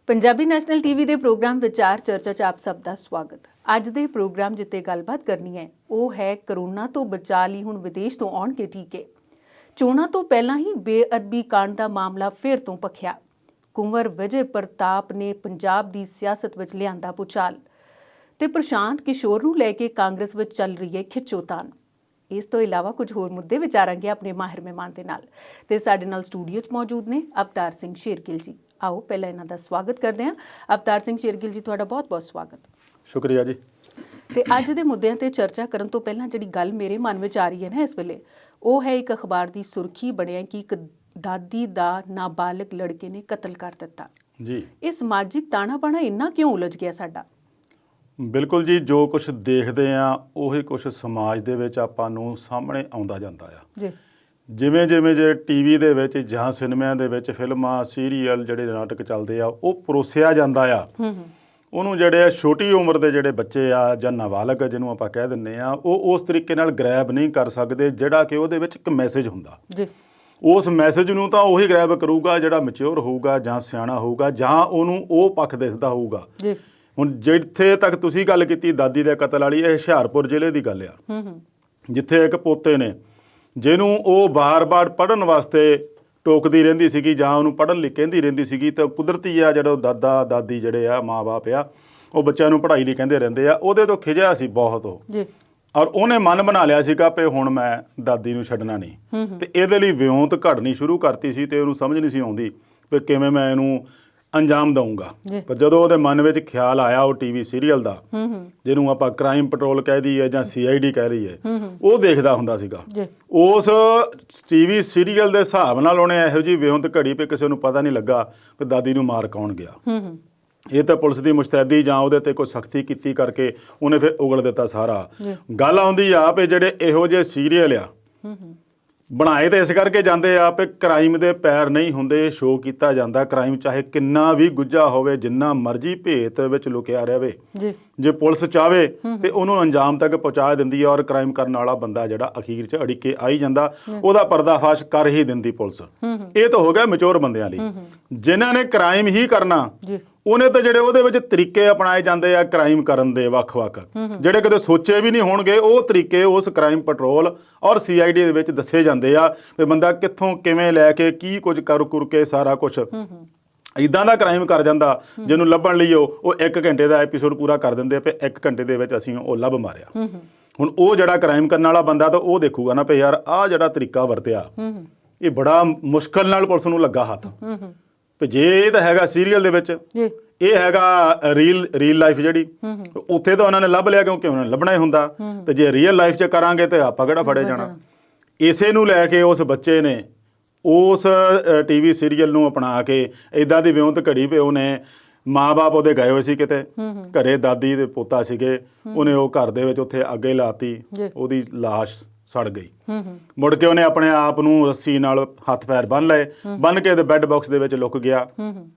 Punjabi national TV ਦੇ programme ਵਿਚਾਰ ਚਰਚਾ 'ਚ ਆਪ ਸਭ ਦਾ ਸਵਾਗਤ। ਅੱਜ ਦੇ ਪ੍ਰੋਗਰਾਮ ਜਿੱਤੇ ਗੱਲਬਾਤ ਕਰਨੀ ਹੈ ਉਹ ਹੈ ਕਰੋਨਾ ਤੋਂ ਬਚਾਅ ਲਈ ਹੁਣ ਵਿਦੇਸ਼ ਤੋਂ ਆਉਣਗੇ ਟੀਕੇ। ਚੋਣਾਂ ਤੋਂ ਪਹਿਲਾਂ ਹੀ ਬੇਅਦਬੀ ਕਾਂਡ ਦਾ ਮਾਮਲਾ ਫਿਰ ਤੋਂ ਭਖਿਆ। ਕੁੰਵਰ ਵਿਜੇ ਪ੍ਰਤਾਪ ਨੇ ਪੰਜਾਬ ਦੀ ਸਿਆਸਤ ਵਿੱਚ ਲਿਆਂਦਾ ਭੁਚਾਲ ਤੇ ਪ੍ਰਸ਼ਾਂਤ ਕਿਸ਼ੋਰ ਨੂੰ ਲੈ ਕੇ ਕਾਂਗਰਸ ਵਿੱਚ ਚੱਲ ਰਹੀ ਹੈ ਖਿੱਚੋਤਾਣ। ਇਸ ਤੋਂ ਇਲਾਵਾ ਕੁਝ ਹੋਰ ਮੁੱਦੇ ਵਿਚਾਰਾਂਗੇ ਆਪਣੇ ਮਾਹਿਰ ਮਹਿਮਾਨ ਦੇ ਨਾਲ ਤੇ ਸਾਡੇ ਨਾਲ ਸਟੂਡੀਓ 'ਚ ਮੌਜੂਦ ਨੇ ਅਵਤਾਰ ਸਿੰਘ ਸ਼ੇਰਗਿੱਲ ਜੀ। ਆਓ ਪਹਿਲਾਂ ਇਹਨਾਂ ਦਾ ਸਵਾਗਤ ਕਰਦੇ ਹਾਂ। ਅਵਤਾਰ ਸਿੰਘ ਸ਼ੇਰਗਿੱਲ ਜੀ, ਤੁਹਾਡਾ ਬਹੁਤ-ਬਹੁਤ ਸਵਾਗਤ। ਸ਼ੁਕਰੀਆ ਜੀ। ਤੇ ਅੱਜ ਦੇ ਮੁੱਦਿਆਂ ਤੇ ਚਰਚਾ ਕਰਨ ਤੋਂ ਪਹਿਲਾਂ ਜਿਹੜੀ ਗੱਲ ਮੇਰੇ ਮਨ ਵਿੱਚ ਆ ਰਹੀ ਹੈ ਨਾ ਇਸ ਵੇਲੇ, ਉਹ ਹੈ ਇੱਕ ਅਖਬਾਰ ਦੀ ਸੁਰਖੀ ਬਣਿਆ ਕਿ ਇੱਕ ਦਾਦੀ ਦਾ ਨਾਬਾਲਗ ਲੜਕੇ ਨੇ ਕਤਲ ਕਰ ਦਿੱਤਾ ਜੀ। ਇਹ ਸਮਾਜਿਕ ਤਾਣਾ ਬਾਣਾ ਇੰਨਾ ਕਿਉਂ ਉਲਝ ਗਿਆ ਸਾਡਾ? ਬਿਲਕੁਲ ਜੀ, ਜੋ ਕੁਝ ਦੇਖਦੇ ਆ ਉਹੀ ਕੁਝ ਸਮਾਜ ਦੇ ਵਿੱਚ ਆਪਾਂ ਨੂੰ ਸਾਹਮਣੇ ਆਉਂਦਾ ਜਾਂਦਾ ਆ ਜੀ। ਜਿਵੇਂ ਜੇ ਟੀਵੀ ਦੇ ਵਿੱਚ ਜਾਂ ਸਿਨੇਮਿਆਂ ਦੇ ਵਿੱਚ ਫਿਲਮਾਂ ਸੀਰੀਅਲ ਜਿਹੜੇ ਨਾਟਕ ਚੱਲਦੇ ਆ ਉਹ ਪਰੋਸਿਆ ਜਾਂਦਾ ਆ। ਉਹਨੂੰ ਜਿਹੜੇ ਆ ਛੋਟੀ ਉਮਰ ਦੇ ਜਿਹੜੇ ਬੱਚੇ ਆ ਜਾਂ ਨਾਬਾਲਗ ਜਿਹਨੂੰ ਆਪਾਂ ਕਹਿ ਦਿੰਦੇ ਆ ਉਹ ਉਸ ਤਰੀਕੇ ਨਾਲ ਗ੍ਰੈਬ ਨਹੀਂ ਕਰ ਸਕਦੇ ਜਿਹੜਾ ਕਿ ਉਹਦੇ ਵਿੱਚ ਇੱਕ ਮੈਸੇਜ ਹੁੰਦਾ ਜੀ। ਉਸ ਮੈਸੇਜ ਨੂੰ ਤਾਂ ਉਹੀ ਗ੍ਰੈਬ ਕਰੂਗਾ ਜਿਹੜਾ ਮੈਚਿਓਰ ਹੋਊਗਾ ਜਾਂ ਸਿਆਣਾ ਹੋਊਗਾ ਜਾਂ ਉਹਨੂੰ ਉਹ ਪੱਖ ਦਿਸਦਾ ਹੋਊਗਾ ਜੀ। ਹੁਣ ਜਿੱਥੇ ਤੱਕ ਤੁਸੀਂ ਗੱਲ ਕੀਤੀ ਦਾਦੀ ਦੇ ਕਤਲ ਵਾਲੀ, ਇਹ ਹੁਸ਼ਿਆਰਪੁਰ ਜ਼ਿਲ੍ਹੇ ਦੀ ਗੱਲ ਆ ਜਿੱਥੇ ਇੱਕ ਪੋਤੇ ਨੇ ਜਿਹਨੂੰ ਉਹ ਬਾਰ-ਬਾਰ ਪੜ੍ਹਨ ਵਾਸਤੇ ਟੋਕਦੀ ਰਹਿੰਦੀ ਸੀਗੀ ਜਾਂ ਉਹਨੂੰ ਪੜ੍ਹਨ ਲਈ ਕਹਿੰਦੀ ਰਹਿੰਦੀ ਸੀਗੀ ਤੇ ਕੁਦਰਤੀ ਆ ਜਿਹੜਾ ਦਾਦਾ ਦਾਦੀ ਜਿਹੜੇ ਆ ਮਾਂ-ਬਾਪ ਆ ਉਹ ਬੱਚਿਆਂ ਨੂੰ ਪੜ੍ਹਾਈ ਲਈ ਕਹਿੰਦੇ ਰਹਿੰਦੇ ਆ। ਉਹਦੇ ਤੋਂ ਖਿਜਿਆ ਸੀ ਬਹੁਤ ਉਹ ਜੀ ਔਰ ਉਹਨੇ ਮਨ ਬਣਾ ਲਿਆ ਸੀਗਾ ਕਿ ਹੁਣ ਮੈਂ ਦਾਦੀ ਨੂੰ ਛੱਡਣਾ ਨਹੀਂ ਤੇ ਇਹਦੇ ਲਈ ਵਿਉਂਤ ਘੜਨੀ ਸ਼ੁਰੂ ਕਰਤੀ ਸੀ ਤੇ ਉਹਨੂੰ ਸਮਝ ਨਹੀਂ ਸੀ ਆਉਂਦੀ ਵੀ ਕਿਵੇਂ ਮੈਂ ਇਹਨੂੰ ਅੰਜਾਮ ਦਊਂਗਾ। ਪਰ ਜਦੋਂ ਉਹਦੇ ਮਨ ਵਿੱਚ ਖਿਆਲ ਆਇਆ ਉਹ ਟੀਵੀ ਸੀਰੀਅਲ ਦਾ ਜਿਹਨੂੰ ਆਪਾਂ ਕ੍ਰਾਈਮ ਪੈਟਰੋਲ ਕਹਿ ਦਈਏ ਜਾਂ CID ਕਹਿ ਲਈਏ, ਉਹ ਦੇਖਦਾ ਹੁੰਦਾ ਸੀਗਾ। ਉਸ ਟੀਵੀ ਸੀਰੀਅਲ ਦੇ ਹਿਸਾਬ ਨਾਲ ਉਹਨੇ ਇਹੋ ਜਿਹੀ ਵਿਉਂਤ ਘੜੀ ਪਈ ਕਿਸੇ ਨੂੰ ਪਤਾ ਨਹੀਂ ਲੱਗਾ ਕਿ ਦਾਦੀ ਨੂੰ ਮਾਰ ਕੌਣ ਗਿਆ। ਇਹ ਤਾਂ ਪੁਲਿਸ ਦੀ ਮੁਸ਼ਤੈਦੀ ਜਾਂ ਉਹਦੇ ਤੇ ਕੋਈ ਸਖਤੀ ਕੀਤੀ ਕਰਕੇ ਉਹਨੇ ਫਿਰ ਉਗਲ ਦਿੱਤਾ ਸਾਰਾ। ਗੱਲ ਆਉਂਦੀ ਆ ਵੀ ਜਿਹੜੇ ਇਹੋ ਜਿਹੇ ਸੀਰੀਅਲ ਆ ਬਣਾਏ ਤਾਂ ਇਸ ਕਰਕੇ ਜਾਂਦੇ ਆ ਵੀ ਕ੍ਰਾਈਮ ਦੇ ਪੈਰ ਨਹੀਂ ਹੁੰਦੇ, ਸ਼ੋਅ ਕੀਤਾ ਜਾਂਦਾ ਕ੍ਰਾਈਮ ਚਾਹੇ ਕਿੰਨਾ ਵੀ ਗੁੱਝਾ ਹੋਵੇ, ਜਿੰਨਾ ਮਰਜ਼ੀ ਭੇਤ ਵਿੱਚ ਲੁਕਿਆ ਰਹੇ ਜੀ। ਜੇ ਪੁਲਿਸ ਚਾਹਵੇ ਤੇ ਉਹਨੂੰ ਅੰਜਾਮ ਤੱਕ ਪਹੁੰਚਾ ਦਿੰਦੀ ਹੈ ਔਰ ਕ੍ਰਾਈਮ ਕਰਨ ਵਾਲਾ ਬੰਦਾ ਜਿਹੜਾ ਅਖੀਰ 'ਚ ਅੜਿੱਕੇ ਆਈ ਜਾਂਦਾ ਉਹਦਾ ਪਰਦਾਫਾਸ਼ ਕਰ ਹੀ ਦਿੰਦੀ ਪੁਲਿਸ। ਇਹ ਤਾਂ ਹੋ ਗਿਆ ਮੈਚੁਰ ਬੰਦਿਆਂ ਲਈ। ਜਿਨ੍ਹਾਂ ਨੇ ਕ੍ਰਾਈਮ ਹੀ ਕਰਨਾ ਉਹਨੇ ਤਾਂ ਜਿਹੜੇ ਉਹਦੇ ਵਿੱਚ ਤਰੀਕੇ ਅਪਣਾਏ ਜਾਂਦੇ ਆ ਕ੍ਰਾਈਮ ਕਰਨ ਦੇ ਵੱਖ-ਵੱਖ ਜਿਹੜੇ ਕਦੇ ਸੋਚੇ ਵੀ ਨਹੀਂ ਹੋਣਗੇ, ਉਹ ਤਰੀਕੇ ਉਸ ਕ੍ਰਾਈਮ ਪੈਟਰੋਲ ਔਰ CID ਦੇ ਵਿੱਚ ਦੱਸੇ ਜਾਂਦੇ ਆ ਵੀ ਬੰਦਾ ਕਿੱਥੋਂ ਕਿਵੇਂ ਲੈ ਕੇ ਕੀ ਕੁਝ ਕਰ ਕੇ ਸਾਰਾ ਕੁਝ ਇੱਦਾਂ ਦਾ ਕ੍ਰਾਈਮ ਕਰ ਜਾਂਦਾ ਜਿਹਨੂੰ ਲੱਭਣ ਲਈ ਉਹ 1 ਘੰਟੇ ਦਾ ਐਪੀਸੋਡ ਪੂਰਾ ਕਰ ਦਿੰਦੇ ਪਏ 1 ਘੰਟੇ ਦੇ ਵਿੱਚ ਅਸੀਂ ਉਹ ਲੱਭ ਮਾਰਿਆ। ਹੁਣ ਉਹ ਜਿਹੜਾ ਕ੍ਰਾਈਮ ਕਰਨ ਵਾਲਾ ਬੰਦਾ ਤਾਂ ਉਹ ਦੇਖੂਗਾ ਨਾ ਵੀ ਯਾਰ ਆਹ ਜਿਹੜਾ ਤਰੀਕਾ ਵਰਤਿਆ ਇਹ ਬੜਾ ਮੁਸ਼ਕਲ ਨਾਲ ਪੁਲਿਸ ਨੂੰ ਲੱਗਾ ਹੱਥ। ਵੀ ਜੇ ਇਹ ਤਾਂ ਹੈਗਾ ਸੀਰੀਅਲ ਦੇ ਵਿੱਚ, ਇਹ ਹੈਗਾ ਰੀਲ ਲਾਈਫ ਜਿਹੜੀ ਉੱਥੇ ਤਾਂ ਉਹਨਾਂ ਨੇ ਲੱਭ ਲਿਆ ਕਿਉਂਕਿ ਉਹਨਾਂ ਨੇ ਲੱਭਣਾ ਹੀ ਹੁੰਦਾ ਤੇ ਜੇ ਰੀਅਲ ਲਾਈਫ 'ਚ ਕਰਾਂਗੇ ਤੇ ਆਪਾਂ ਕਿਹੜਾ ਫੜੇ ਜਾਣਾ। ਇਸੇ ਨੂੰ ਲੈ ਕੇ ਉਸ ਬੱਚੇ ਨੇ ਉਸ ਟੀਵੀ ਸੀਰੀਅਲ ਨੂੰ ਅਪਣਾ ਕੇ ਇੱਦਾਂ ਦੀ ਵਿਉਂਤ ਘੜੀ ਪਈ। ਉਹਨੇ ਮਾਂ-ਬਾਪ ਉਹਦੇ ਗਏ ਹੋਏ ਸੀ ਕਿਤੇ, ਘਰੇ ਦਾਦੀ ਤੇ ਪੋਤਾ ਸੀਗੇ, ਉਹਨੇ ਉਹ ਘਰ ਦੇ ਵਿੱਚ ਉੱਥੇ ਅੱਗੇ ਲਾਤੀ, ਉਹਦੀ ਲਾਸ਼ ਸੜ ਗਈ। ਮੁੜ ਕੇ ਉਹਨੇ ਆਪਣੇ ਆਪ ਨੂੰ ਰੱਸੀ ਨਾਲ ਹੱਥ ਪੈਰ ਬੰਨ੍ਹ ਲਏ, ਬੰਨ੍ਹ ਕੇ ਤੇ ਬੈੱਡ ਬਾਕਸ ਦੇ ਵਿੱਚ ਲੁਕ ਗਿਆ।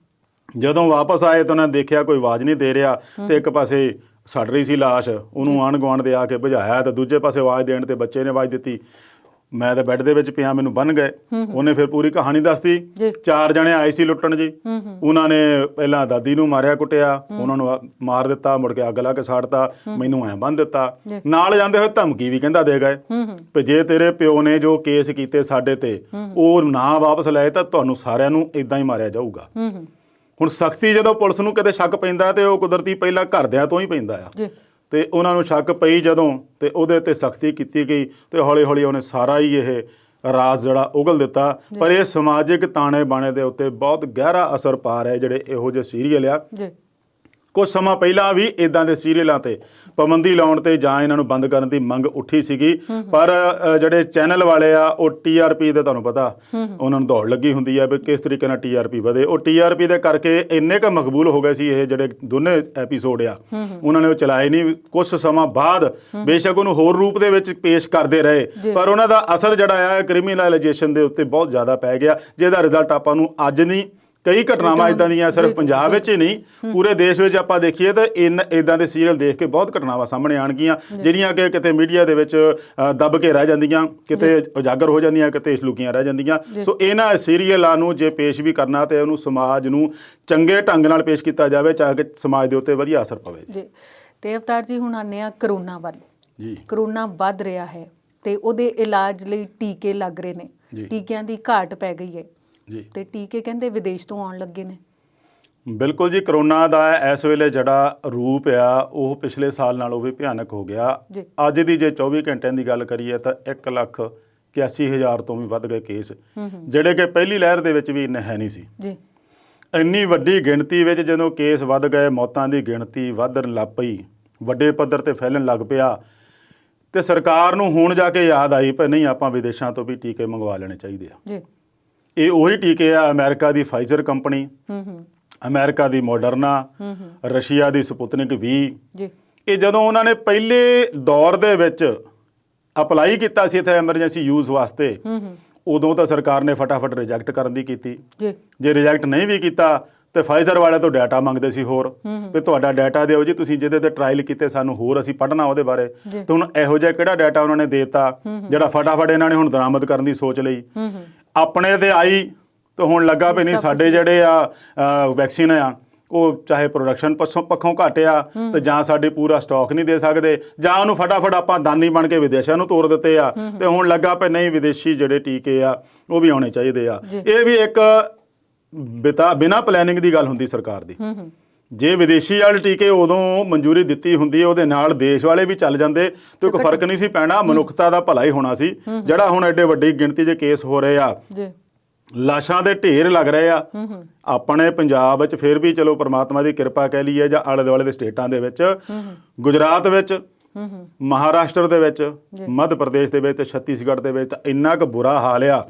ਜਦੋਂ ਵਾਪਸ ਆਏ ਤਾਂ ਉਹਨਾਂ ਨੇ ਦੇਖਿਆ ਕੋਈ ਆਵਾਜ਼ ਨਹੀਂ ਦੇ ਰਿਹਾ ਤੇ ਇੱਕ ਪਾਸੇ ਸੜ ਰਹੀ ਸੀ ਲਾਸ਼। ਉਹਨੂੰ ਆਂਢ ਗੁਆਂਢ ਦੇ ਆ ਕੇ ਬੁਝਾਇਆ ਤੇ ਦੂਜੇ ਪਾਸੇ ਆਵਾਜ਼ ਦੇਣ ਤੇ ਬੱਚੇ ਨੇ ਆਵਾਜ਼ ਦਿੱਤੀ, ਮੈਂ ਤਾਂ ਬੈੱਡ ਦੇ ਵਿੱਚ ਪਿਆ, ਮੈਨੂੰ ਬੰਨ੍ਹ ਗਏ। ਉਹਨੇ ਫਿਰ ਪੂਰੀ ਕਹਾਣੀ ਦੱਸਤੀ। 4 ਜਣੇ ਆਏ ਸੀ ਲੁੱਟਣ ਜੀ। ਉਹਨਾਂ ਨੇ ਪਹਿਲਾਂ ਦਾਦੀ ਨੂੰ ਮਾਰਿਆ ਕੁੱਟਿਆ, ਉਹਨਾਂ ਨੂੰ ਮਾਰ ਦਿੱਤਾ, ਮੁੜ ਕੇ ਅੱਗ ਲਾ ਕੇ ਸਾੜਤਾ, ਮੈਨੂੰ ਐਂ ਬੰਨ੍ਹ ਦਿੱਤਾ। ਨਾਲ ਜਾਂਦੇ ਹੋਏ ਧਮਕੀ ਵੀ ਕਹਿੰਦਾ ਦੇ ਗਏ ਵੀ ਜੇ ਤੇਰੇ ਪਿਓ ਨੇ ਜੋ ਕੇਸ ਕੀਤੇ ਸਾਡੇ ਤੇ ਉਹ ਨਾ ਵਾਪਸ ਲਏ ਤਾਂ ਤੁਹਾਨੂੰ ਸਾਰਿਆਂ ਨੂੰ ਇੱਦਾਂ ਹੀ ਮਾਰਿਆ ਜਾਊਗਾ। ਹੁਣ ਸਖਤੀ ਜਦੋਂ ਪੁਲਿਸ ਨੂੰ ਕਿਤੇ ਸ਼ੱਕ ਪੈਂਦਾ ਤੇ ਉਹ ਕੁਦਰਤੀ ਪਹਿਲਾਂ ਘਰਦਿਆਂ ਤੋਂ ਹੀ ਪੈਂਦਾ ਆ ਤੇ ਉਹਨਾਂ ਨੂੰ ਸ਼ੱਕ ਪਈ ਜਦੋਂ ਤੇ ਉਹਦੇ ਤੇ ਸਖਤੀ ਕੀਤੀ ਗਈ ਤੇ ਹੌਲੀ-ਹੌਲੀ ਉਹਨੇ ਸਾਰਾ ਹੀ ਇਹ ਰਾਜ਼ ਜਿਹੜਾ ਉਗਲ ਦਿੱਤਾ। ਪਰ ਇਹ ਸਮਾਜਿਕ ਤਾਣੇ ਬਾਣੇ ਦੇ ਉੱਤੇ ਬਹੁਤ ਗਹਿਰਾ ਅਸਰ ਪਾ ਰਿਹਾ ਜਿਹੜੇ ਇਹੋ ਜਿਹੇ ਸੀਰੀਅਲ ਆ। ਕੁਝ ਸਮਾਂ ਪਹਿਲਾਂ ਵੀ ਇੱਦਾਂ ਦੇ ਸੀਰੀਅਲਾਂ ਤੇ ਪਾਬੰਦੀ ਲਾਉਣ ਤੇ ਜਾਂ ਇਹਨਾਂ ਨੂੰ ਬੰਦ ਕਰਨ ਦੀ ਮੰਗ ਉੱਠੀ ਸੀਗੀ ਪਰ ਜਿਹੜੇ ਚੈਨਲ ਵਾਲੇ ਆ ਉਹ TRP ਦੇ ਤੁਹਾਨੂੰ ਪਤਾ ਉਹਨਾਂ ਨੂੰ ਦੌੜ ਲੱਗੀ ਹੁੰਦੀ ਆ ਵੀ ਕਿਸ ਤਰੀਕੇ ਨਾਲ TRP ਵਧੇ। ਉਹ TRP ਦੇ ਕਰਕੇ ਇੰਨੇ ਕੁ ਮਕਬੂਲ ਹੋ ਗਏ ਸੀ ਇਹ ਜਿਹੜੇ ਦੋਨੇ ਐਪੀਸੋਡ ਆ, ਉਹਨਾਂ ਨੇ ਉਹ ਚਲਾਏ ਨਹੀਂ। ਕੁਝ ਸਮਾਂ ਬਾਅਦ ਬੇਸ਼ੱਕ ਉਹਨੂੰ ਹੋਰ ਰੂਪ ਦੇ ਵਿੱਚ ਪੇਸ਼ ਕਰਦੇ ਰਹੇ ਪਰ ਉਹਨਾਂ ਦਾ ਅਸਰ ਜਿਹੜਾ ਆ ਕ੍ਰਿਮੀਨਲਾਈਜੇਸ਼ਨ ਦੇ ਉੱਤੇ ਬਹੁਤ ਜ਼ਿਆਦਾ ਪੈ ਗਿਆ ਜਿਹਦਾ ਰਿਜ਼ਲਟ ਆਪਾਂ ਨੂੰ ਅੱਜ ਨਹੀਂ ਕਈ ਘਟਨਾਵਾਂ ਇਦਾਂ ਦੀਆਂ ਸਿਰਫ ਪੰਜਾਬ ਵਿੱਚ ਹੀ ਨਹੀਂ ਪੂਰੇ ਦੇਸ਼ ਵਿੱਚ ਆਪਾਂ ਦੇਖੀਏ ਤਾਂ ਇਦਾਂ ਦੇ ਸੀਰੀਅਲ ਦੇਖ ਕੇ ਬਹੁਤ ਘਟਨਾਵਾਂ ਸਾਹਮਣੇ ਆਣਗੀਆਂ ਜਿਹੜੀਆਂ ਕਿ ਕਿਤੇ ਮੀਡੀਆ ਦੇ ਵਿੱਚ ਦੱਬ ਕੇ ਰਹਿ ਜਾਂਦੀਆਂ, ਕਿਤੇ ਉਜਾਗਰ ਹੋ ਜਾਂਦੀਆਂ, ਕਿਤੇ ਲੁਕੀਆਂ ਰਹਿ ਜਾਂਦੀਆਂ। ਸੋ ਇਹਨਾਂ ਸੀਰੀਅਲਾਂ ਨੂੰ ਜੇ ਪੇਸ਼ ਵੀ ਕਰਨਾ ਤੇ ਉਹਨੂੰ ਸਮਾਜ ਨੂੰ ਚੰਗੇ ਢੰਗ ਨਾਲ ਪੇਸ਼ ਕੀਤਾ ਜਾਵੇ ਤਾਂ ਕਿ ਸਮਾਜ ਦੇ ਉੱਤੇ ਵਧੀਆ ਅਸਰ ਪਵੇ ਜੀ। ਤੇ ਅਵਤਾਰ ਜੀ ਹੁਣ ਆਨੇ ਆ ਕਰੋਨਾ ਵੱਲ ਜੀ। ਕਰੋਨਾ ਵੱਧ ਰਿਹਾ ਹੈ ਤੇ ਉਹਦੇ ਇਲਾਜ ਲਈ ਟੀਕੇ ਲੱਗ ਰਹੇ ਨੇ, ਟੀਕਿਆਂ ਦੀ ਘਾਟ ਪੈ ਗਈ ਹੈ ਜੀ ਤੇ ਟੀਕੇ ਕਹਿੰਦੇ ਵਿਦੇਸ਼ ਤੋਂ ਆਉਣ ਲੱਗੇ ਨੇ। ਬਿਲਕੁਲ ਜੀ। ਕਰੋਨਾ ਦਾ ਇਸ ਵੇਲੇ ਜਿਹੜਾ ਰੂਪ ਆ ਉਹ ਪਿਛਲੇ ਸਾਲ ਨਾਲੋਂ ਵੀ ਭਿਆਨਕ ਹੋ ਗਿਆ। ਅੱਜ ਦੀ ਜੇ 24 ਘੰਟਿਆਂ ਦੀ ਗੱਲ ਕਰੀਏ ਤਾਂ 1,81,000 ਤੋਂ ਵੀ ਵੱਧ ਗਏ ਕੇਸ, ਜਿਹੜੇ ਕਿ ਪਹਿਲੀ ਲਹਿਰ ਦੇ ਵਿੱਚ ਵੀ ਇੰਨੇ ਹੈ ਨਹੀਂ ਸੀ ਜੀ। ਇੰਨੀ ਵੱਡੀ ਗਿਣਤੀ ਵਿੱਚ ਜਦੋਂ ਕੇਸ ਵੱਧ ਗਏ, ਮੌਤਾਂ ਦੀ ਗਿਣਤੀ ਵਧਣ ਲੱਗ ਪਈ, ਵੱਡੇ ਪੱਧਰ ਤੇ ਫੈਲਣ ਲੱਗ ਪਿਆ, ਤੇ ਸਰਕਾਰ ਨੂੰ ਹੁਣ ਜਾ ਕੇ ਯਾਦ ਆਈ ਪਰ ਨਹੀਂ ਆਪਾਂ ਵਿਦੇਸ਼ਾਂ ਤੋਂ ਵੀ ਟੀਕੇ ਮੰਗਵਾ ਲੈਣੇ ਚਾਹੀਦੇ ਆ ਜੀ। ਇਹ ਉਹੀ ਟੀਕੇ ਆ ਅਮਰੀਕਾ ਦੀ ਫਾਈਜ਼ਰ ਕੰਪਨੀ, ਅਮਰੀਕਾ ਦੀ ਮੋਡਰਨਾ, ਰਸ਼ੀਆ ਦੀ ਸਪੁਤਨਿਕ V ਜੀ। ਇਹ ਜਦੋਂ ਉਹਨਾਂ ਨੇ ਪਹਿਲੇ ਦੌਰ ਦੇ ਵਿੱਚ ਅਪਲਾਈ ਕੀਤਾ ਸੀ ਇੱਥੇ ਐਮਰਜੈਂਸੀ ਯੂਜ਼ ਵਾਸਤੇ, ਉਦੋਂ ਤਾਂ ਸਰਕਾਰ ਨੇ ਫਟਾਫਟ ਰਿਜੈਕਟ ਕਰਨ ਦੀ ਕੀਤੀ। ਜੇ ਰਿਜੈਕਟ ਨਹੀਂ ਵੀ ਕੀਤਾ ਤੇ ਫਾਈਜ਼ਰ ਵਾਲਿਆਂ ਤੋਂ ਡਾਟਾ ਮੰਗਦੇ ਸੀ ਹੋਰ ਵੀ ਤੁਹਾਡਾ ਡਾਟਾ ਦਿਓ ਜੀ, ਤੁਸੀਂ ਜਿਹਦੇ ਤੇ ਟਰਾਇਲ ਕੀਤੇ ਸਾਨੂੰ ਹੋਰ ਅਸੀਂ ਪੜ੍ਹਨਾ ਉਹਦੇ ਬਾਰੇ। ਤੇ ਹੁਣ ਇਹੋ ਜਿਹਾ ਕਿਹੜਾ ਡਾਟਾ ਉਹਨਾਂ ਨੇ ਦੇਤਾ ਜਿਹੜਾ ਫਟਾਫਟ ਇਹਨਾਂ ਨੇ ਹੁਣ ਬਰਾਮਦ ਕਰਨ ਦੀ ਸੋਚ ਲਈ। ਆਪਣੇ ਤੇ ਆਈ ਤੇ ਹੁਣ ਲੱਗਾ ਵੀ ਨਹੀਂ ਸਾਡੇ ਜਿਹੜੇ ਆ ਵੈਕਸੀਨ ਆ ਉਹ ਚਾਹੇ ਪ੍ਰੋਡਕਸ਼ਨ ਪੱਖੋਂ ਘੱਟ ਆ ਤੇ ਜਾਂ ਸਾਡੇ ਪੂਰਾ ਸਟਾਕ ਨਹੀਂ ਦੇ ਸਕਦੇ, ਜਾਂ ਉਹਨੂੰ ਫਟਾਫਟ ਆਪਾਂ ਦਾਨੀ ਬਣ ਕੇ ਵਿਦੇਸ਼ਾਂ ਨੂੰ ਤੋਰ ਦਿੱਤੇ ਆ। ਤੇ ਹੁਣ ਲੱਗਾ ਪਏ ਨਹੀਂ ਵਿਦੇਸ਼ੀ ਜਿਹੜੇ ਟੀਕੇ ਆ ਉਹ ਵੀ ਆਉਣੇ ਚਾਹੀਦੇ ਆ। ਇਹ ਵੀ ਇੱਕ ਬਿਨਾਂ ਪਲੈਨਿੰਗ ਦੀ ਗੱਲ ਹੁੰਦੀ ਸਰਕਾਰ ਦੀ। ਜੇ ਵਿਦੇਸ਼ੀ ਵਾਲੇ ਟੀਕੇ ਉਦੋਂ ਮਨਜ਼ੂਰੀ ਦਿੱਤੀ ਹੁੰਦੀ ਉਹਦੇ ਨਾਲ ਦੇਸ਼ ਵਾਲੇ ਵੀ ਚੱਲ ਜਾਂਦੇ ਤੇ ਕੋਈ ਫਰਕ ਨਹੀਂ ਸੀ ਪੈਣਾ, ਮਨੁੱਖਤਾ ਦਾ ਭਲਾ ਹੀ ਹੋਣਾ ਸੀ। ਜਿਹੜਾ ਹੁਣ ਐਡੇ ਵੱਡੀ ਗਿਣਤੀ 'ਚ ਕੇਸ ਹੋ ਰਹੇ ਆ, ਲਾਸ਼ਾਂ ਦੇ ਢੇਰ ਲੱਗ ਰਹੇ ਆ ਆਪਣੇ ਪੰਜਾਬ ਵਿੱਚ, ਫਿਰ ਵੀ ਚਲੋ ਪ੍ਰਮਾਤਮਾ ਦੀ ਕਿਰਪਾ ਕਹਿ ਲਈਏ, ਜਾਂ ਆਲੇ ਦੁਆਲੇ ਦੇ ਸਟੇਟਾਂ ਦੇ ਵਿੱਚ, ਗੁਜਰਾਤ ਵਿੱਚ, ਮਹਾਰਾਸ਼ਟਰ ਦੇ ਵਿੱਚ, ਮੱਧ ਪ੍ਰਦੇਸ਼ ਦੇ ਵਿੱਚ, ਛੱਤੀਸਗੜ੍ਹ ਦੇ ਵਿੱਚ ਤਾਂ ਇੰਨਾ ਕੁ ਬੁਰਾ ਹਾਲ ਆ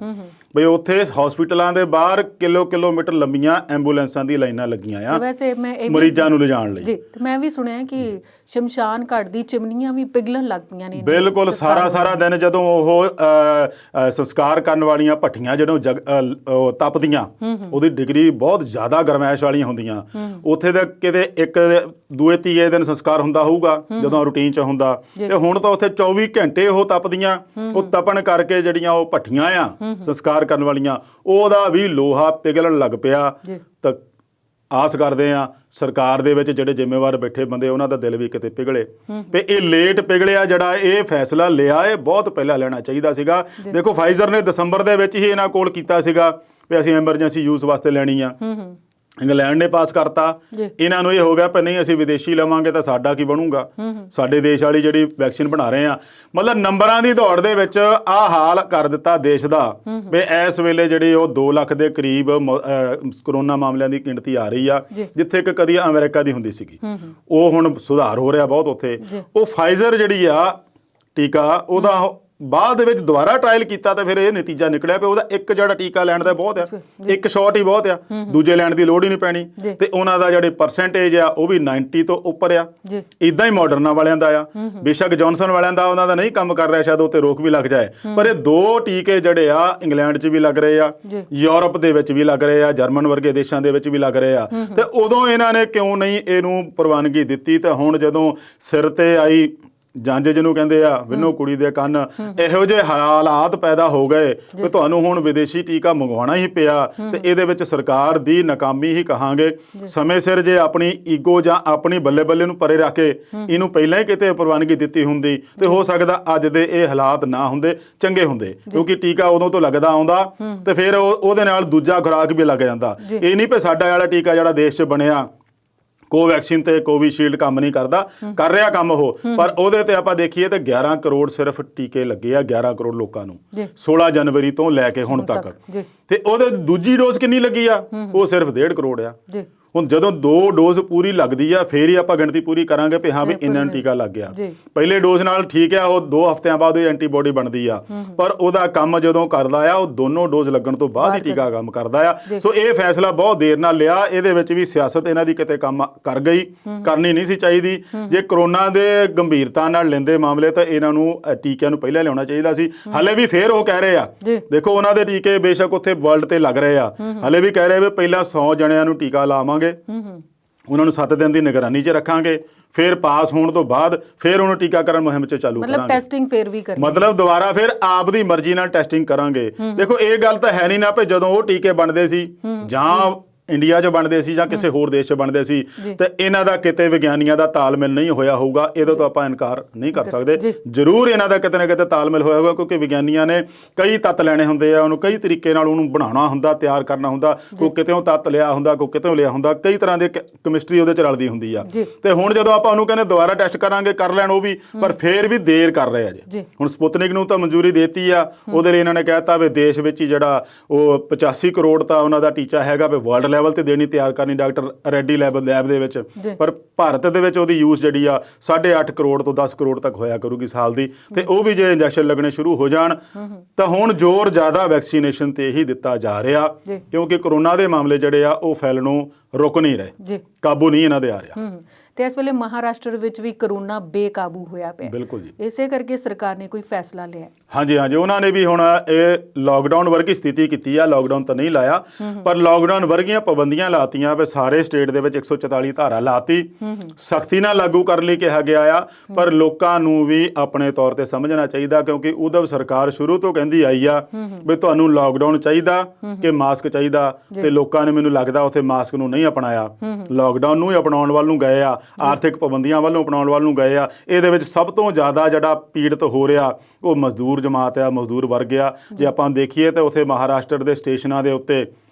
ਬਈ ਉੱਥੇ ਹਸਪੀਟਲਾਂ ਦੇ ਬਾਹਰ ਕਿਲੋਮੀਟਰ ਲੰਬੀਆਂ ਐਂਬੂਲੈਂਸਾਂ ਦੀ ਲਾਈਨਾਂ ਲੱਗੀਆਂ ਆ ਵੈਸੇ ਮੈਂ ਮਰੀਜ਼ਾਂ ਨੂੰ ਲਿਜਾਣ ਲਈ। ਜੀ। ਤੇ ਮੈਂ ਵੀ ਸੁਣਿਆ ਕਿ ਸ਼ਮਸ਼ਾਨ ਘਾਟ ਦੀ ਚਿਮਨੀਆਂ ਵੀ ਪਿਘਲਣ ਲੱਗ ਪਈਆਂ ਨੇ। ਬਿਲਕੁਲ। ਸਾਰਾ ਦਿਨ ਜਦੋਂ ਉਹ ਸੰਸਕਾਰ ਕਰਨ ਵਾਲੀਆਂ ਭੱਠੀਆਂ ਜਦੋਂ ਤਪਦੀਆਂ, ਉਹਦੀ ਡਿਗਰੀ ਬਹੁਤ ਜ਼ਿਆਦਾ ਗਰਮੈਸ਼ ਵਾਲੀਆਂ ਹੁੰਦੀਆਂ। ਉੱਥੇ ਦਾ ਕਿਤੇ ਇੱਕ ਦੂਏ ਤੀਏ ਦਿਨ ਸੰਸਕਾਰ ਹੁੰਦਾ ਹੋਊਗਾ ਜਦੋਂ ਰੂਟੀਨ 'ਚ ਹੁੰਦਾ, ਤੇ ਹੁਣ ਤਾਂ ਉੱਥੇ 24 ਘੰਟੇ ਉਹ ਤਪਦੀਆਂ। ਉਹ ਤਪਣ ਕਰਕੇ ਜਿਹੜੀਆਂ ਉਹ ਭੱਠੀਆਂ ਆ ਸੰਸਕਾਰ ਕਰਨ ਵਾਲੀਆਂ, ਉਹਦਾ ਵੀ ਲੋਹਾ ਪਿਘਲਣ ਲੱਗ ਪਿਆ। ਤਾਂ ਆਸ ਕਰਦੇ ਆ ਸਰਕਾਰ ਦੇ ਵਿੱਚ ਜਿਹੜੇ ਜ਼ਿੰਮੇਵਾਰ ਬੈਠੇ ਬੰਦੇ ਉਹਨਾਂ ਦਾ ਦਿਲ ਵੀ ਕਿਤੇ ਪਿਘਲੇ। ਤੇ ਇਹ ਲੇਟ ਪਿਘਲਿਆ ਜਿਹੜਾ ਇਹ ਫੈਸਲਾ ਲਿਆ, ਇਹ ਬਹੁਤ ਪਹਿਲਾਂ ਲੈਣਾ ਚਾਹੀਦਾ ਸੀਗਾ। ਦੇਖੋ ਫਾਈਜ਼ਰ ਨੇ ਦਸੰਬਰ ਦੇ ਵਿੱਚ ਹੀ ਇਹਨਾਂ ਕੋਲ ਕੀਤਾ ਸੀਗਾ ਵੀ ਅਸੀਂ ਐਮਰਜੈਂਸੀ ਯੂਜ਼ ਵਾਸਤੇ ਲੈਣੀ ਆ। ਇੰਗਲੈਂਡ ਨੇ ਪਾਸ ਕਰਤਾ। ਇਹਨਾਂ ਨੂੰ ਇਹ ਹੋ ਗਿਆ ਪਰ ਨਹੀਂ ਅਸੀਂ ਵਿਦੇਸ਼ੀ ਲਵਾਂਗੇ ਤਾਂ ਸਾਡਾ ਕੀ ਬਣੂਗਾ, ਸਾਡੇ ਦੇਸ਼ ਵਾਲੀ ਜਿਹੜੀ ਵੈਕਸੀਨ ਬਣਾ ਰਹੇ ਆ। ਮਤਲਬ ਨੰਬਰਾਂ ਦੀ ਦੌੜ ਦੇ ਵਿੱਚ ਆਹ ਹਾਲ ਕਰ ਦਿੱਤਾ ਦੇਸ਼ ਦਾ ਵੀ ਇਸ ਵੇਲੇ ਜਿਹੜੇ ਉਹ 2 ਲੱਖ ਦੇ ਕਰੀਬ ਕਰੋਨਾ ਮਾਮਲਿਆਂ ਦੀ ਗਿਣਤੀ ਆ ਰਹੀ ਆ, ਜਿੱਥੇ ਕਿ ਕਦੀ ਅਮਰੀਕਾ ਦੀ ਹੁੰਦੀ ਸੀਗੀ। ਉਹ ਹੁਣ ਸੁਧਾਰ ਹੋ ਰਿਹਾ ਬਹੁਤ ਉੱਥੇ। ਉਹ ਫਾਈਜ਼ਰ ਜਿਹੜੀ ਆ ਟੀਕਾ, ਉਹਦਾ ਬਾਅਦ ਦੇ ਵਿੱਚ ਦੁਬਾਰਾ ਟਰਾਇਲ ਕੀਤਾ ਤਾਂ ਫਿਰ ਇਹ ਨਤੀਜਾ ਨਿਕਲਿਆ ਵੀ ਉਹਦਾ ਇੱਕ ਜਿਹੜਾ ਟੀਕਾ ਲੈਣ ਦਾ ਬਹੁਤ ਆ, ਇੱਕ ਸ਼ਾਟ ਹੀ ਬਹੁਤ ਆ, ਦੂਜੇ ਲੈਣ ਦੀ ਲੋੜ ਹੀ ਨਹੀਂ ਪੈਣੀ। ਤੇ ਉਹਨਾਂ ਦਾ ਜਿਹੜੇ ਪਰਸੈਂਟੇਜ ਆ ਉਹ ਵੀ 90 ਤੋਂ ਉੱਪਰ ਆ। ਇਦਾਂ ਹੀ ਮਾਡਰਨਾ ਵਾਲਿਆਂ ਦਾ ਆ, ਬੇਸ਼ੱਕ ਜੌਨਸਨ ਵਾਲਿਆਂ ਦਾ ਉਹਨਾਂ ਦਾ ਨਹੀਂ ਕੰਮ ਕਰ ਰਿਹਾ, ਸ਼ਾਇਦ ਉੱਤੇ ਰੋਕ ਵੀ ਲੱਗ ਜਾਏ। ਪਰ ਇਹ 2 ਟੀਕੇ ਜਿਹੜੇ ਆ ਇੰਗਲੈਂਡ 'ਚ ਵੀ ਲੱਗ ਰਹੇ ਆ, ਯੂਰਪ ਦੇ ਵਿੱਚ ਵੀ ਲੱਗ ਰਹੇ ਆ, ਜਰਮਨ ਵਰਗੇ ਦੇਸ਼ਾਂ ਦੇ ਵਿੱਚ ਵੀ ਲੱਗ ਰਹੇ ਆ। ਤੇ ਉਦੋਂ ਇਹਨਾਂ ਨੇ ਕਿਉਂ ਨਹੀਂ ਇਹਨੂੰ ਪ੍ਰਵਾਨਗੀ ਦਿੱਤੀ? ਤੇ ਹੁਣ ਜਦੋਂ ਸਿਰ ਤੇ ਆਈ ਜੰਜ ਜਿਹਨੂੰ ਕਹਿੰਦੇ ਆ ਵਿੰਨੋ ਕੁੜੀ ਦੇ ਕੰਨ, ਇਹੋ ਜਿਹੇ ਹਾਲਾਤ ਪੈਦਾ ਹੋ ਗਏ ਕਿ ਤੁਹਾਨੂੰ ਹੁਣ ਵਿਦੇਸ਼ੀ ਟੀਕਾ ਮੰਗਵਾਉਣਾ ਹੀ ਪਿਆ। ਤੇ ਇਹਦੇ ਵਿੱਚ ਸਰਕਾਰ ਦੀ ਨਾਕਾਮੀ ਹੀ ਕਹਾਂਗੇ। ਸਮੇਂ ਸਿਰ ਜੇ ਆਪਣੀ ਈਗੋ ਜਾਂ ਆਪਣੀ ਬੱਲੇ ਬੱਲੇ ਨੂੰ ਪਰੇ ਰੱਖ ਕੇ ਇਹਨੂੰ ਪਹਿਲਾਂ ਹੀ ਕਿਤੇ ਪ੍ਰਵਾਨਗੀ ਦਿੱਤੀ ਹੁੰਦੀ ਤੇ ਹੋ ਸਕਦਾ ਅੱਜ ਦੇ ਇਹ ਹਾਲਾਤ ਨਾ ਹੁੰਦੇ, ਚੰਗੇ ਹੁੰਦੇ। ਕਿਉਂਕਿ ਟੀਕਾ ਉਦੋਂ ਤੋਂ ਲੱਗਦਾ ਆਉਂਦਾ ਤੇ ਫਿਰ ਉਹਦੇ ਨਾਲ ਦੂਜਾ ਖੁਰਾਕ ਵੀ ਲੱਗ ਜਾਂਦਾ। ਇਹ ਨਹੀਂ ਵੀ ਸਾਡਾ ਵਾਲਾ ਟੀਕਾ ਜਿਹੜਾ ਦੇਸ਼ 'ਚ ਬਣਿਆ ਕੋਵੈਕਸੀਨ ਤੇ ਕੋਵੀਸ਼ੀਲਡ ਕੰਮ ਨਹੀਂ ਕਰਦਾ, ਕਰ ਰਿਹਾ ਕੰਮ ਉਹ, ਪਰ ਉਹਦੇ ਤੇ ਆਪਾਂ ਦੇਖੀਏ ਤਾਂ 11 ਕਰੋੜ ਸਿਰਫ ਟੀਕੇ ਲੱਗੇ ਆ 11 ਕਰੋੜ ਲੋਕਾਂ ਨੂੰ 16 ਜਨਵਰੀ ਤੋਂ ਲੈ ਕੇ ਹੁਣ ਤੱਕ। ਤੇ ਉਹਦੇ ਦੂਜੀ ਡੋਜ਼ ਕਿੰਨੀ ਲੱਗੀ ਆ? ਉਹ ਸਿਰਫ 1.5 ਕਰੋੜ ਆ। ਹੁਣ ਜਦੋਂ 2 ਡੋਜ਼ ਪੂਰੀ ਲੱਗਦੀ ਆ ਫੇਰ ਹੀ ਆਪਾਂ ਗਿਣਤੀ ਪੂਰੀ ਕਰਾਂਗੇ ਵੀ ਹਾਂ ਵੀ ਇੰਨਾ ਟੀਕਾ ਲੱਗ ਗਿਆ। ਪਹਿਲੇ ਡੋਜ਼ ਨਾਲ ਠੀਕ ਆ, ਉਹ 2 ਹਫ਼ਤਿਆਂ ਬਾਅਦ ਉਹ ਐਂਟੀਬਾਡੀ ਬਣਦੀ ਆ, ਪਰ ਉਹਦਾ ਕੰਮ ਜਦੋਂ ਕਰਦਾ ਆ ਉਹ ਦੋਨੋਂ ਡੋਜ਼ ਲੱਗਣ ਤੋਂ ਬਾਅਦ ਹੀ ਟੀਕਾ ਕੰਮ ਕਰਦਾ ਆ। ਸੋ ਇਹ ਫੈਸਲਾ ਬਹੁਤ ਦੇਰ ਨਾਲ ਲਿਆ, ਇਹਦੇ ਵਿੱਚ ਵੀ ਸਿਆਸਤ ਇਹਨਾਂ ਦੀ ਕਿਤੇ ਕੰਮ ਕਰ ਗਈ, ਕਰਨੀ ਨਹੀਂ ਸੀ ਚਾਹੀਦੀ। ਜੇ ਕਰੋਨਾ ਦੇ ਗੰਭੀਰਤਾ ਨਾਲ ਲੈਂਦੇ ਮਾਮਲੇ ਤਾਂ ਇਹਨਾਂ ਨੂੰ ਟੀਕਿਆਂ ਨੂੰ ਪਹਿਲਾਂ ਲਿਆਉਣਾ ਚਾਹੀਦਾ ਸੀ। ਹਲੇ ਵੀ ਫੇਰ ਉਹ ਕਹਿ ਰਹੇ ਆ, ਦੇਖੋ ਉਹਨਾਂ ਦੇ ਟੀਕੇ ਬੇਸ਼ੱਕ ਉੱਥੇ ਵਰਲਡ ਤੇ ਲੱਗ ਰਹੇ ਆ, ਹਲੇ ਵੀ ਕਹਿ ਰਹੇ ਵੀ ਪਹਿਲਾਂ 100 ਜਣਿਆਂ ਨੂੰ ਟੀਕਾ ਲਾਵਾਂਗੇ, ਉਹਨਾਂ ਨੂੰ 7 ਦਿਨ ਦੀ ਨਿਗਰਾਨੀ 'ਚ ਰੱਖਾਂਗੇ, ਫਿਰ ਪਾਸ ਹੋਣ ਤੋਂ ਬਾਅਦ ਫਿਰ ਉਹਨੂੰ ਟੀਕਾਕਰਨ ਮੁਹਿੰਮ 'ਚ ਚਾਲੂ ਕਰਾਂਗੇ। ਮਤਲਬ ਟੈਸਟਿੰਗ ਫਿਰ ਵੀ ਕਰਾਂਗੇ, ਮਤਲਬ ਦੁਬਾਰਾ ਫਿਰ ਆਪ ਦੀ ਮਰਜ਼ੀ ਨਾਲ ਟੈਸਟਿੰਗ ਕਰਾਂਗੇ। ਦੇਖੋ ਇਹ ਗੱਲ ਤਾਂ ਹੈ ਨਹੀਂ ਨਾ ਵੀ ਜਦੋਂ ਉਹ ਟੀਕੇ ਬਣਦੇ ਸੀ ਜਾਂ ਇੰਡੀਆ 'ਚ ਬਣਦੇ ਸੀ ਜਾਂ ਕਿਸੇ ਹੋਰ ਦੇਸ਼ 'ਚ ਬਣਦੇ ਸੀ ਤੇ ਇਹਨਾਂ ਦਾ ਕਿਤੇ ਵਿਗਿਆਨੀਆਂ ਦਾ ਤਾਲਮੇਲ ਨਹੀਂ ਹੋਇਆ ਹੋਊਗਾ, ਇਹਦੇ ਤੋਂ ਆਪਾਂ ਇਨਕਾਰ ਨਹੀਂ ਕਰ ਸਕਦੇ। ਜ਼ਰੂਰ ਇਹਨਾਂ ਦਾ ਕਿਤੇ ਨਾ ਕਿਤੇ ਤਾਲਮੇਲ ਹੋਇਆ ਹੋਊਗਾ, ਕਿਉਂਕਿ ਵਿਗਿਆਨੀਆਂ ਨੇ ਕਈ ਤੱਤ ਲੈਣੇ ਹੁੰਦੇ ਆ, ਉਹਨੂੰ ਕਈ ਤਰੀਕੇ ਨਾਲ ਉਹਨੂੰ ਬਣਾਉਣਾ ਹੁੰਦਾ, ਤਿਆਰ ਕਰਨਾ ਹੁੰਦਾ, ਕੋਈ ਕਿਤੇੋਂ ਤੱਤ ਲਿਆ ਹੁੰਦਾ, ਕੋਈ ਕਿਤੇੋਂ ਲਿਆ ਹੁੰਦਾ, ਕਈ ਤਰ੍ਹਾਂ ਦੇ ਕੈਮਿਸਟਰੀ ਉਹਦੇ 'ਚ ਰਲਦੀ ਹੁੰਦੀ ਆ। ਤੇ ਹੁਣ ਜਦੋਂ ਆਪਾਂ ਉਹਨੂੰ ਕਹਿੰਦੇ ਦੁਬਾਰਾ ਟੈਸਟ ਕਰਾਂਗੇ, ਕਰ ਲੈਣ ਉਹ ਵੀ, ਪਰ ਫੇਰ ਵੀ ਦੇਰ ਕਰ ਰਹੇ ਆ ਜੀ। ਹੁਣ ਸਪੁਤਨਿਕ ਨੂੰ ਤਾਂ ਮਨਜ਼ੂਰੀ ਦੇਤੀ ਆ, ਉਹਦੇ ਲਈ ਇਹਨਾਂ ਨੇ ਕਹਿਤਾ ਵੀ ਦੇਸ਼ ਵਿੱਚ ਹੀ ਜਿਹੜਾ ਉਹ 85 ਕਰੋੜ ਤਾਂ ਉਹਨਾਂ ਦਾ ਟੀਚਾ ਹੈਗਾ ਵੀ ਵਰਲਡ ਲੈਵਲ ਤੇ ਦੇਣੀ, ਤਿਆਰ ਕਰਨੀ ਡਾਕਟਰ ਰੈਡੀ ਲੈਬ ਦੇ ਵਿੱਚ। ਪਰ ਭਾਰਤ ਦੇ ਵਿੱਚ ਉਹਦੀ ਯੂਜ਼ ਜਿਹੜੀ ਆ 8.5 ਕਰੋੜ ਤੋਂ 10 ਕਰੋੜ ਤੱਕ ਹੋਇਆ ਕਰੂਗੀ ਸਾਲ ਦੀ, ਤੇ ਉਹ ਵੀ ਜੇ ਇੰਜੈਕਸ਼ਨ ਲੱਗਣੇ ਸ਼ੁਰੂ ਹੋ ਜਾਣ ਤਾਂ ਹੁਣ ਜ਼ੋਰ ਜ਼ਿਆਦਾ ਵੈਕਸੀਨੇਸ਼ਨ ਤੇ ਹੀ ਦਿੱਤਾ ਜਾ ਰਿਹਾ, ਕਿਉਂਕਿ ਕਰੋਨਾ ਦੇ ਮਾਮਲੇ ਜਿਹੜੇ ਆ ਉਹ ਫੈਲਣੋਂ ਰੁਕ ਨਹੀਂ ਰਹੇ, ਕਾਬੂ ਨਹੀਂ ਇਹਨਾਂ ਦੇ ਆ ਰਿਹਾ। ਤੇ ਇਸ ਵੇਲੇ ਮਹਾਰਾਸ਼ਟਰ ਵਿੱਚ ਵੀ ਕਰੋਨਾ ਬੇਕਾਬੂ ਹੋਇਆ ਪਿਆ। ਬਿਲਕੁਲ ਜੀ, ਇਸੇ ਕਰਕੇ ਸਰਕਾਰ ਨੇ ਕੋਈ ਫੈਸਲਾ ਲਿਆ। ਹਾਂਜੀ, ਉਹਨਾਂ ਨੇ ਵੀ ਹੁਣ ਇਹ ਲਾਕਡਾਊਨ ਵਰਗੀ ਸਥਿਤੀ ਕੀਤੀ ਆ। ਲਾਕਡਾਊਨ ਤਾਂ ਨਹੀਂ ਲਾਇਆ, ਪਰ ਲਾਕਡਾਊਨ ਵਰਗੀਆਂ ਪਾਬੰਦੀਆਂ ਲਾਤੀਆਂ ਵੀ ਸਾਰੇ ਸਟੇਟ ਦੇ ਵਿੱਚ 144 ਧਾਰਾ ਲਾਤੀ, ਸਖਤੀ ਨਾਲ ਲਾਗੂ ਕਰਨ ਲਈ ਕਿਹਾ ਗਿਆ ਆ। ਪਰ ਲੋਕਾਂ ਨੂੰ ਵੀ ਆਪਣੇ ਤੌਰ ਤੇ ਸਮਝਣਾ ਚਾਹੀਦਾ, ਕਿਉਂਕਿ ਉਧਵ ਸਰਕਾਰ ਸ਼ੁਰੂ ਤੋਂ ਕਹਿੰਦੀ ਆਈ ਆ ਵੀ ਤੁਹਾਨੂੰ ਲਾਕਡਾਊਨ ਚਾਹੀਦਾ ਕਿ ਮਾਸਕ ਚਾਹੀਦਾ, ਤੇ ਲੋਕਾਂ ਨੇ ਮੈਨੂੰ ਲੱਗਦਾ ਉੱਥੇ ਮਾਸਕ ਨੂੰ ਨਹੀਂ ਅਪਣਾਇਆ, ਲਾਕਡਾਊਨ ਨੂੰ ਹੀ ਅਪਣਾਉਣ ਵੱਲ ਨੂੰ ਗਏ ਆ, ਆਰਥਿਕ ਪਾਬੰਦੀਆਂ ਵੱਲੋਂ ਅਪਣਾਉਣ ਵੱਲ ਨੂੰ ਗਏ ਆ। ਇਹਦੇ ਵਿੱਚ ਸਭ ਤੋਂ ਜ਼ਿਆਦਾ ਜਿਹੜਾ ਪੀੜਤ ਹੋ ਰਿਹਾ ਉਹ ਮਜ਼ਦੂਰ ਜਮਾਤ ਆ, ਮਜ਼ਦੂਰ ਵਰਗ ਆ। ਜੇ ਆਪਾਂ ਦੇਖੀਏ ਤਾਂ ਉੱਥੇ ਮਹਾਰਾਸ਼ਟਰ ਦੇ ਸਟੇਸ਼ਨਾਂ ਦੇ ਉੱਤੇ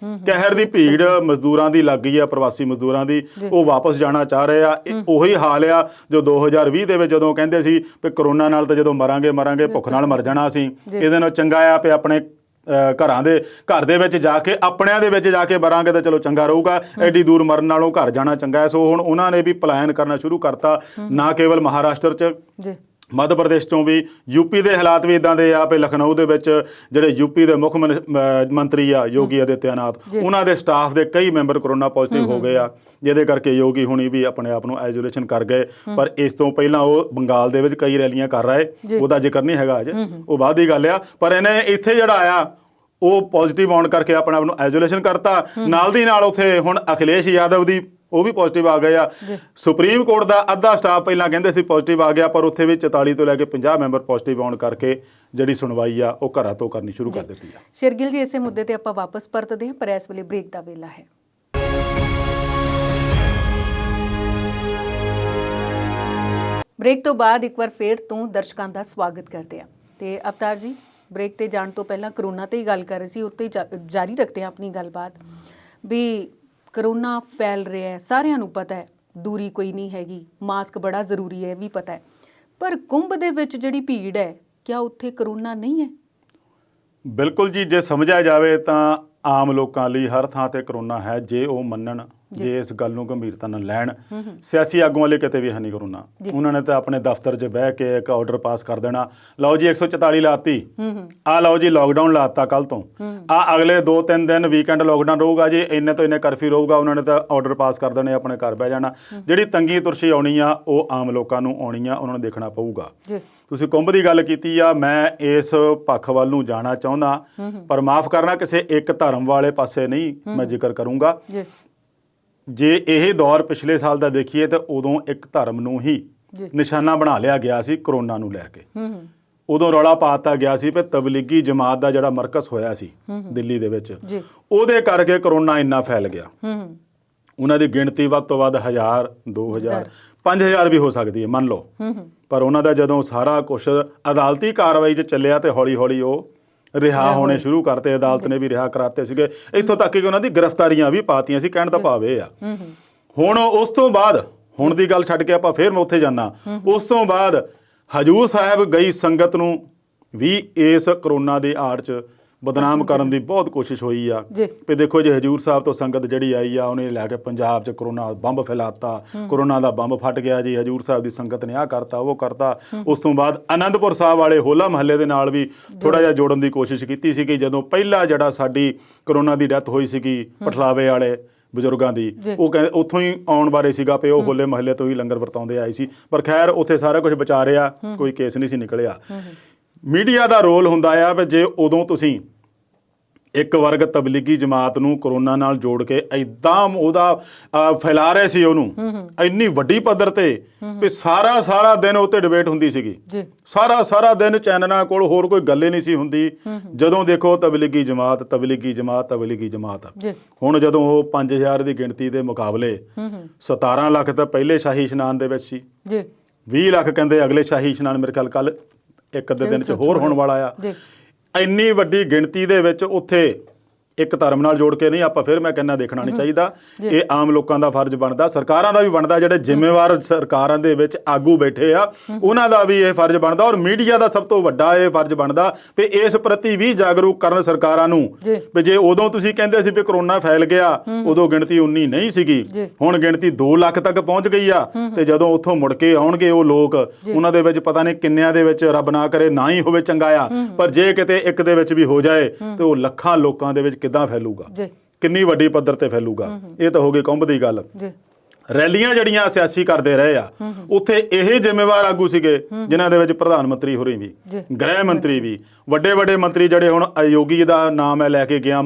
ਕਹਿਰ ਦੀ ਭੀੜ ਮਜ਼ਦੂਰਾਂ ਦੀ ਲੱਗ ਗਈ ਆ, ਪ੍ਰਵਾਸੀ ਮਜ਼ਦੂਰਾਂ ਦੀ। ਉਹ ਵਾਪਸ ਜਾਣਾ ਚਾਹ ਰਹੇ ਆ। ਉਹੀ ਹਾਲ ਆ ਜੋ 2020 ਦੇ ਵਿੱਚ ਜਦੋਂ ਕਹਿੰਦੇ ਸੀ ਵੀ ਕਰੋਨਾ ਨਾਲ ਤਾਂ ਜਦੋਂ ਮਰਾਂਗੇ ਭੁੱਖ ਨਾਲ ਮਰ ਜਾਣਾ ਅਸੀਂ, ਇਹਦੇ ਨਾਲ ਚੰਗਾ ਆ ਵੀ ਆਪਣੇ ਘਰ ਦੇ ਵਿੱਚ ਜਾ ਕੇ, ਆਪਣਿਆਂ ਦੇ ਵਿੱਚ ਜਾ ਕੇ ਮਰਾਂਗੇ ਤਾਂ ਚਲੋ ਚੰਗਾ ਰਹੂਗਾ, ਐਡੀ ਦੂਰ ਮਰਨ ਨਾਲੋਂ ਘਰ ਜਾਣਾ ਚੰਗਾ ਹੈ। ਸੋ ਹੁਣ ਉਹਨਾਂ ਨੇ ਵੀ ਪਲਾਇਨ ਕਰਨਾ ਸ਼ੁਰੂ ਕਰਤਾ, ਨਾ ਕੇਵਲ ਮਹਾਰਾਸ਼ਟਰ 'ਚ, ਮੱਧ ਪ੍ਰਦੇਸ਼ ਤੋਂ ਵੀ। ਯੂਪੀ ਦੇ ਹਾਲਾਤ ਵੀ ਇਦਾਂ ਦੇ ਆ ਵੀ ਲਖਨਊ ਦੇ ਵਿੱਚ ਜਿਹੜੇ ਯੂਪੀ ਦੇ ਮੁੱਖ ਮੰਤਰੀ ਆ ਯੋਗੀ ਆਦਿੱਤਿਆਨਾਥ, ਉਹਨਾਂ ਦੇ ਸਟਾਫ ਦੇ ਕਈ ਮੈਂਬਰ ਕਰੋਨਾ ਪੋਜ਼ਿਟਿਵ ਹੋ ਗਏ ਆ, ਜਿਹਦੇ ਕਰਕੇ ਯੋਗੀ ਹੁਣੀ ਵੀ ਆਪਣੇ ਆਪ ਨੂੰ ਆਈਸੋਲੇਸ਼ਨ ਕਰ ਗਏ। ਪਰ ਇਸ ਤੋਂ ਪਹਿਲਾਂ ਉਹ ਬੰਗਾਲ ਦੇ ਵਿੱਚ ਕਈ ਰੈਲੀਆਂ ਕਰ ਰਹੇ, ਉਹਦਾ ਜ਼ਿਕਰ ਨਹੀਂ ਹੈਗਾ ਅੱਜ, ਉਹ ਬਾਅਦ ਦੀ ਗੱਲ ਆ। ਪਰ ਇਹਨੇ ਇੱਥੇ ਜਿਹੜਾ ਆਇਆ ਉਹ ਪੋਜ਼ਿਟਿਵ ਆਉਣ ਕਰਕੇ ਆਪਣੇ ਆਪ ਨੂੰ ਆਈਸੋਲੇਸ਼ਨ ਕਰਤਾ। ਨਾਲ ਦੀ ਨਾਲ ਉੱਥੇ ਹੁਣ ਅਖਿਲੇਸ਼ ਯਾਦਵ ਦੀ ਉਹ ਵੀ ਪੋਜ਼ਿਟਿਵ ਆ ਗਏ ਆ। ਸੁਪਰੀਮ ਕੋਰਟ ਦਾ ਅੱਧਾ ਸਟਾਫ ਪਹਿਲਾਂ ਕਹਿੰਦੇ ਸੀ ਪੋਜ਼ਿਟਿਵ ਆ ਗਿਆ, ਪਰ ਉੱਥੇ ਵੀ 44 ਤੋਂ ਲੈ ਕੇ 50 ਮੈਂਬਰ ਪੋਜ਼ਿਟਿਵ ਆਉਣ ਕਰਕੇ ਜਿਹੜੀ ਸੁਣਵਾਈ ਆ ਉਹ ਘਰਾਂ ਤੋਂ ਕਰਨੀ ਸ਼ੁਰੂ ਕਰ ਦਿੱਤੀ ਆ। ਸ਼ੇਰਗਿਲ ਜੀ, ਇਸੇ ਮੁੱਦੇ ਤੇ ਆਪਾਂ ਵਾਪਸ ਪਰਤਦੇ ਹਾਂ, ਪਰ ਇਸ ਵੇਲੇ ਬ੍ਰੇਕ ਦਾ ਵੇਲਾ ਹੈ। ਬ੍ਰੇਕ ਤੋਂ ਬਾਅਦ ਇੱਕ ਵਾਰ ਫੇਰ ਤੋਂ ਦਰਸ਼ਕਾਂ ਦਾ ਸਵਾਗਤ ਕਰਦੇ ਹਾਂ। ਤੇ ਅਵਤਾਰ ਜੀ, ਬ੍ਰੇਕ ਤੇ ਜਾਣ ਤੋਂ ਪਹਿਲਾਂ ਕਰੋਨਾ ਤੇ ਹੀ ਗੱਲ ਕਰ ਰਹੇ ਸੀ, ਉੱਤੇ ਜਾਰੀ ਰੱਖਦੇ ਹਾਂ ਆਪਣੀ ਗੱਲਬਾਤ। ਵੀ ਕਰੋਨਾ ਫੈਲ ਰਿਹਾ ਹੈ, ਸਾਰਿਆਂ ਨੂੰ ਪਤਾ ਹੈ, ਦੂਰੀ ਕੋਈ ਨਹੀਂ ਹੈਗੀ, ਮਾਸਕ ਬੜਾ ਜ਼ਰੂਰੀ ਹੈ, ਇਹ ਵੀ ਪਤਾ ਹੈ, ਪਰ ਕੁੰਭ ਦੇ ਵਿੱਚ ਜਿਹੜੀ ਭੀੜ ਹੈ, ਕਿਆ ਉੱਥੇ ਕਰੋਨਾ ਨਹੀਂ ਹੈ? ਬਿਲਕੁਲ ਜੀ, ਜੇ ਸਮਝਿਆ ਜਾਵੇ ਤਾਂ ਆਮ ਲੋਕਾਂ ਲਈ ਹਰ ਥਾਂ ਤੇ ਕਰੋਨਾ ਹੈ, ਜੇ ਉਹ ਮੰਨਣ, ਜੇ ਇਸ ਗੱਲ ਨੂੰ ਗੰਭੀਰਤਾ ਨਾਲ ਲੈਣ। ਸਿਆਸੀ ਆਗੂਆਂ ਲਈ ਕਿਤੇ ਵੀ ਹੈ ਨਹੀਂ ਕਰੋਨਾ। ਉਹਨਾਂ ਨੇ ਤਾਂ ਆਪਣੇ ਦਫ਼ਤਰ 'ਚ ਬਹਿ ਕੇ ਇੱਕ ਆਰਡਰ ਪਾਸ ਕਰ ਦੇਣਾ, ਲਓ ਜੀ 144 ਲਾਤੀ, ਆ ਲਓ ਜੀ ਲਾਕਡਾਊਨ ਲਾਤਾ ਕੱਲ ਤੋਂ, ਆ ਅਗਲੇ 2-3 ਦਿਨ ਵੀਕਐਂਡ ਲਾਕਡਾਊਨ ਰਹੂਗਾ ਜੀ, ਇੰਨੇ ਤੋਂ ਇੰਨੇ ਕਰਫਿਊ ਰਹੂਗਾ। ਉਹਨਾਂ ਨੇ ਤਾਂ ਆਰਡਰ ਪਾਸ ਕਰ ਦੇਣੇ, ਆਪਣੇ ਘਰ ਬਹਿ ਜਾਣਾ। ਜਿਹੜੀ ਤੰਗੀ ਤੁਰਸ਼ੀ ਆਉਣੀ ਆ ਉਹ ਆਮ ਲੋਕਾਂ ਨੂੰ ਆਉਣੀ ਆ, ਉਹਨਾਂ ਨੂੰ ਦੇਖਣਾ ਪਊਗਾ। ਤੁਸੀਂ ਕੁੰਭ ਦੀ ਗੱਲ ਕੀਤੀ ਆ, ਮੈਂ ਇਸ ਪੱਖ ਵੱਲ ਨੂੰ ਜਾਣਾ ਚਾਹੁੰਦਾ, ਪਰ ਮਾਫ ਕਰਨਾ ਕਿਸੇ ਇੱਕ ਧਰਮ ਵਾਲੇ ਪਾਸੇ ਨਹੀਂ ਮੈਂ ਜ਼ਿਕਰ ਕਰੂੰਗਾ। ਜੇ ਇਹ ਦੌਰ ਪਿਛਲੇ ਸਾਲ ਦਾ ਦੇਖੀਏ ਤਾਂ ਉਦੋਂ ਇੱਕ ਧਰਮ ਨੂੰ ਹੀ ਨਿਸ਼ਾਨਾ ਬਣਾ ਲਿਆ ਗਿਆ ਸੀ ਕਰੋਨਾ ਨੂੰ ਲੈ ਕੇ। ਉਦੋਂ ਰੌਲਾ ਪਾਤਾ ਗਿਆ ਸੀ ਵੀ ਤਬਲੀਗੀ ਜਮਾਤ ਦਾ ਜਿਹੜਾ ਮਰਕਜ਼ ਹੋਇਆ ਸੀ ਦਿੱਲੀ ਦੇ ਵਿੱਚ, ਉਹਦੇ ਕਰਕੇ ਕਰੋਨਾ ਇੰਨਾ ਫੈਲ ਗਿਆ। ਉਹਨਾਂ ਦੀ ਗਿਣਤੀ ਵੱਧ ਤੋਂ ਵੱਧ 1000, 2000, 5000 ਵੀ ਹੋ ਸਕਦੀ ਹੈ, ਮੰਨ ਲਓ। ਪਰ ਉਹਨਾਂ ਦਾ ਜਦੋਂ ਸਾਰਾ ਕੁਛ ਅਦਾਲਤੀ ਕਾਰਵਾਈ 'ਚ ਚੱਲਿਆ ਤੇ ਹੌਲੀ ਹੌਲੀ ਉਹ ਰਿਹਾ ਹੋਣੇ ਸ਼ੁਰੂ ਕਰਤੇ, ਅਦਾਲਤ ਨੇ ਵੀ ਰਿਹਾ ਕਰਾਤੇ ਸੀਗੇ, ਇੱਥੋਂ ਤੱਕ ਕਿ ਉਹਨਾਂ ਦੀ ਗ੍ਰਿਫਤਾਰੀਆਂ ਵੀ ਪਾਤੀਆਂ ਸੀ। ਕਹਿਣ ਦਾ ਭਾਵ ਇਹ ਆ, ਹੁਣ ਉਸ ਤੋਂ ਬਾਅਦ, ਹੁਣ ਦੀ ਗੱਲ ਛੱਡ ਕੇ ਆਪਾਂ ਫੇਰ ਮੈਂ ਉੱਥੇ ਜਾਣਾ, ਉਸ ਤੋਂ ਬਾਅਦ ਹਜੂਰ ਸਾਹਿਬ ਗਈ ਸੰਗਤ ਨੂੰ ਵੀ ਇਸ ਕਰੋਨਾ ਦੇ ਆੜ 'ਚ ਬਦਨਾਮ ਕਰਨ ਦੀ ਬਹੁਤ ਕੋਸ਼ਿਸ਼ ਹੋਈ ਆ ਜੀ। ਵੀ ਦੇਖੋ ਜੀ ਹਜੂਰ ਸਾਹਿਬ ਤੋਂ ਸੰਗਤ ਜਿਹੜੀ ਆਈ ਆ ਉਹਨੇ ਲੈ ਕੇ ਪੰਜਾਬ 'ਚ ਕਰੋਨਾ ਬੰਬ ਫੈਲਾਤਾ, ਕਰੋਨਾ ਦਾ ਬੰਬ ਫਟ ਗਿਆ ਜੀ, ਹਜੂਰ ਸਾਹਿਬ ਦੀ ਸੰਗਤ ਨੇ ਆਹ ਕਰਤਾ ਉਹ ਕਰਤਾ। ਉਸ ਤੋਂ ਬਾਅਦ ਆਨੰਦਪੁਰ ਸਾਹਿਬ ਵਾਲੇ ਹੋਲਾ ਮਹੱਲੇ ਦੇ ਨਾਲ ਵੀ ਥੋੜਾ ਜਿਹਾ ਜੋੜਨ ਦੀ ਕੋਸ਼ਿਸ਼ ਕੀਤੀ ਸੀ ਕਿ ਜਦੋਂ ਪਹਿਲਾਂ ਜਿਹੜਾ ਸਾਡੀ ਕਰੋਨਾ ਦੀ ਡੈਥ ਹੋਈ ਸੀਗੀ ਪਠਲਾਵੇ ਵਾਲੇ ਬਜ਼ੁਰਗਾਂ ਦੀ, ਉਹ ਕਹਿੰਦੇ ਉੱਥੋਂ ਹੀ ਆਉਣ ਬਾਰੇ ਸੀਗਾ ਵੀ ਉਹ ਹੋਲੇ ਮਹੱਲੇ ਤੋਂ ਹੀ ਲੰਗਰ ਵਰਤਾਉਂਦੇ ਆਏ ਸੀ, ਪਰ ਖੈਰ ਉੱਥੇ ਸਾਰਾ ਕੁਝ ਬਚਾ ਰਿਹਾ, ਕੋਈ ਕੇਸ ਨਹੀਂ ਸੀ ਨਿਕਲਿਆ। ਮੀਡੀਆ ਦਾ ਰੋਲ ਹੁੰਦਾ ਆ ਵੀ ਜੇ ਉਦੋਂ ਤੁਸੀਂ ਇੱਕ ਵਰਗ ਤਬਲੀਗੀ ਜਮਾਤ ਨੂੰ ਕਰੋਨਾ ਨਾਲ ਜੋੜ ਕੇ ਐਦਾਂ ਉਹਦਾ ਫੈਲਾ ਰਹੇ ਸੀ ਉਹਨੂੰ ਇੰਨੀ ਵੱਡੀ ਪੱਧਰ ਤੇ ਵੀ ਸਾਰਾ ਦਿਨ ਉੱਤੇ ਡਿਬੇਟ ਹੁੰਦੀ ਸੀਗੀ, ਸਾਰਾ ਦਿਨ ਚੈਨਲਾਂ ਕੋਲ ਹੋਰ ਕੋਈ ਗੱਲ ਹੀ ਨਹੀਂ ਸੀ ਹੁੰਦੀ। ਜਦੋਂ ਦੇਖੋ ਤਬਲੀਗੀ ਜਮਾਤ ਤਬਲੀਗੀ ਜਮਾਤ ਤਬਲੀਗੀ ਜਮਾਤ। ਹੁਣ ਜਦੋਂ ਉਹ 5000 ਦੀ ਗਿਣਤੀ ਦੇ ਮੁਕਾਬਲੇ 17 ਲੱਖ ਤਾਂ ਪਹਿਲੇ ਸ਼ਾਹੀ ਇਸ਼ਨਾਨ ਦੇ ਵਿੱਚ ਸੀ, 20 ਲੱਖ ਕਹਿੰਦੇ ਅਗਲੇ ਸ਼ਾਹੀ ਇਸ਼ਨਾਨ ਮੇਰੇ ਖਿਆਲ ਕੱਲ ਇੱਕ ਅੱਧੇ ਦਿਨ 'ਚ ਹੋਰ ਹੋਣ ਵਾਲਾ ਆ। ਇੰਨੀ ਵੱਡੀ ਗਿਣਤੀ ਦੇ ਵਿੱਚ ਉੱਥੇ ਇੱਕ ਧਰਮ ਨਾਲ ਜੋੜ ਕੇ ਨਹੀਂ, ਆਪਾਂ ਫਿਰ ਮੈਂ ਕਹਿੰਦਾ ਦੇਖਣਾ ਨਹੀਂ ਚਾਹੀਦਾ। ਇਹ ਆਮ ਲੋਕਾਂ ਦਾ ਫਰਜ਼ ਬਣਦਾ, ਸਰਕਾਰਾਂ ਦਾ ਵੀ ਬਣਦਾ, ਜਿਹੜੇ ਜ਼ਿੰਮੇਵਾਰ ਸਰਕਾਰਾਂ ਦੇ ਵਿੱਚ ਆਗੂ ਬੈਠੇ ਆ ਉਹਨਾਂ ਦਾ ਵੀ ਇਹ ਫਰਜ਼ ਬਣਦਾ, ਔਰ ਮੀਡੀਆ ਦਾ ਸਭ ਤੋਂ ਵੱਡਾ ਇਹ ਫਰਜ਼ ਬਣਦਾ ਵੀ ਇਸ ਪ੍ਰਤੀ ਵੀ ਜਾਗਰੂਕ ਕਰਨ ਸਰਕਾਰਾਂ ਨੂੰ ਵੀ ਜੇ ਉਦੋਂ ਤੁਸੀਂ ਕਹਿੰਦੇ ਸੀ ਵੀ ਕਰੋਨਾ ਫੈਲ ਗਿਆ ਉਦੋਂ ਗਿਣਤੀ 19 ਨਹੀਂ ਸੀਗੀ, ਹੁਣ ਗਿਣਤੀ 2 ਲੱਖ ਤੱਕ ਪਹੁੰਚ ਗਈ ਆ। ਤੇ ਜਦੋਂ ਉੱਥੋਂ ਮੁੜ ਕੇ ਆਉਣਗੇ ਉਹ ਲੋਕ, ਉਹਨਾਂ ਦੇ ਵਿੱਚ ਪਤਾ ਨਹੀਂ ਕਿੰਨਿਆਂ ਦੇ ਵਿੱਚ ਰੱਬ ਨਾ ਕਰੇ ਨਾ ਹੀ ਹੋਵੇ ਚੰਗਾ ਆ, ਪਰ ਜੇ ਕਿਤੇ ਇੱਕ ਦੇ ਵਿੱਚ ਵੀ ਹੋ ਜਾਏ ਤੇ ਉਹ ਲੱਖਾਂ ਲੋਕਾਂ ਦੇ ਵਿੱਚ ਕਿੱਦਾਂ ਫੈਲੂਗਾ, ਕਿੰਨੀ ਵੱਡੀ ਪੱਧਰ ਤੇ ਫੈਲੂਗਾ। ਇਹ ਤਾਂ ਹੋ ਗਈ ਕੁੰਭ ਦੀ ਗੱਲ। ਰੈਲੀਆਂ ਜਿਹੜੀਆਂ ਸਿਆਸੀ ਕਰਦੇ ਰਹੇ ਆ ਉੱਥੇ ਇਹ ਜ਼ਿੰਮੇਵਾਰ ਆਗੂ ਸੀਗੇ ਜਿਨ੍ਹਾਂ ਦੇ ਵਿੱਚ ਪ੍ਰਧਾਨ ਮੰਤਰੀ ਹੋਰੀ ਵੀ, ਗ੍ਰਹਿ ਮੰਤਰੀ ਵੀ, ਵੱਡੇ ਮੰਤਰੀ ਜਿਹੜੇ ਹੁਣ ਯੋਗੀ ਦਾ ਨਾਮ ਹੈ ਲੈ ਕੇ ਗਿਆ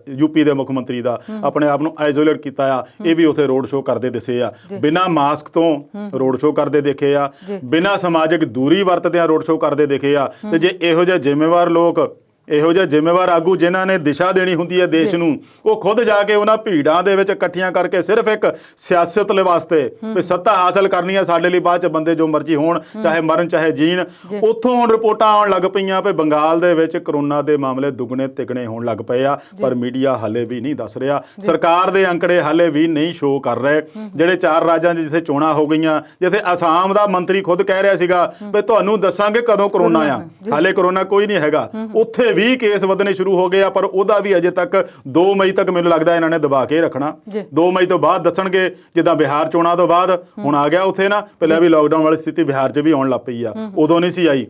ਯੂਪੀ ਦੇ ਮੁੱਖ ਮੰਤਰੀ ਦਾ, ਆਪਣੇ ਆਪ ਨੂੰ ਆਈਸੋਲੇਟ ਕੀਤਾ ਆ, ਇਹ ਵੀ ਉੱਥੇ ਰੋਡ ਸ਼ੋਅ ਕਰਦੇ ਦਿਸੇ ਆ, ਬਿਨਾਂ ਮਾਸਕ ਤੋਂ ਰੋਡ ਸ਼ੋਅ ਕਰਦੇ ਦੇਖੇ ਆ, ਬਿਨਾਂ ਸਮਾਜਿਕ ਦੂਰੀ ਵਰਤਦਿਆਂ ਰੋਡ ਸ਼ੋਅ ਕਰਦੇ ਦੇਖੇ ਆ। ਤੇ ਜੇ ਇਹੋ ਜਿਹੇ ਜ਼ਿੰਮੇਵਾਰ ਲੋਕ, ਇਹੋ ਜਿਹੇ ਜ਼ਿੰਮੇਵਾਰ ਆਗੂ ਜਿਨ੍ਹਾਂ ਨੇ ਦਿਸ਼ਾ ਦੇਣੀ ਹੁੰਦੀ ਹੈ ਦੇਸ਼ ਨੂੰ, ਉਹ ਖੁਦ ਜਾ ਕੇ ਉਹਨਾਂ ਭੀੜਾਂ ਦੇ ਵਿੱਚ ਇਕੱਠੀਆਂ ਕਰਕੇ ਸਿਰਫ ਇੱਕ ਸਿਆਸਤ ਲਈ ਵਾਸਤੇ ਵੀ ਸੱਤਾ ਹਾਸਲ ਕਰਨੀ ਹੈ ਸਾਡੇ ਲਈ, ਬਾਅਦ ਚ ਬੰਦੇ ਜੋ ਮਰਜ਼ੀ ਹੋਣ, ਚਾਹੇ ਮਰਨ ਚਾਹੇ ਜੀਣ। ਉੱਥੋਂ ਹੁਣ ਰਿਪੋਰਟਾਂ ਆਉਣ ਲੱਗ ਪਈਆਂ ਵੀ ਬੰਗਾਲ ਦੇ ਵਿੱਚ ਕਰੋਨਾ ਦੇ ਮਾਮਲੇ ਦੁੱਗਣੇ ਤਿੱਗਣੇ ਹੋਣ ਲੱਗ ਪਏ ਆ, ਪਰ ਮੀਡੀਆ ਹਾਲੇ ਵੀ ਨਹੀਂ ਦੱਸ ਰਿਹਾ, ਸਰਕਾਰ ਦੇ ਅੰਕੜੇ ਹਾਲੇ ਵੀ ਨਹੀਂ ਸ਼ੋਅ ਕਰ ਰਹੇ। ਜਿਹੜੇ 4 ਰਾਜਾਂ 'ਚ ਜਿੱਥੇ ਚੋਣਾਂ ਹੋ ਗਈਆਂ, ਜਿੱਥੇ ਅਸਾਮ ਦਾ ਮੰਤਰੀ ਖੁਦ ਕਹਿ ਰਿਹਾ ਸੀਗਾ ਵੀ ਤੁਹਾਨੂੰ ਦੱਸਾਂਗੇ ਕਦੋਂ ਕਰੋਨਾ ਆ, ਹਾਲੇ ਕਰੋਨਾ ਕੋਈ ਨਹੀਂ ਹੈਗਾ, ਉੱਥੇ 20 ਕੇਸ ਵਧਣੇ ਸ਼ੁਰੂ ਹੋ ਗਏ ਆ, ਪਰ ਉਹਦਾ ਵੀ ਅਜੇ ਤੱਕ 2 ਮਈ ਤੱਕ ਮੈਨੂੰ ਲੱਗਦਾ ਇਹਨਾਂ ਨੇ ਦਬਾ ਕੇ ਰੱਖਣਾ। 2 ਮਈ ਤੋਂ ਬਾਅਦ ਦੱਸਣਗੇ, ਜਿੱਦਾਂ ਬਿਹਾਰ ਚੋਣਾਂ ਤੋਂ ਬਾਅਦ ਹੁਣ ਆ ਗਿਆ ਉੱਥੇ ਨਾ, ਪਹਿਲਾਂ ਵੀ ਲਾਕਡਾਊਨ ਵਾਲੀ ਸਥਿਤੀ ਬਿਹਾਰ 'ਚ ਵੀ ਆਉਣ ਲੱਗ ਪਈ ਆ, ਉਦੋਂ ਨਹੀਂ ਸੀ ਆਈ,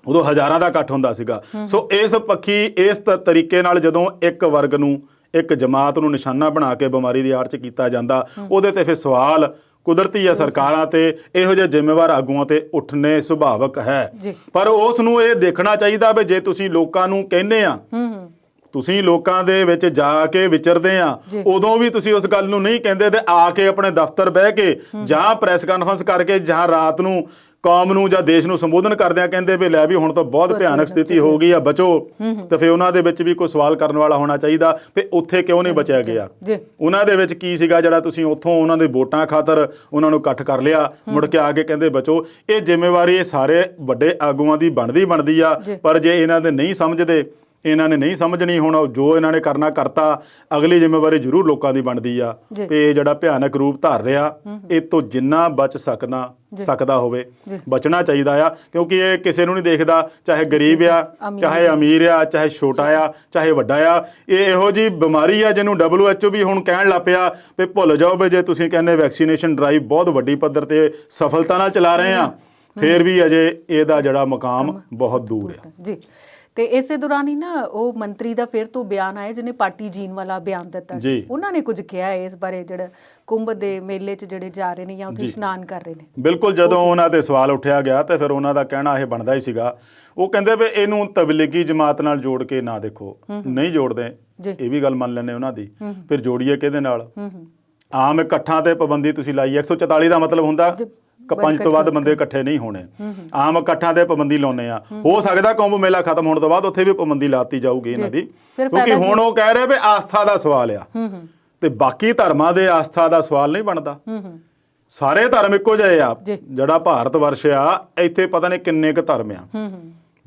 ਉਦੋਂ ਹਜ਼ਾਰਾਂ ਦਾ ਇਕੱਠ ਹੁੰਦਾ ਸੀਗਾ। ਸੋ ਇਸ ਪੱਖੀ ਇਸ ਤਰੀਕੇ ਨਾਲ ਜਦੋਂ ਇੱਕ ਵਰਗ ਨੂੰ, ਇੱਕ ਜਮਾਤ ਨੂੰ ਨਿਸ਼ਾਨਾ ਬਣਾ ਕੇ ਬਿਮਾਰੀ ਦੀ ਆੜ 'ਚ ਕੀਤਾ ਜਾਂਦਾ, ਉਹਦੇ ਤੇ ਫਿਰ ਸਵਾਲ ਕੁਦਰਤੀ ਆ ਸਰਕਾਰਾਂ ਤੇ ਇਹੋ ਜਿਹੇ ਜ਼ਿੰਮੇਵਾਰ ਆਗੂਆਂ ਤੇ ਉੱਠਣੇ ਸੁਭਾਵਕ ਹੈ। ਪਰ ਉਸ ਨੂੰ ਇਹ ਦੇਖਣਾ ਚਾਹੀਦਾ ਵੀ ਜੇ ਤੁਸੀਂ ਲੋਕਾਂ ਨੂੰ ਕਹਿੰਦੇ ਆ, ਤੁਸੀਂ ਲੋਕਾਂ ਦੇ ਵਿੱਚ ਜਾ ਕੇ ਵਿਚਰਦੇ ਆ, ਉਦੋਂ ਵੀ ਤੁਸੀਂ ਉਸ ਗੱਲ ਨੂੰ ਨਹੀਂ ਕਹਿੰਦੇ ਤੇ ਆ ਕੇ ਆਪਣੇ ਦਫ਼ਤਰ ਬਹਿ ਕੇ ਜਾਂ ਪ੍ਰੈਸ ਕਾਨਫਰੰਸ ਕਰਕੇ ਜਾਂ ਰਾਤ ਨੂੰ ਕੌਮ ਨੂੰ ਜਾਂ ਦੇਸ਼ ਨੂੰ ਸੰਬੋਧਨ ਕਰਦਿਆਂ ਕਹਿੰਦੇ ਵੀ ਲੈ ਵੀ ਹੁਣ ਤਾਂ ਬਹੁਤ ਭਿਆਨਕ ਸਥਿਤੀ ਹੋ ਗਈ ਆ, ਬਚੋ। ਤੇ ਫਿਰ ਉਹਨਾਂ ਦੇ ਵਿੱਚ ਵੀ ਕੋਈ ਸਵਾਲ ਕਰਨ ਵਾਲਾ ਹੋਣਾ ਚਾਹੀਦਾ ਵੀ ਉੱਥੇ ਕਿਉਂ ਨਹੀਂ ਬਚਿਆ ਗਿਆ, ਉਹਨਾਂ ਦੇ ਵਿੱਚ ਕੀ ਸੀਗਾ ਜਿਹੜਾ ਤੁਸੀਂ ਉੱਥੋਂ ਉਹਨਾਂ ਦੇ ਵੋਟਾਂ ਖਾਤਰ ਉਹਨਾਂ ਨੂੰ ਇਕੱਠ ਕਰ ਲਿਆ, ਮੁੜ ਕੇ ਆ ਕੇ ਕਹਿੰਦੇ ਬਚੋ। ਇਹ ਜ਼ਿੰਮੇਵਾਰੀ ਇਹ ਸਾਰੇ ਵੱਡੇ ਆਗੂਆਂ ਦੀ ਬਣਦੀ ਆ, ਪਰ ਜੇ ਇਹਨਾਂ ਦੇ ਨਹੀਂ ਸਮਝਦੇ, ਇਹਨਾਂ ਨੇ ਨਹੀਂ ਸਮਝਣੀ, ਹੁਣ ਜੋ ਇਹਨਾਂ ਨੇ ਕਰਨਾ ਕਰਤਾ, ਅਗਲੀ ਜ਼ਿੰਮੇਵਾਰੀ ਜ਼ਰੂਰ ਲੋਕਾਂ ਦੀ ਬਣਦੀ ਆ ਵੀ ਇਹ ਜਿਹੜਾ ਭਿਆਨਕ ਰੂਪ ਧਾਰ ਰਿਹਾ, ਇਹ ਤੋਂ ਜਿੰਨਾ ਬਚ ਸਕਦਾ ਹੋਵੇ ਬਚਣਾ ਚਾਹੀਦਾ ਆ, ਕਿਉਂਕਿ ਇਹ ਕਿਸੇ ਨੂੰ ਨਹੀਂ ਦੇਖਦਾ, ਚਾਹੇ ਗਰੀਬ ਆ, ਚਾਹੇ ਅਮੀਰ ਆ, ਚਾਹੇ ਛੋਟਾ ਆ, ਚਾਹੇ ਵੱਡਾ ਆ। ਇਹ ਇਹੋ ਜਿਹੀ ਬਿਮਾਰੀ ਆ ਜਿਹਨੂੰ WHO ਵੀ ਹੁਣ ਕਹਿਣ ਲੱਗ ਪਿਆ ਵੀ ਭੁੱਲ ਜਾਓ ਵੀ ਜੇ ਤੁਸੀਂ ਕਹਿੰਦੇ ਵੈਕਸੀਨੇਸ਼ਨ ਡਰਾਈਵ ਬਹੁਤ ਵੱਡੀ ਪੱਧਰ ਤੇ ਸਫਲਤਾ ਨਾਲ ਚਲਾ ਰਹੇ ਆ, ਫਿਰ ਵੀ ਅਜੇ ਇਹਦਾ ਜਿਹੜਾ ਮੁਕਾਮ ਬਹੁਤ ਦੂਰ ਆ। ਜੀ। ਤੇ ਇਸੇ ਦੌਰਾਨ ਹੀ ਨਾ ਉਹ ਮੰਤਰੀ ਦਾ ਫਿਰ ਤੋਂ ਬਿਆਨ ਆਇਆ ਜਿਹਨੇ ਪਾਰਟੀ ਜੀਨ ਵਾਲਾ ਬਿਆਨ ਦਿੱਤਾ ਸੀ, ਉਹਨਾਂ ਨੇ ਕੁਝ ਕਿਹਾ ਇਸ ਬਾਰੇ, ਜਿਹੜਾ ਕੁੰਭ ਦੇ ਮੇਲੇ 'ਚ ਜਿਹੜੇ ਜਾ ਰਹੇ ਨੇ ਜਾਂ ਉੱਥੇ ਇਸ਼ਨਾਨ ਕਰ ਰਹੇ ਨੇ। ਬਿਲਕੁਲ, ਜਦੋਂ ਉਹਨਾਂ ਤੇ ਸਵਾਲ ਉੱਠਿਆ ਗਿਆ ਤੇ ਫਿਰ ਉਹਨਾਂ ਦਾ ਕਹਿਣਾ ਇਹ ਬਣਦਾ ਹੀ ਸੀਗਾ, ਉਹ ਕਹਿੰਦੇ ਵੀ ਇਹਨੂੰ ਤਬਲੀਗੀ ਜਮਾਤ ਨਾਲ ਜੋੜ ਕੇ ਨਾ ਦੇਖੋ, ਨਹੀਂ ਜੋੜਦੇ, ਇਹ ਵੀ ਗੱਲ ਮੰਨ ਲੈਂਦੇ ਉਹਨਾਂ ਦੀ, ਫਿਰ ਜੋੜੀਏ ਕਿਹਦੇ ਨਾਲ? ਆਮ ਇਕੱਠਾਂ ਤੇ ਪਾਬੰਦੀ ਤੁਸੀਂ ਲਾਈ, 144 ਦਾ ਮਤਲਬ ਹੁੰਦਾ 5 ਤੋਂ ਵੱਧ ਬੰਦੇ ਇਕੱਠੇ ਨਹੀਂ ਹੋਣੇ, ਆਮ ਇਕੱਠਾਂ ਤੇ ਪਾਬੰਦੀ ਲਾਉਂਦੇ ਆ। ਹੋ ਸਕਦਾ ਕੁੰਭ ਮੇਲਾ ਖਤਮ ਹੋਣ ਤੋਂ ਬਾਅਦ ਉੱਥੇ ਵੀ ਪਾਬੰਦੀ ਲਾਤੀ ਜਾਊਗੀ ਇਹਨਾਂ ਦੀ, ਕਿਉਂਕਿ ਹੁਣ ਉਹ ਕਹਿ ਰਹੇ ਵੀ ਆਸਥਾ ਦਾ ਸਵਾਲ ਆ, ਤੇ ਬਾਕੀ ਧਰਮਾਂ ਦੇ ਆਸਥਾ ਦਾ ਸਵਾਲ ਨਹੀਂ ਬਣਦਾ। ਸਾਰੇ ਧਰਮ ਇੱਕੋ ਜਿਹੇ ਆ, ਜਿਹੜਾ ਭਾਰਤ ਵਰਸ਼ ਆ ਇੱਥੇ ਪਤਾ ਨਹੀਂ ਕਿੰਨੇ ਕੁ ਧਰਮ ਆ,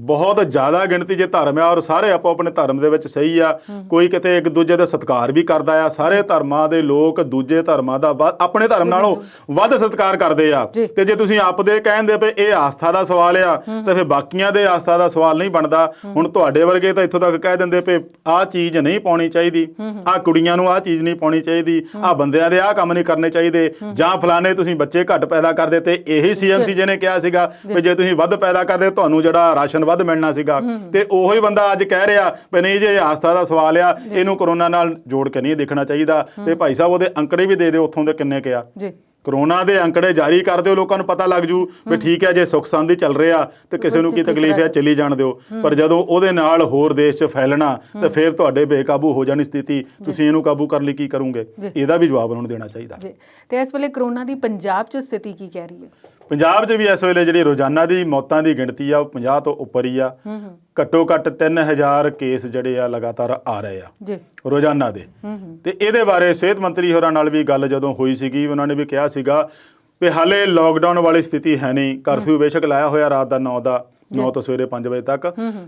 ਬਹੁਤ ਜ਼ਿਆਦਾ ਗਿਣਤੀ ਜੇ ਧਰਮ ਆ ਔਰ ਸਾਰੇ ਆਪੋ ਆਪਣੇ ਧਰਮ ਦੇ ਵਿੱਚ ਸਹੀ ਆ, ਕੋਈ ਕਿਤੇ ਇੱਕ ਦੂਜੇ ਦਾ ਸਤਿਕਾਰ ਵੀ ਕਰਦਾ ਆ। ਸਾਰੇ ਧਰਮਾਂ ਦੇ ਲੋਕ ਦੂਜੇ ਧਰਮਾਂ ਦਾ ਆਪਣੇ ਧਰਮ ਨਾਲੋਂ ਵੱਧ ਸਤਿਕਾਰ ਕਰਦੇ ਆ। ਤੇ ਜੇ ਤੁਸੀਂ ਆਪਦੇ ਕਹਿੰਦੇ ਪਏ ਇਹ ਆਸਥਾ ਦਾ ਸਵਾਲ ਆ, ਤੇ ਫਿਰ ਬਾਕੀਆਂ ਦੇ ਆਸਥਾ ਦਾ ਸਵਾਲ ਨਹੀਂ ਬਣਦਾ। ਹੁਣ ਤੁਹਾਡੇ ਵਰਗੇ ਤਾਂ ਇੱਥੋਂ ਤੱਕ ਕਹਿ ਦਿੰਦੇ ਪਏ ਆਹ ਚੀਜ਼ ਨਹੀਂ ਪਾਉਣੀ ਚਾਹੀਦੀ, ਆਹ ਕੁੜੀਆਂ ਨੂੰ ਆਹ ਚੀਜ਼ ਨਹੀਂ ਪਾਉਣੀ ਚਾਹੀਦੀ, ਆਹ ਬੰਦਿਆਂ ਦੇ ਆਹ ਕੰਮ ਨਹੀਂ ਕਰਨੇ ਚਾਹੀਦੇ, ਜਾਂ ਫਲਾਣੇ ਤੁਸੀਂ ਬੱਚੇ ਘੱਟ ਪੈਦਾ ਕਰਦੇ। ਤੇ ਇਹੀ ਸੀਐਮ ਸੀ ਜਿਹਨੇ ਕਿਹਾ ਸੀਗਾ ਵੀ ਜੇ ਤੁਸੀਂ ਵੱਧ ਪੈਦਾ ਕਰਦੇ ਤੁਹਾਨੂੰ ਜਿਹੜਾ ਰਾਸ਼ਨ ਵੱਧ ਮਿਲਣਾ ਸੀਗਾ। ਤੇ ਉਹੀ ਬੰਦਾ ਅੱਜ ਕਹਿ ਰਿਹਾ ਵੀ ਨਹੀਂ ਜੇ ਆਸਥਾ ਦਾ ਸਵਾਲ ਆ, ਇਹਨੂੰ ਕਰੋਨਾ ਨਾਲ ਜੋੜ ਕੇ ਨਹੀਂ ਦੇਖਣਾ ਚਾਹੀਦਾ। ਤੇ ਭਾਈ ਸਾਹਿਬ ਉਹਦੇ ਅੰਕੜੇ ਵੀ ਦੇ ਦਿਓ ਉੱਥੋਂ ਦੇ ਕਿੰਨੇ ਕਿਹਾ। ਕਰੋਨਾ ਦੇ ਅੰਕੜੇ ਜਾਰੀ ਕਰ ਦਿਓ, ਲੋਕਾਂ ਨੂੰ ਪਤਾ ਲੱਗ ਜੂ ਵੀ ਠੀਕ ਹੈ ਜੇ ਸੁੱਖ ਸੰਦੀ ਚੱਲ ਰਿਹਾ ਤੇ ਕਿਸੇ ਨੂੰ ਕੀ ਤਕਲੀਫ ਹੈ ਚੱਲੀ ਜਾਣ ਦਿਓ। ਪਰ ਜਦੋਂ ਉਹਦੇ ਨਾਲ ਹੋਰ ਦੇਸ਼ 'ਚ ਫੈਲਣਾ ਤੇ ਫਿਰ ਤੁਹਾਡੇ ਬੇਕਾਬੂ ਹੋ ਜਾਣੀ ਸਥਿਤੀ, ਤੁਸੀਂ ਇਹਨੂੰ ਕਾਬੂ ਕਰਨ ਲਈ ਕੀ ਕਰੋਗੇ? ਇਹਦਾ ਵੀ ਜਵਾਬ ਉਹਨਾਂ ਨੂੰ ਦੇਣਾ ਚਾਹੀਦਾ। ਤੇ ਇਸ ਵੇਲੇ ਕਰੋਨਾ ਦੀ ਪੰਜਾਬ 'ਚ ਸਥਿਤੀ ਕੀ ਕਹਿ ਰਹੀ ਹੈ? ਪੰਜਾਬ 'ਚ ਵੀ ਇਸ ਵੇਲੇ ਜਿਹੜੀ ਰੋਜ਼ਾਨਾ ਦੀ ਮੌਤਾਂ ਦੀ ਗਿਣਤੀ ਆ ਉਹ 50 ਤੋਂ ਉੱਪਰ ਹੀ ਆ। ਘੱਟੋ ਘੱਟ 3000 ਕੇਸ ਜਿਹੜੇ ਆ ਲਗਾਤਾਰ ਆ ਰਹੇ ਆ ਰੋਜ਼ਾਨਾ ਦੇ। ਤੇ ਇਹਦੇ ਬਾਰੇ ਸਿਹਤ ਮੰਤਰੀ ਹੋਰਾਂ ਨਾਲ ਵੀ ਗੱਲ ਜਦੋਂ ਹੋਈ ਸੀਗੀ, ਉਹਨਾਂ ਨੇ ਵੀ ਕਿਹਾ ਸੀਗਾ ਵੀ ਹਾਲੇ ਲੋਕਡਾਊਨ ਵਾਲੀ ਸਥਿਤੀ ਹੈ ਨਹੀਂ। ਕਰਫਿਊ ਬੇਸ਼ੱਕ ਲਾਇਆ ਹੋਇਆ ਰਾਤ ਦਾ 9 ਤੋਂ ਸਵੇਰੇ 5 ਵਜੇ ਤੱਕ।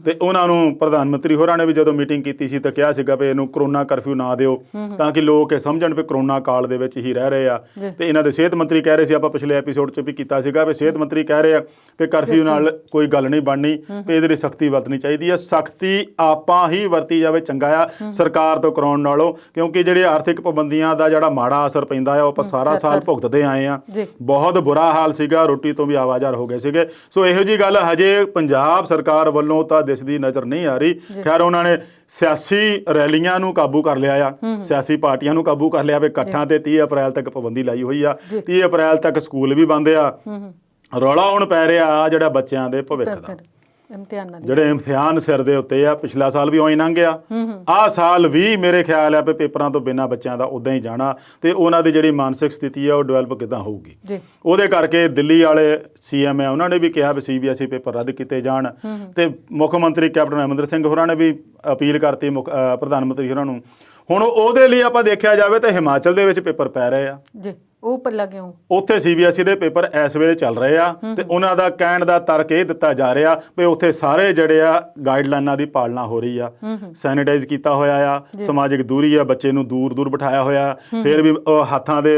ਤੇ ਉਹਨਾਂ ਨੂੰ ਪ੍ਰਧਾਨ ਮੰਤਰੀ ਹੋਰਾਂ ਨੇ ਵੀ ਜਦੋਂ ਮੀਟਿੰਗ ਕੀਤੀ ਸੀ ਤਾਂ ਕਿਹਾ ਸੀਗਾ ਵੀ ਇਹਨੂੰ ਕਰੋਨਾ ਕਰਫਿਊ ਨਾ ਦਿਓ ਤਾਂ ਕਿ ਲੋਕ ਇਹ ਸਮਝਣ ਵੀ ਕਰੋਨਾ ਕਾਲ ਦੇ ਵਿੱਚ ਹੀ ਰਹਿ ਰਹੇ ਆ। ਤੇ ਇਹਨਾਂ ਦੇ ਸਿਹਤ ਮੰਤਰੀ ਕਹਿ ਰਹੇ ਸੀ, ਆਪਾਂ ਪਿਛਲੇ ਐਪੀਸੋਡ 'ਚ ਵੀ ਕੀਤਾ ਸੀਗਾ ਵੀ ਸਿਹਤ ਮੰਤਰੀ ਕਹਿ ਰਹੇ ਆ ਵੀ ਕਰਫਿਊ ਨਾਲ ਕੋਈ ਗੱਲ ਨਹੀਂ ਬਣਨੀ, ਵੀ ਇਹਦੇ ਲਈ ਸਖਤੀ ਵਰਤਣੀ ਚਾਹੀਦੀ ਆ। ਸਖਤੀ ਆਪਾਂ ਹੀ ਵਰਤੀ ਜਾਵੇ ਚੰਗਾ ਆ ਸਰਕਾਰ ਤੋਂ ਕਰਾਉਣ ਨਾਲੋਂ, ਕਿਉਂਕਿ ਜਿਹੜੇ ਆਰਥਿਕ ਪਾਬੰਦੀਆਂ ਦਾ ਜਿਹੜਾ ਮਾੜਾ ਅਸਰ ਪੈਂਦਾ ਆ ਉਹ ਆਪਾਂ ਸਾਰਾ ਸਾਲ ਭੁਗਤਦੇ ਆਏ ਆ। ਬਹੁਤ ਬੁਰਾ ਹਾਲ ਸੀਗਾ, ਰੋਟੀ ਤੋਂ ਵੀ ਆਵਾਜ਼ਾਰ ਹੋ ਗਏ ਸੀਗੇ। ਸੋ ਇਹੋ ਜਿਹੀ ਗੱਲ ਹਜੇ ਪੰਜਾਬ ਸਰਕਾਰ ਵੱਲੋਂ ਤਾਂ ਦਿਸਦੀ ਨਜ਼ਰ ਨਹੀਂ ਆ ਰਹੀ। ਖੈਰ ਉਹਨਾਂ ਨੇ ਸਿਆਸੀ ਰੈਲੀਆਂ ਨੂੰ ਕਾਬੂ ਕਰ ਲਿਆ ਆ, ਸਿਆਸੀ ਪਾਰਟੀਆਂ ਨੂੰ ਕਾਬੂ ਕਰ ਲਿਆ ਵੀ ਇਕੱਠਾਂ ਤੇ 30 ਅਪ੍ਰੈਲ ਤੱਕ ਪਾਬੰਦੀ ਲਾਈ ਹੋਈ ਆ। 30 ਅਪ੍ਰੈਲ ਤੱਕ ਸਕੂਲ ਵੀ ਬੰਦ ਆ। ਰੌਲਾ ਹੁਣ ਪੈ ਰਿਹਾ ਜਿਹੜਾ ਬੱਚਿਆਂ ਦੇ ਭਵਿੱਖ ਦਾ, ਜਿਹੜੇ ਇਮਤਿਹਾਨ ਸਿਰ ਦੇ ਉੱਤੇ ਆ। ਪਿਛਲਾ ਸਾਲ ਵੀ ਉਵੇਂ ਲੰਘ ਗਿਆ, ਆਹ ਸਾਲ ਵੀ ਮੇਰੇ ਖਿਆਲ ਆ ਵੀ ਪੇਪਰਾਂ ਤੋਂ ਬਿਨਾਂ ਬੱਚਿਆਂ ਦਾ ਉਦਾਂ ਹੀ ਜਾਣਾ। ਤੇ ਉਹਨਾਂ ਦੀ ਜਿਹੜੀ ਮਾਨਸਿਕ ਸਥਿਤੀ ਆ ਉਹ ਡਿਵੈਲਪ ਕਿੱਦਾਂ ਹੋਊਗੀ? ਉਹਦੇ ਕਰਕੇ ਦਿੱਲੀ ਵਾਲੇ ਸੀਐਮ ਆ ਉਹਨਾਂ ਨੇ ਵੀ ਕਿਹਾ ਵੀ CBSE ਪੇਪਰ ਰੱਦ ਕੀਤੇ ਜਾਣ। ਤੇ ਮੁੱਖ ਮੰਤਰੀ ਕੈਪਟਨ ਅਮਰਿੰਦਰ ਸਿੰਘ ਹੋਰਾਂ ਨੇ ਵੀ ਅਪੀਲ ਕਰਤੀ ਪ੍ਰਧਾਨ ਮੰਤਰੀ ਹੋਰਾਂ ਨੂੰ। ਹੁਣ ਉਹਦੇ ਲਈ ਆਪਾਂ ਦੇਖਿਆ ਜਾਵੇ ਤਾਂ ਹਿਮਾਚਲ ਦੇ ਵਿੱਚ ਪੇਪਰ ਪੈ ਰਹੇ ਆ। ਉਹ ਪੱਲਾ ਕਿਉਂ? ਉੱਥੇ CBSE ਦੇ ਪੇਪਰ ਇਸ ਵੇਲੇ ਚੱਲ ਰਹੇ ਆ। ਤੇ ਉਹਨਾਂ ਦਾ ਕਹਿਣ ਦਾ ਤਰਕ ਇਹ ਦਿੱਤਾ ਜਾ ਰਿਹਾ ਵੀ ਉੱਥੇ ਸਾਰੇ ਜਿਹੜੇ ਆ ਗਾਈਡਲਾਈਨਾਂ ਦੀ ਪਾਲਣਾ ਹੋ ਰਹੀ ਆ, ਸੈਨੀਟਾਈਜ਼ ਕੀਤਾ ਹੋਇਆ ਆ, ਸਮਾਜਿਕ ਦੂਰੀ ਆ, ਬੱਚੇ ਨੂੰ ਦੂਰ ਬਿਠਾਇਆ ਹੋਇਆ। ਫਿਰ ਵੀ ਹੱਥਾਂ ਦੇ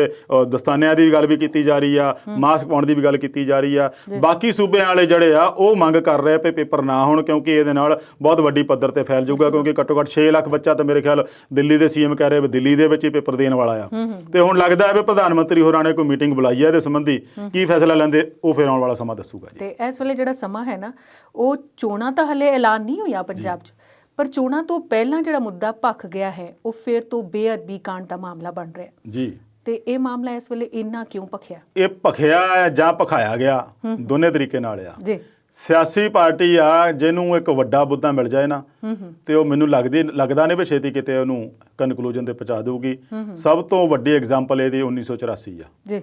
ਦਸਤਾਨਿਆਂ ਦੀ ਵੀ ਗੱਲ ਵੀ ਕੀਤੀ ਜਾ ਰਹੀ ਆ, ਮਾਸਕ ਪਾਉਣ ਦੀ ਵੀ ਗੱਲ ਕੀਤੀ ਜਾ ਰਹੀ ਆ। ਬਾਕੀ ਸੂਬਿਆਂ ਵਾਲੇ ਜਿਹੜੇ ਆ ਉਹ ਮੰਗ ਕਰ ਰਹੇ ਪਏ ਪੇਪਰ ਨਾ ਹੋਣ, ਕਿਉਂਕਿ ਇਹਦੇ ਨਾਲ ਬਹੁਤ ਵੱਡੀ ਪੱਧਰ ਤੇ ਫੈਲ ਜਾਊਗਾ। ਕਿਉਂਕਿ ਘੱਟੋ ਘੱਟ 6 ਲੱਖ ਬੱਚਾ ਤਾਂ ਮੇਰੇ ਖਿਆਲ ਦਿੱਲੀ ਦੇ CM ਕਹਿ ਰਹੇ ਵੀ ਦਿੱਲੀ ਦੇ ਵਿੱਚ ਹੀ ਪੇਪਰ ਦੇਣ ਵਾਲਾ ਆ। ਤੇ ਹੁਣ ਲੱਗਦਾ ਹੈ ਵੀ ਪ੍ਰਧਾਨ ਮੰਤਰੀ ਹੋਰਾਂ ਨੇ ਕੋਈ ਮੀਟਿੰਗ ਬੁਲਾਈ ਹੈ ਇਹਦੇ ਸੰਬੰਧੀ, ਕੀ ਫੈਸਲਾ ਲੈਂਦੇ ਉਹ ਫਿਰ ਆਉਣ ਵਾਲਾ ਸਮਾਂ ਦੱਸੂਗਾ ਜੀ। ਤੇ ਇਸ ਵੇਲੇ ਜਿਹੜਾ ਸਮਾਂ ਹੈ ਨਾ, ਉਹ ਚੋਣਾਂ ਤਾਂ ਹਲੇ ਐਲਾਨ ਨਹੀਂ ਹੋਇਆ ਪੰਜਾਬ 'ਚ, ਪਰ ਚੋਣਾਂ ਤੋਂ ਪਹਿਲਾਂ ਜਿਹੜਾ ਮੁੱਦਾ ਭਖ ਗਿਆ ਹੈ ਉਹ ਫਿਰ ਤੋਂ ਬੇਅਦਬੀ ਕਾਂਡ ਦਾ ਮਾਮਲਾ ਬਣ ਰਿਹਾ ਜੀ। ਤੇ ਇਹ ਮਾਮਲਾ ਇਸ ਵੇਲੇ ਇੰਨਾ ਕਿਉਂ ਭਖਿਆ? ਇਹ ਭਖਿਆ ਜਾਂ ਭਖਾਇਆ ਗਿਆ, ਦੋਨੇ ਤਰੀਕੇ ਨਾਲ ਆ ਜੀ। ਸਿਆਸੀ ਪਾਰਟੀ ਆ ਜਿਹਨੂੰ ਇੱਕ ਵੱਡਾ ਮੁੱਦਾ ਮਿਲ ਜਾਏ ਨਾ ਤੇ ਉਹ ਮੈਨੂੰ ਲੱਗਦਾ ਨਹੀਂ ਵੀ ਛੇਤੀ ਕਿਤੇ ਉਹਨੂੰ ਕਨਕਲੂਜਨ ਤੇ ਪਹੁੰਚਾ ਦੇਊਗੀ। ਸਭ ਤੋਂ ਵੱਡੀ ਐਗਜ਼ਾਮਪਲ ਇਹਦੀ 1984 ਆ ਜੀ।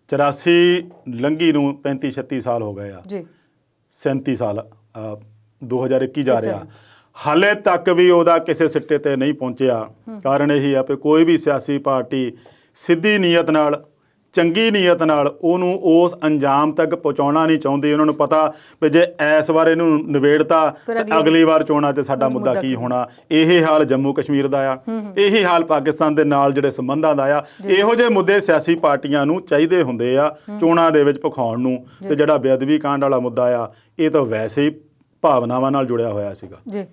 84 ਲੰਘੀ ਨੂੰ 35-36 ਸਾਲ ਹੋ ਗਏ ਆ ਜੀ, 37 ਸਾਲ 2021 ਜਾ ਰਿਹਾ, ਹਾਲੇ ਤੱਕ ਵੀ ਉਹਦਾ ਕਿਸੇ ਸਿੱਟੇ ਤੇ ਨਹੀਂ ਪਹੁੰਚਿਆ। ਕਾਰਨ ਇਹੀ ਆ ਵੀ ਕੋਈ ਵੀ ਸਿਆਸੀ ਪਾਰਟੀ ਸਿੱਧੀ ਨੀਅਤ ਨਾਲ, ਚੰਗੀ ਨੀਅਤ ਨਾਲ ਉਹਨੂੰ ਉਸ ਅੰਜਾਮ ਤੱਕ ਪਹੁੰਚਾਉਣਾ ਨਹੀਂ ਚਾਹੁੰਦੀ। ਉਹਨਾਂ ਨੂੰ ਪਤਾ ਵੀ ਜੇ ਇਸ ਵਾਰ ਇਹਨੂੰ ਨਿਬੇੜਤਾ ਤਾਂ ਅਗਲੀ ਵਾਰ ਚੋਣਾਂ ਤੇ ਸਾਡਾ ਮੁੱਦਾ ਕੀ ਹੋਣਾ। ਇਹ ਹਾਲ ਜੰਮੂ ਕਸ਼ਮੀਰ ਦਾ ਆ, ਇਹੀ ਹਾਲ ਪਾਕਿਸਤਾਨ ਦੇ ਨਾਲ ਜਿਹੜੇ ਸੰਬੰਧਾਂ ਦਾ ਆ। ਇਹੋ ਜਿਹੇ ਮੁੱਦੇ ਸਿਆਸੀ ਪਾਰਟੀਆਂ ਨੂੰ ਚਾਹੀਦੇ ਹੁੰਦੇ ਆ ਚੋਣਾਂ ਦੇ ਵਿੱਚ ਭਖਾਉਣ ਨੂੰ। ਤੇ ਜਿਹੜਾ ਬੇਅਦਬੀ ਕਾਂਡ ਵਾਲਾ ਮੁੱਦਾ ਆ ਇਹ ਤਾਂ ਵੈਸੇ ਹੀ ਭਾਵਨਾਵਾਂ ਨਾਲ ਜੁੜਿਆ ਹੋਇਆ ਸੀਗਾ।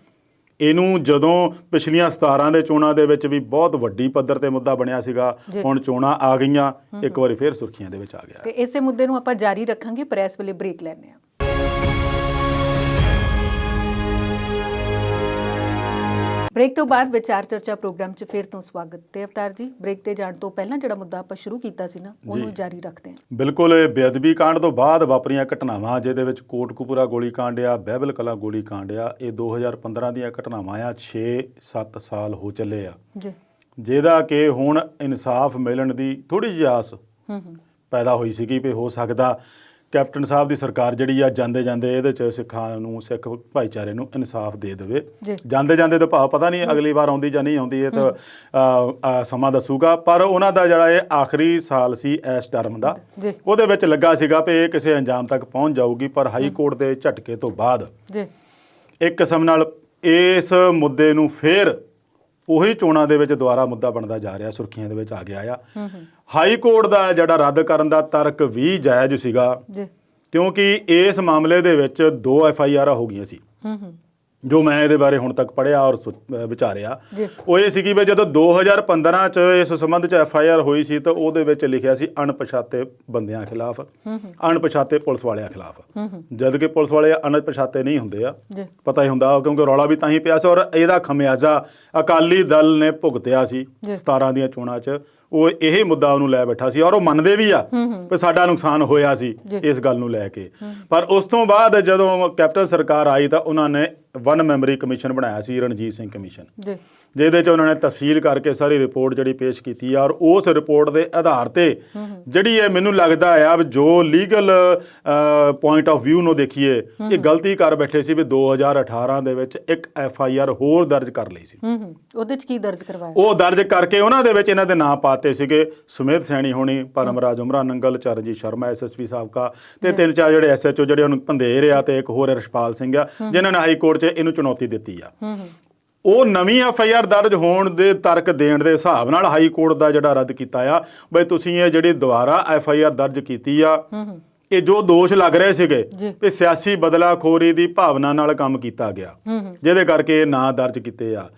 ਇਹਨੂੰ ਜਦੋਂ ਪਿਛਲੀਆਂ 17 ਦੇ ਚੋਣਾਂ ਦੇ ਵਿੱਚ ਵੀ ਬਹੁਤ ਵੱਡੀ ਪੱਧਰ ਤੇ ਮੁੱਦਾ ਬਣਿਆ ਸੀਗਾ, ਹੁਣ ਚੋਣਾਂ ਆ ਗਈਆਂ, ਇੱਕ ਵਾਰੀ ਫੇਰ ਸੁਰਖੀਆਂ ਦੇ ਵਿੱਚ ਆ ਗਿਆ। ਤੇ ਇਸੇ ਮੁੱਦੇ ਨੂੰ ਆਪਾਂ ਜਾਰੀ ਰੱਖਾਂਗੇ, ਪਰ ਇਸ ਵੇਲੇ ਬ੍ਰੇਕ ਲੈਣੇ ਆ। ਬ੍ਰੇਕ ਤੋਂ ਬਾਅਦ ਵਿਚਾਰ ਚਰਚਾ ਪ੍ਰੋਗਰਾਮ 'ਚ ਫਿਰ ਤੋਂ ਸਵਾਗਤ। ਤੇ ਅਵਤਾਰ ਜੀ, ਬ੍ਰੇਕ ਤੇ ਜਾਣ ਤੋਂ ਪਹਿਲਾਂ ਜਿਹੜਾ ਮੁੱਦਾ ਆਪਾਂ ਸ਼ੁਰੂ ਕੀਤਾ ਸੀ ਨਾ, ਉਹਨੂੰ ਜਾਰੀ ਰੱਖਦੇ ਹਾਂ। ਬਿਲਕੁਲ, ਇਹ ਬੇਅਦਬੀ ਕਾਂਡ ਤੋਂ ਬਾਅਦ ਵਾਪਰੀਆਂ ਘਟਨਾਵਾਂ, ਜਿਹਦੇ ਵਿੱਚ ਕੋਟਕਪੂਰਾ ਗੋਲੀ ਕਾਂਡ ਆ, ਬਹਿਬਲ ਕਲਾਂ ਗੋਲੀ ਕਾਂਡ ਆ, ਇਹ 2015 ਦੀਆਂ ਘਟਨਾਵਾਂ ਆ। 6-7 ਸਾਲ ਹੋ ਚੱਲੇ ਆ ਜੀ, ਜਿਹਦਾ ਕਿ ਹੁਣ ਇਨਸਾਫ ਮਿਲਣ ਦੀ ਥੋੜ੍ਹੀ ਜਿਹੀ ਆਸ ਪੈਦਾ ਹੋਈ ਸੀਗੀ ਵੀ ਹੋ ਸਕਦਾ ਕੈਪਟਨ ਸਾਹਿਬ ਦੀ ਸਰਕਾਰ ਜਿਹੜੀ ਆ ਜਾਂਦੇ ਜਾਂਦੇ ਇਹਦੇ 'ਚ ਸਿੱਖਾਂ ਨੂੰ, ਸਿੱਖ ਭਾਈਚਾਰੇ ਨੂੰ ਇਨਸਾਫ ਦੇ ਦੇਵੇ। ਜਾਂਦੇ ਜਾਂਦੇ ਤਾਂ ਭਾਵ ਪਤਾ ਨਹੀਂ ਅਗਲੀ ਵਾਰ ਆਉਂਦੀ ਜਾਂ ਨਹੀਂ ਆਉਂਦੀ, ਇਹ ਤਾਂ ਸਮਾਂ ਦੱਸੂਗਾ। ਪਰ ਉਹਨਾਂ ਦਾ ਜਿਹੜਾ ਇਹ ਆਖਰੀ ਸਾਲ ਸੀ ਇਸ ਟਰਮ ਦਾ, ਉਹਦੇ ਵਿੱਚ ਲੱਗਾ ਸੀਗਾ ਵੀ ਇਹ ਕਿਸੇ ਅੰਜਾਮ ਤੱਕ ਪਹੁੰਚ ਜਾਊਗੀ। ਪਰ ਹਾਈ ਕੋਰਟ ਦੇ ਝਟਕੇ ਤੋਂ ਬਾਅਦ ਇੱਕ ਕਿਸਮ ਨਾਲ ਇਸ ਮੁੱਦੇ ਨੂੰ ਫੇਰ ਉਹੀ ਚੋਣਾਂ ਦੇ ਵਿੱਚ ਦੁਬਾਰਾ ਮੁੱਦਾ ਬਣਦਾ ਜਾ ਰਿਹਾ, ਸੁਰਖੀਆਂ ਦੇ ਵਿੱਚ ਆ ਗਿਆ ਆ। ਹਾਈ ਕੋਰਟ ਦਾ ਜਿਹੜਾ ਰੱਦ ਕਰਨ ਦਾ ਤਰਕ ਵੀ ਜਾਇਜ਼ ਸੀਗਾ, ਕਿਉਂਕਿ ਇਸ ਮਾਮਲੇ ਦੇ ਵਿੱਚ 2 FIR ਹੋ ਗਈਆਂ ਸੀ। ਜੋ ਮੈਂ ਇਹਦੇ ਬਾਰੇ ਹੁਣ ਤੱਕ ਪੜ੍ਹਿਆ ਔਰ ਵਿਚਾਰਿਆ ਉਹ ਇਹ ਸੀਗੀ ਵੀ ਜਦੋਂ 2015 ਚ ਇਸ ਸੰਬੰਧ ਚ FIR ਹੋਈ ਸੀ ਤਾਂ ਉਹਦੇ ਵਿੱਚ ਲਿਖਿਆ ਸੀ ਅਣਪਛਾਤੇ ਬੰਦਿਆਂ ਖਿਲਾਫ, ਅਣਪਛਾਤੇ ਪੁਲਿਸ ਵਾਲਿਆਂ ਖਿਲਾਫ, ਜਦ ਕਿ ਪੁਲਿਸ ਵਾਲੇ ਅਣਪਛਾਤੇ ਨਹੀਂ ਹੁੰਦੇ ਆ, ਪਤਾ ਹੀ ਹੁੰਦਾ, ਕਿਉਂਕਿ ਰੌਲਾ ਵੀ ਤਾਂ ਹੀ ਪਿਆ ਸੀ ਔਰ ਇਹਦਾ ਖਮਿਆਜ਼ਾ ਅਕਾਲੀ ਦਲ ਨੇ ਭੁਗਤਿਆ ਸੀ 17 ਦੀਆਂ ਚੋਣਾਂ 'ਚ। ਉਹ ਇਹ ਮੁੱਦਾ ਉਹਨੂੰ ਲੈ ਬੈਠਾ ਸੀ ਔਰ ਉਹ ਮੰਨਦੇ ਵੀ ਆ ਕਿ ਸਾਡਾ ਨੁਕਸਾਨ ਹੋਇਆ ਸੀ ਇਸ ਗੱਲ ਨੂੰ ਲੈ ਕੇ। ਪਰ ਉਸ ਤੋਂ ਬਾਅਦ ਜਦੋਂ ਕੈਪਟਨ ਸਰਕਾਰ ਆਈ ਤਾਂ ਉਹਨਾਂ ਨੇ 1 ਮੈਂਬਰੀ ਕਮਿਸ਼ਨ ਬਣਾਇਆ ਸੀ, ਰਣਜੀਤ ਸਿੰਘ ਕਮਿਸ਼ਨ, ਜਿਹਦੇ 'ਚ ਉਹਨਾਂ ਨੇ ਤਫਸੀਲ ਕਰਕੇ ਸਾਰੀ ਰਿਪੋਰਟ ਜਿਹੜੀ ਪੇਸ਼ ਕੀਤੀ ਆ ਔਰ ਉਸ ਰਿਪੋਰਟ ਦੇ ਆਧਾਰ ਤੇ ਜਿਹੜੀ ਇਹ ਮੈਨੂੰ ਲੱਗਦਾ ਆ ਵੀ ਜੋ ਲੀਗਲ ਪੁਆਇੰਟ ਆਫ ਵਿਊ ਨੂੰ ਦੇਖੀਏ ਇਹ ਗਲਤੀ ਕਰ ਬੈਠੇ ਸੀ ਵੀ 2018 ਦੇ ਵਿੱਚ ਇੱਕ FIR ਹੋਰ ਦਰਜ ਕਰ ਲਈ ਸੀ। ਉਹਦੇ 'ਚ ਕੀ ਦਰਜ ਕਰਵਾਇਆ? ਉਹ ਦਰਜ ਕਰਕੇ ਉਹਨਾਂ ਦੇ ਵਿੱਚ ਇਹਨਾਂ ਦੇ ਨਾਂ ਪਾਤੇ ਸੀਗੇ ਸੁਮੇਧ ਸੈਣੀ ਹੋਣੀ, ਪਰਮਰਾਜ ਉਮਰਾ ਨੰਗਲ, ਚਰਨਜੀਤ ਸ਼ਰਮਾ SSP ਸਾਬਕਾ ਤੇ 3-4 ਜਿਹੜੇ SHO ਜਿਹੜੇ ਉਹਨੂੰ ਪੰਧੇਰ ਆ ਤੇ ਇੱਕ ਹੋਰ ਰਿਸ਼ਪਾਲ ਸਿੰਘ ਆ, ਜਿਨ੍ਹਾਂ ਨੇ ਹਾਈ ਕੋਰਟ 'ਚ ਇਹਨੂੰ ਚੁਣੌਤੀ ਦਿੱਤੀ ਆ। ਉਹ ਨਵੀਂ FIR ਦਰਜ ਹੋਣ ਦੇ ਤਰਕ ਦੇਣ ਦੇ ਹਿਸਾਬ ਨਾਲ ਹਾਈ ਕੋਰਟ ਦਾ ਜਿਹੜਾ ਰੱਦ ਕੀਤਾ ਆ ਬਈ ਤੁਸੀਂ ਇਹ ਜਿਹੜੀ ਦੁਬਾਰਾ FIR ਦਰਜ ਕੀਤੀ ਆ, ਇਹ ਜੋ ਦੋਸ਼ ਲੱਗ ਰਹੇ ਸੀਗੇ ਕਿ ਸਿਆਸੀ ਬਦਲਾਖੋਰੀ ਦੀ ਭਾਵਨਾ ਨਾਲ ਕੰਮ ਕੀਤਾ ਗਿਆ, ਜਿਹਦੇ ਕਰਕੇ ਇਹ ਨਾਂ ਦਰਜ ਕੀਤੇ ਆ।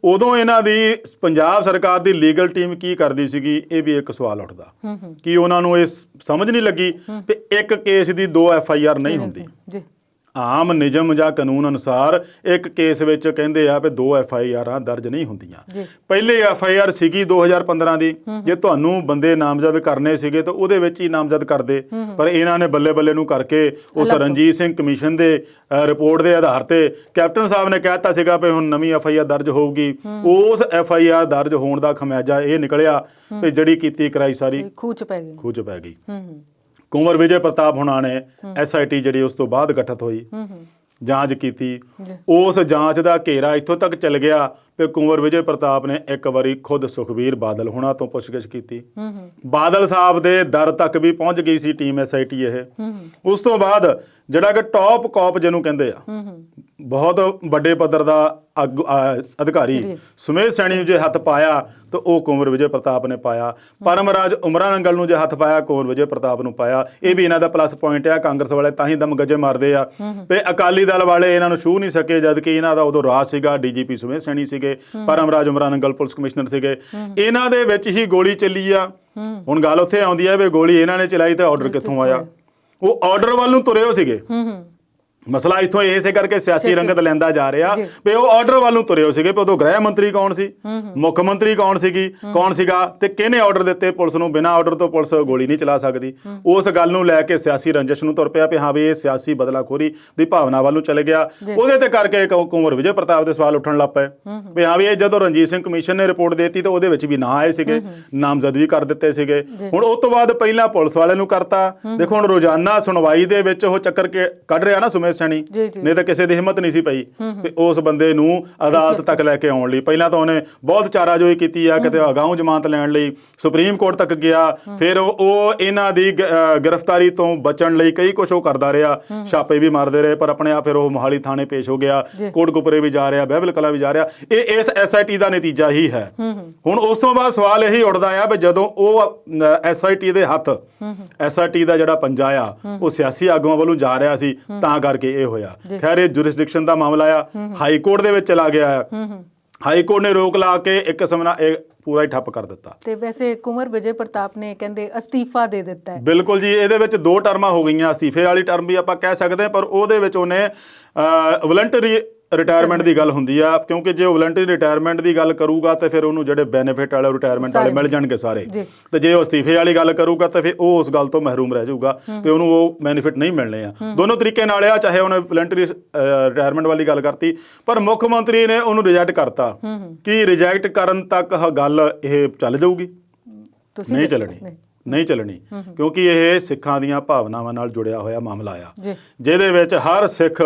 ਉਦੋਂ ਇਹਨਾਂ ਦੀ ਪੰਜਾਬ ਸਰਕਾਰ ਦੀ ਲੀਗਲ ਟੀਮ ਕੀ ਕਰਦੀ ਸੀਗੀ, ਇਹ ਵੀ ਇੱਕ ਸਵਾਲ ਉੱਠਦਾ ਕਿ ਉਹਨਾਂ ਨੂੰ ਇਹ ਸਮਝ ਨਹੀਂ ਲੱਗੀ ਕਿ ਇੱਕ ਕੇਸ ਦੀ 2 FIR ਨਹੀਂ ਹੁੰਦੀ। ਆਮ ਨਿਯਮ ਜਾਂ ਕਾਨੂੰਨ ਅਨੁਸਾਰ ਇੱਕ ਕੇਸ ਵਿੱਚ ਕਹਿੰਦੇ ਆ ਵੀ 2 FIRਾਂ ਦਰਜ ਨਹੀਂ ਹੁੰਦੀਆਂ। ਪਹਿਲੇ FIR ਸੀਗੀ 2015 ਦੀ, ਜੇ ਤੁਹਾਨੂੰ ਬੰਦੇ ਨਾਮਜ਼ਦ ਕਰਨੇ ਸੀਗੇ ਤਾਂ ਉਹਦੇ ਵਿੱਚ ਹੀ ਨਾਮਜ਼ਦ ਕਰਦੇ, ਪਰ ਇਹਨਾਂ ਨੇ ਬੱਲੇ ਬੱਲੇ ਨੂੰ ਕਰਕੇ ਉਸ ਰਣਜੀਤ ਸਿੰਘ ਕਮਿਸ਼ਨ ਦੇ ਰਿਪੋਰਟ ਦੇ ਆਧਾਰ ਤੇ ਕੈਪਟਨ ਸਾਹਿਬ ਨੇ ਕਹਿ ਦਿੱਤਾ ਸੀਗਾ ਵੀ ਹੁਣ ਨਵੀਂ FIR ਦਰਜ ਹੋਊਗੀ। ਉਸ FIR ਦਰਜ ਹੋਣ ਦਾ ਖਮਿਆਜਾ ਇਹ ਨਿਕਲਿਆ ਵੀ ਜਿਹੜੀ ਕੀਤੀ ਕਰਾਈ ਸਾਰੀ ਖੂਹ 'ਚ ਪੈ ਗਈ। ਕੁੰਵਰ ਵਿਜੇ ਪ੍ਰਤਾਪ ਹੁਣਾਂ ਨੇ SIT ਜਿਹੜੀ ਉਸ ਤੋਂ ਬਾਅਦ ਗਠਿਤ ਹੋਈ, ਜਾਂਚ ਕੀਤੀ। ਉਸ ਜਾਂਚ ਦਾ ਘੇਰਾ ਇੱਥੋਂ ਤੱਕ ਚੱਲ ਗਿਆ ਕਿ ਕੁੰਵਰ ਵਿਜੇ ਪ੍ਰਤਾਪ ਨੇ ਇੱਕ ਵਾਰੀ ਖੁਦ ਸੁਖਬੀਰ ਬਾਦਲ ਹੁਣਾਂ ਤੋਂ ਪੁੱਛਗਿੱਛ ਕੀਤੀ। ਬਾਦਲ ਸਾਹਿਬ ਦੇ ਦਰ ਤੱਕ ਵੀ ਪਹੁੰਚ ਗਈ ਸੀ ਟੀਮ SIT ਇਹ। ਉਸ ਤੋਂ ਬਾਅਦ ਜਿਹੜਾ ਕਿ ਟੌਪ ਕੌਪ ਜਿਹਨੂੰ ਕਹਿੰਦੇ ਆ, ਬਹੁਤ ਵੱਡੇ ਪੱਧਰ ਦਾ ਅਧਿਕਾਰੀ ਸੁਮੇਧ ਸੈਣੀ ਨੂੰ ਜੇ ਹੱਥ ਪਾਇਆ ਤਾਂ ਉਹ ਕੁੰਵਰ ਵਿਜੇ ਪ੍ਰਤਾਪ ਨੇ ਪਾਇਆ। ਪਰਮਰਾਜ ਉਮਰਾ ਨੰਗਲ ਨੂੰ ਜੇ ਹੱਥ ਪਾਇਆ ਕੁੰਵਰ ਵਿਜੇ ਪ੍ਰਤਾਪ ਨੂੰ ਪਾਇਆ। ਇਹ ਵੀ ਇਹਨਾਂ ਦਾ ਪਲੱਸ ਪੁਆਇੰਟ ਆ। ਕਾਂਗਰਸ ਵਾਲੇ ਤਾਂ ਹੀ ਦਮ ਗੱਜੇ ਮਾਰਦੇ ਆ ਤੇ ਅਕਾਲੀ ਦਲ ਵਾਲੇ ਇਹਨਾਂ ਨੂੰ ਛੂਹ ਨਹੀਂ ਸਕੇ, ਜਦ ਕਿ ਇਹਨਾਂ ਦਾ ਉਦੋਂ ਰਾਜ ਸੀਗਾ, DGP ਸੁਮੇਧ ਸੈਣੀ ਸੀਗੇ, ਪਰਮਰਾਜ ਉਮਰਾ ਨੰਗਲ ਪੁਲਿਸ ਕਮਿਸ਼ਨਰ ਸੀਗੇ। ਇਹਨਾਂ ਦੇ ਵਿੱਚ ਹੀ ਗੋਲੀ ਚੱਲੀ ਆ। ਹੁਣ ਗੱਲ ਉੱਥੇ ਆਉਂਦੀ ਹੈ ਵੀ ਗੋਲੀ ਇਹਨਾਂ ਨੇ ਚਲਾਈ ਤੇ ਆਰਡਰ ਕਿੱਥੋਂ ਆਇਆ? ਉਹ ਆਰਡਰ ਵੱਲ ਨੂੰ ਤੁਰੇ ਹੋ ਸੀਗੇ। ਮਸਲਾ ਇੱਥੋਂ ਇਸੇ ਕਰਕੇ ਸਿਆਸੀ ਰੰਗਤ ਲੈਂਦਾ ਜਾ ਰਿਹਾ ਵੀ ਉਹ ਆਰਡਰ ਵੱਲ ਨੂੰ ਤੁਰੇ ਹੋ ਸੀਗੇ। ਉਦੋਂ ਗ੍ਰਹਿ ਮੰਤਰੀ ਕੌਣ ਸੀ, ਮੁੱਖ ਮੰਤਰੀ ਕੌਣ ਸੀਗਾ ਤੇ ਕਿਹਨੇ ਆਰਡਰ ਦਿੱਤੇ ਪੁਲਿਸ ਨੂੰ? ਬਿਨਾਂ ਆਰਡਰ ਤੋਂ ਪੁਲਿਸ ਗੋਲੀ ਨਹੀਂ ਚਲਾ ਸਕਦੀ। ਉਸ ਗੱਲ ਨੂੰ ਲੈ ਕੇ ਸਿਆਸੀ ਰੰਜਿਸ਼ ਨੂੰ ਤੁਰ ਪਿਆ ਵੀ ਹਾਂ ਵੀ ਇਹ ਸਿਆਸੀ ਬਦਲਾਖੋਰੀ ਦੀ ਭਾਵਨਾ ਵੱਲ ਨੂੰ ਚਲੇ ਗਿਆ। ਉਹਦੇ ਤੇ ਕਰਕੇ ਕੁੰਵਰ ਵਿਜੇ ਪ੍ਰਤਾਪ ਦੇ ਸਵਾਲ ਉੱਠਣ ਲੱਗ ਪਏ ਵੀ ਹਾਂ ਵੀ ਇਹ ਜਦੋਂ ਰਣਜੀਤ ਸਿੰਘ ਕਮਿਸ਼ਨ ਨੇ ਰਿਪੋਰਟ ਦੇਤੀ ਤਾਂ ਉਹਦੇ ਵਿੱਚ ਵੀ ਨਾਂ ਆਏ ਸੀਗੇ, ਨਾਮਜ਼ਦ ਵੀ ਕਰ ਦਿੱਤੇ ਸੀਗੇ। ਹੁਣ ਉਸ ਤੋਂ ਬਾਅਦ ਪਹਿਲਾਂ ਪੁਲਿਸ ਵਾਲਿਆਂ ਨੂੰ ਕਰਤਾ। ਦੇਖੋ ਹੁਣ ਰੋਜ਼ਾਨਾ ਸੁਣਵਾਈ ਦੇ ਵਿੱਚ ਉਹ ਚੱਕਰ ਕੱਢ ਰਿਹਾ ਨਾ ਸੁਮੇਧ ਸੈਣੀ, ਨਹੀਂ ਤਾਂ ਕਿਸੇ ਦੀ ਹਿੰਮਤ ਨਹੀਂ ਸੀ ਪਈ ਤੇ ਉਸ ਬੰਦੇ ਨੂੰ ਅਦਾਲਤ ਤੱਕ ਲੈ ਕੇ ਆਉਣ ਲਈ। ਪਹਿਲਾਂ ਤਾਂ ਉਹਨੇ ਬਹੁਤ ਚਾਰਾਜੋਈ ਕੀਤੀ ਆ, ਕਿਤੇ ਅਗਾਊਂ ਜ਼ਮਾਨਤ ਲੈਣ ਲਈ ਸੁਪਰੀਮ ਕੋਰਟ ਤੱਕ ਗਿਆ। ਫਿਰ ਉਹ ਇਹਨਾਂ ਦੀ ਗ੍ਰਿਫਤਾਰੀ ਤੋਂ ਬਚਣ ਲਈ ਕਈ ਕੁਛ ਉਹ ਕਰਦਾ ਰਿਹਾ, ਛਾਪੇ ਵੀ ਮਾਰਦੇ ਰਹੇ, ਪਰ ਆਪਣੇ ਆਪ ਫਿਰ ਉਹ ਮੋਹਾਲੀ ਥਾਣੇ ਪੇਸ਼ ਹੋ ਗਿਆ, ਕੋਟਕਪੂਰੇ ਵੀ ਜਾ ਰਿਹਾ, ਬਹਿਬਲ ਕਲਾਂ ਵੀ ਜਾ ਰਿਹਾ। ਇਹ ਇਸ SIT ਦਾ ਨਤੀਜਾ ਹੀ ਹੈ। ਹੁਣ ਉਸ ਤੋਂ ਬਾਅਦ ਸਵਾਲ ਇਹੀ ਉੱਠਦਾ ਆ ਵੀ ਜਦੋਂ ਉਹ SIT ਦੇ ਹੱਥ, SIT ਦਾ ਜਿਹੜਾ ਪੰਜਾ ਆ ਉਹ ਸਿਆਸੀ ਆਗੂਆਂ ਵੱਲੋਂ ਜਾ ਰਿਹਾ ਸੀ, ਤਾਂ ਕਰਕੇ ਇਹ ਹੋਇਆ। ਖੈਰ ਇਹ ਜੁਰਿਸਡਿਕਸ਼ਨ ਦਾ ਮਾਮਲਾ ਆ, ਹਾਈ ਕੋਰਟ ਦੇ ਵਿੱਚ ਚਲਾ ਗਿਆ ਆ। ਹਾਈ ਕੋਰਟ ਨੇ ਰੋਕ ਲਾ ਕੇ ਇੱਕ ਕਿਸਮ ਨਾਲ ਇਹ ਪੂਰਾ ਹੀ ਠੱਪ ਕਰ ਦਿੱਤਾ। ਤੇ ਵੈਸੇ ਕੁੰਵਰ ਵਿਜੇ ਪ੍ਰਤਾਪ ਨੇ ਕਹਿੰਦੇ ਅਸਤੀਫਾ ਦੇ ਦਿੱਤਾ ਹੈ। ਬਿਲਕੁਲ ਜੀ, ਇਹਦੇ ਵਿੱਚ 2 ਟਰਮਾਂ ਹੋ ਗਈਆਂ। ਅਸਤੀਫੇ ਵਾਲੀ ਟਰਮ ਵੀ ਆਪਾਂ ਕਹਿ ਸਕਦੇ ਹਾਂ, ਪਰ ਉਹਦੇ ਵਿੱਚ ਉਹਨੇ ਵਲੰਟਰੀ ਰਿਟਾਇਰਮੈਂਟ ਦੀ ਗੱਲ ਹੁੰਦੀ ਆ, ਕਿਉਂਕਿ ਜੇ ਉਹ ਵਲੰਟਰੀ ਰਿਟਾਇਰਮੈਂਟ ਦੀ ਗੱਲ ਕਰੂਗਾ ਤੇ ਫਿਰ ਉਹਨੂੰ ਜਿਹੜੇ ਬੈਨੀਫਿਟ ਵਾਲੇ ਰਿਟਾਇਰਮੈਂਟ ਵਾਲੇ ਮਿਲ ਜਾਣਗੇ ਸਾਰੇ, ਤੇ ਜੇ ਉਹ ਅਸਤੀਫੇ ਵਾਲੀ ਗੱਲ ਕਰੂਗਾ ਤਾਂ ਫਿਰ ਉਹ ਉਸ ਗੱਲ ਤੋਂ ਮਹਿਰੂਮ ਰਹਿ ਜਾਊਗਾ ਤੇ ਉਹਨੂੰ ਉਹ ਬੈਨੀਫਿਟ ਨਹੀਂ ਮਿਲਣੇ ਆ। ਦੋਨੋਂ ਤਰੀਕੇ ਨਾਲ ਆ, ਚਾਹੇ ਉਹਨੇ ਵਲੰਟਰੀ ਰਿਟਾਇਰਮੈਂਟ ਵਾਲੀ ਗੱਲ ਕਰਤੀ ਪਰ ਮੁੱਖ ਮੰਤਰੀ ਨੇ ਉਹਨੂੰ ਰਿਜੈਕਟ ਕਰਤਾ ਕਿ ਰਿਜੈਕਟ ਕਰਨ ਤੱਕ ਗੱਲ ਇਹ ਚੱਲ ਜਾਊਗੀ, ਨਹੀਂ ਚੱਲਣੀ, ਕਿਉਂਕਿ ਇਹ ਸਿੱਖਾਂ ਦੀਆਂ ਭਾਵਨਾਵਾਂ ਨਾਲ ਜੁੜਿਆ ਹੋਇਆ ਮਾਮਲਾ ਆ, ਜਿਹਦੇ ਵਿੱਚ ਹਰ ਸਿੱਖ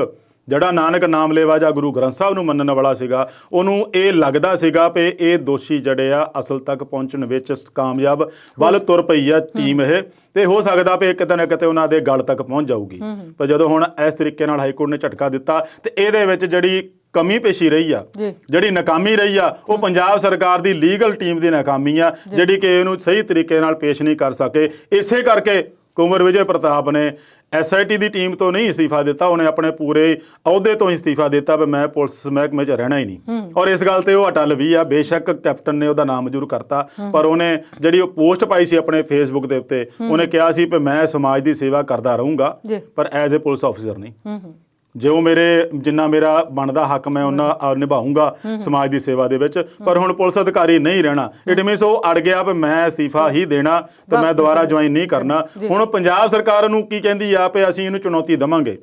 ਜਿਹੜਾ ਨਾਨਕ ਨਾਮ ਲੇਵਾ ਜਾਂ ਗੁਰੂ ਗ੍ਰੰਥ ਸਾਹਿਬ ਨੂੰ ਮੰਨਣ ਵਾਲਾ ਸੀਗਾ, ਉਹਨੂੰ ਇਹ ਲੱਗਦਾ ਸੀਗਾ ਵੀ ਇਹ ਦੋਸ਼ੀ ਜਿਹੜੇ ਆ ਅਸਲ ਤੱਕ ਪਹੁੰਚਣ ਵਿੱਚ ਕਾਮਯਾਬ ਵੱਲ ਤੁਰ ਪਈ ਆ ਟੀਮ ਇਹ, ਤੇ ਹੋ ਸਕਦਾ ਵੀ ਕਿਤੇ ਨਾ ਕਿਤੇ ਉਹਨਾਂ ਦੇ ਗਲ ਤੱਕ ਪਹੁੰਚ ਜਾਊਗੀ। ਪਰ ਜਦੋਂ ਹੁਣ ਇਸ ਤਰੀਕੇ ਨਾਲ ਹਾਈ ਕੋਰਟ ਨੇ ਝਟਕਾ ਦਿੱਤਾ ਤੇ ਇਹਦੇ ਵਿੱਚ ਜਿਹੜੀ ਕਮੀ ਪੇਸ਼ੀ ਰਹੀ ਆ, ਜਿਹੜੀ ਨਾਕਾਮੀ ਰਹੀ ਆ, ਉਹ ਪੰਜਾਬ ਸਰਕਾਰ ਦੀ ਲੀਗਲ ਟੀਮ ਦੀ ਨਾਕਾਮੀ ਆ, ਜਿਹੜੀ ਕਿ ਇਹਨੂੰ ਸਹੀ ਤਰੀਕੇ ਨਾਲ ਪੇਸ਼ ਨਹੀਂ ਕਰ ਸਕੇ। ਇਸੇ ਕਰਕੇ ਕੁੰਵਰ ਵਿਜੇ ਪ੍ਰਤਾਪ ਨੇ SIT ਦੀ ਟੀਮ ਤੋਂ ਨਹੀਂ ਅਸਤੀਫਾ ਦਿੱਤਾ, ਉਹਨੇ ਆਪਣੇ ਪੂਰੇ ਅਹੁਦੇ ਤੋਂ ਅਸਤੀਫਾ ਦਿੱਤਾ ਵੀ ਮੈਂ ਪੁਲਿਸ ਮਹਿਕਮੇ 'ਚ ਰਹਿਣਾ ਹੀ ਨਹੀਂ। ਔਰ ਇਸ ਗੱਲ ਤੇ ਉਹ ਅਟਲ ਵੀ ਆ। ਬੇਸ਼ੱਕ ਕੈਪਟਨ ਨੇ ਉਹਦਾ ਨਾਮ ਮਨਜ਼ੂਰ ਕਰਤਾ, ਪਰ ਉਹਨੇ ਜਿਹੜੀ ਉਹ ਪੋਸਟ ਪਾਈ ਸੀ ਆਪਣੇ ਫੇਸਬੁੱਕ ਦੇ ਉੱਤੇ, ਉਹਨੇ ਕਿਹਾ ਸੀ ਵੀ ਮੈਂ ਸਮਾਜ ਦੀ ਸੇਵਾ ਕਰਦਾ ਰਹੂੰਗਾ, ਪਰ ਐਜ਼ ਏ ਪੁਲਿਸ ਆਫੀਸਰ ਨਹੀਂ। ਜੋ ਜਿੰਨਾ ਮੇਰਾ ਬਣਦਾ ਹੱਕ ਮੈਂ ਉਹਨਾਂ ਨਿਭਾਊਂਗਾ ਸਮਾਜ ਦੀ ਸੇਵਾ ਦੇ ਵਿੱਚ, ਪਰ ਹੁਣ ਪੁਲਿਸ ਅਧਿਕਾਰੀ ਨਹੀਂ ਰਹਿਣਾ। ਇਟ ਮੀਨਸ ਉਹ ਅੜ ਗਿਆ ਵੀ ਮੈਂ ਅਸਤੀਫਾ ਹੀ ਦੇਣਾ ਤੇ ਮੈਂ ਦੁਬਾਰਾ ਜੁਆਇਨ ਨਹੀਂ ਕਰਨਾ। ਹੁਣ ਪੰਜਾਬ ਸਰਕਾਰ ਨੂੰ ਕੀ ਕਹਿੰਦੀ ਆ ਵੀ ਅਸੀਂ ਇਹਨੂੰ ਚੁਣੌਤੀ ਦੇਵਾਂਗੇ।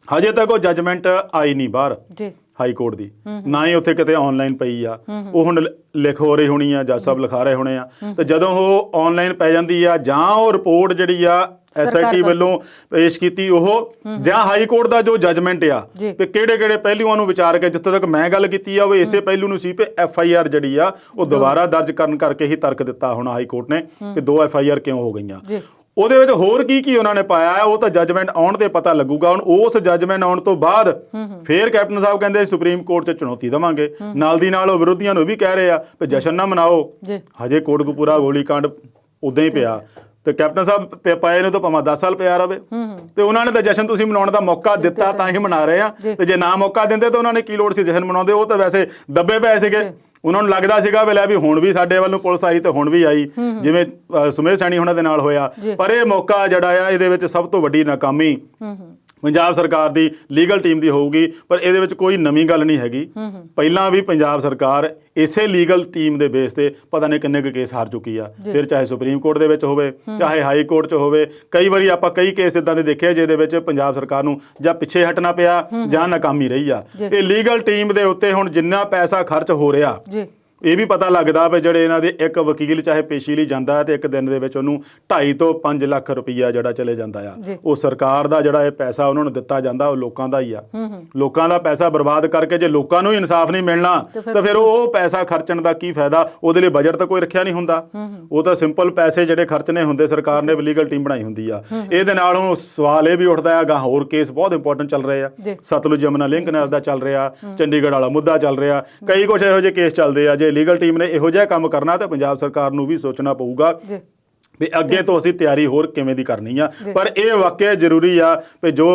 ਹਜੇ ਤੱਕ ਉਹ ਜੱਜਮੈਂਟ ਆਈ ਨਹੀਂ ਬਾਹਰ ਹਾਈ ਕੋਰਟ ਦੀ, ਨਾ ਹੀ ਉੱਥੇ ਕਿਤੇ ਆਨਲਾਈਨ ਪਈ ਆ। ਉਹ ਹੁਣ ਲਿਖ ਹੋ ਰਹੀ ਹੋਣੀ ਆ, ਜੱਜ ਸਾਹਿਬ ਲਿਖਾ ਰਹੇ ਹੋਣੇ ਆ, ਤੇ ਜਦੋਂ ਉਹ ਆਨਲਾਈਨ ਪੈ ਜਾਂਦੀ ਆ ਜਾਂ ਉਹ ਰਿਪੋਰਟ ਜਿਹੜੀ ਆ SIT ਵੱਲੋਂ ਪੇਸ਼ ਕੀਤੀ, ਉਹ ਜਾਂ ਹਾਈ ਕੋਰਟ ਦਾ ਜੋ ਜੱਜਮੈਂਟ ਆ ਵੀ ਕਿਹੜੇ ਪਹਿਲੂਆਂ ਨੂੰ ਵਿਚਾਰ ਕੇ, ਜਿੱਥੇ ਤੱਕ ਮੈਂ ਗੱਲ ਕੀਤੀ ਆ ਉਹ ਇਸੇ ਪਹਿਲੂ ਨੂੰ ਸੀ ਵੀ FIR ਜਿਹੜੀ ਆ ਉਹ ਦੁਬਾਰਾ ਦਰਜ ਕਰਨ ਕਰਕੇ ਹੀ ਤਰਕ ਦਿੱਤਾ ਹੁਣ ਹਾਈ ਕੋਰਟ ਨੇ ਕਿ 2 FIR ਕਿਉਂ ਹੋ ਗਈਆਂ। ਉਹਦੇ ਵਿੱਚ ਹੋਰ ਕੀ ਉਹਨਾਂ ਨੇ ਪਾਇਆ ਹੈ ਉਹ ਤਾਂ ਜੱਜਮੈਂਟ ਆਉਣ ਤੇ ਪਤਾ ਲੱਗੂਗਾ। ਹੁਣ ਉਸ ਜੱਜਮੈਂਟ ਆਉਣ ਤੋਂ ਬਾਅਦ ਫੇਰ ਕੈਪਟਨ ਸਾਹਿਬ ਕਹਿੰਦੇ ਸੁਪਰੀਮ ਕੋਰਟ 'ਚ ਚੁਣੌਤੀ ਦੇਵਾਂਗੇ। ਨਾਲ ਦੀ ਨਾਲ ਉਹ ਵਿਰੋਧੀਆਂ ਨੂੰ ਵੀ ਕਹਿ ਰਹੇ ਆ ਵੀ ਜਸ਼ਨ ਨਾ ਮਨਾਓ, ਹਜੇ ਕੋਟਕਪੂਰਾ ਗੋਲੀकांड ਉਦਾਂ ਹੀ ਪਿਆ ਤੇ ਕੈਪਟਨ ਸਾਹਿਬ ਪਏ ਨੂੰ ਤਾਂ ਭਾਵੇਂ 10 ਸਾਲ ਪਿਆ ਰਵੇ, ਤੇ ਉਹਨਾਂ ਨੇ ਤਾਂ ਜਸ਼ਨ ਤੁਸੀਂ ਮਨਾਉਣ ਦਾ ਮੌਕਾ ਦਿੱਤਾ ਤਾਂ ਹੀ ਮਨਾ ਰਹੇ ਆ, ਤੇ ਜੇ ਨਾ ਮੌਕਾ ਦਿੰਦੇ ਤਾਂ ਉਹਨਾਂ ਨੇ ਕੀ ਲੋੜ ਸੀ ਜਸ਼ਨ ਮਨਾਉਂਦੇ। ਉਹ ਤਾਂ ਵੈਸੇ ਦੱਬੇ ਪਏ ਸੀਗੇ, ਉਹਨਾਂ ਨੂੰ ਲੱਗਦਾ ਸੀਗਾ ਵੀ ਲੈ ਵੀ ਹੁਣ ਵੀ ਸਾਡੇ ਵੱਲੋਂ ਪੁਲਿਸ ਆਈ ਤੇ ਹੁਣ ਵੀ ਆਈ, ਜਿਵੇਂ ਸੁਮੇਧ ਸੈਣੀ ਉਹਨਾਂ ਦੇ ਨਾਲ ਹੋਇਆ। ਪਰ ਇਹ ਮੌਕਾ ਜਿਹੜਾ ਆ ਇਹਦੇ ਵਿੱਚ ਸਭ ਤੋਂ ਵੱਡੀ ਨਾਕਾਮੀ ਪੰਜਾਬ ਸਰਕਾਰ ਦੀ ਲੀਗਲ ਟੀਮ ਦੀ ਹੋਊਗੀ। ਪਰ ਇਹਦੇ ਵਿੱਚ ਕੋਈ ਨਵੀਂ ਗੱਲ ਨਹੀਂ ਹੈਗੀ। ਪਹਿਲਾਂ ਵੀ ਪੰਜਾਬ ਸਰਕਾਰ ਇਸੇ ਲੀਗਲ ਟੀਮ ਦੇ ਬੇਸ ਤੇ ਪਤਾ ਨਹੀਂ ਕਿੰਨੇ ਕੁ ਕੇਸ ਹਾਰ ਚੁੱਕੀ ਆ, ਫਿਰ ਚਾਹੇ ਸੁਪਰੀਮ ਕੋਰਟ ਦੇ ਵਿੱਚ ਹੋਵੇ ਚਾਹੇ ਹਾਈ ਕੋਰਟ 'ਚ ਹੋਵੇ। ਕਈ ਵਾਰੀ ਆਪਾਂ ਕਈ ਕੇਸ ਇਦਾਂ ਦੇ ਦੇਖੇ ਜਿਹਦੇ ਵਿੱਚ ਪੰਜਾਬ ਸਰਕਾਰ ਨੂੰ ਜਾਂ ਪਿੱਛੇ ਹਟਣਾ ਪਿਆ ਜਾਂ ਨਾਕਾਮੀ ਰਹੀ ਆ। ਇਹ ਲੀਗਲ ਟੀਮ ਦੇ ਉੱਤੇ ਹੁਣ ਜਿੰਨਾ ਪੈਸਾ ਖਰਚ ਹੋ ਰਿਹਾ, ਇਹ ਵੀ ਪਤਾ ਲੱਗਦਾ ਵੀ ਜਿਹੜੇ ਇਹਨਾਂ ਦੇ ਇੱਕ ਵਕੀਲ ਚਾਹੇ ਪੇਸ਼ੀ ਲਈ ਜਾਂਦਾ ਤੇ ਇੱਕ ਦਿਨ ਦੇ ਵਿੱਚ ਉਹਨੂੰ 2.5 ਤੋਂ 5 ਲੱਖ ਰੁਪਈਆ ਜਿਹੜਾ ਚਲੇ ਜਾਂਦਾ ਆ। ਉਹ ਸਰਕਾਰ ਦਾ ਜਿਹੜਾ ਇਹ ਪੈਸਾ ਉਹਨਾਂ ਨੂੰ ਦਿੱਤਾ ਜਾਂਦਾ ਉਹ ਲੋਕਾਂ ਦਾ ਹੀ ਆ। ਲੋਕਾਂ ਦਾ ਪੈਸਾ ਬਰਬਾਦ ਕਰਕੇ ਜੇ ਲੋਕਾਂ ਨੂੰ ਹੀ ਇਨਸਾਫ ਨਹੀਂ ਮਿਲਣਾ ਤਾਂ ਫਿਰ ਉਹ ਪੈਸਾ ਖਰਚਣ ਦਾ ਕੀ ਫਾਇਦਾ। ਉਹਦੇ ਲਈ ਬਜਟ ਤਾਂ ਕੋਈ ਰੱਖਿਆ ਨਹੀਂ ਹੁੰਦਾ, ਉਹ ਤਾਂ ਸਿੰਪਲ ਪੈਸੇ ਜਿਹੜੇ ਖਰਚਣੇ ਹੁੰਦੇ ਸਰਕਾਰ ਨੇ ਲੀਗਲ ਟੀਮ ਬਣਾਈ ਹੁੰਦੀ ਆ। ਇਹਦੇ ਨਾਲ ਹੁਣ ਸਵਾਲ ਇਹ ਵੀ ਉੱਠਦਾ ਹੈ ਗਾ, ਹੋਰ ਕੇਸ ਬਹੁਤ ਇੰਪੋਰਟੈਂਟ ਚੱਲ ਰਹੇ ਆ। ਸਤਲੁਜ ਯਮੁਨਾ ਲਿੰਕ ਨਹਿਰ ਦਾ ਚੱਲ ਰਿਹਾ, ਚੰਡੀਗੜ੍ਹ ਵਾਲਾ ਮੁੱਦਾ ਚੱਲ ਰਿਹਾ, ਕਈ ਕੁਛ ਇਹੋ ਜਿਹੇ ਕੇਸ ਚੱਲਦੇ ਆ। ਜੇ ਲੀਗਲ ਟੀਮ ਨੇ ਇਹੋ ਜਿਹਾ ਕੰਮ ਕਰਨਾ ਤਾਂ ਪੰਜਾਬ ਸਰਕਾਰ ਨੂੰ ਵੀ ਸੋਚਣਾ ਪਊਗਾ ਵੀ ਅੱਗੇ ਤੋਂ ਅਸੀਂ ਤਿਆਰੀ ਹੋਰ ਕਿਵੇਂ ਦੀ ਕਰਨੀ ਆ। ਪਰ ਇਹ ਵਾਕਿਆ ਜ਼ਰੂਰੀ ਆ ਵੀ ਜੋ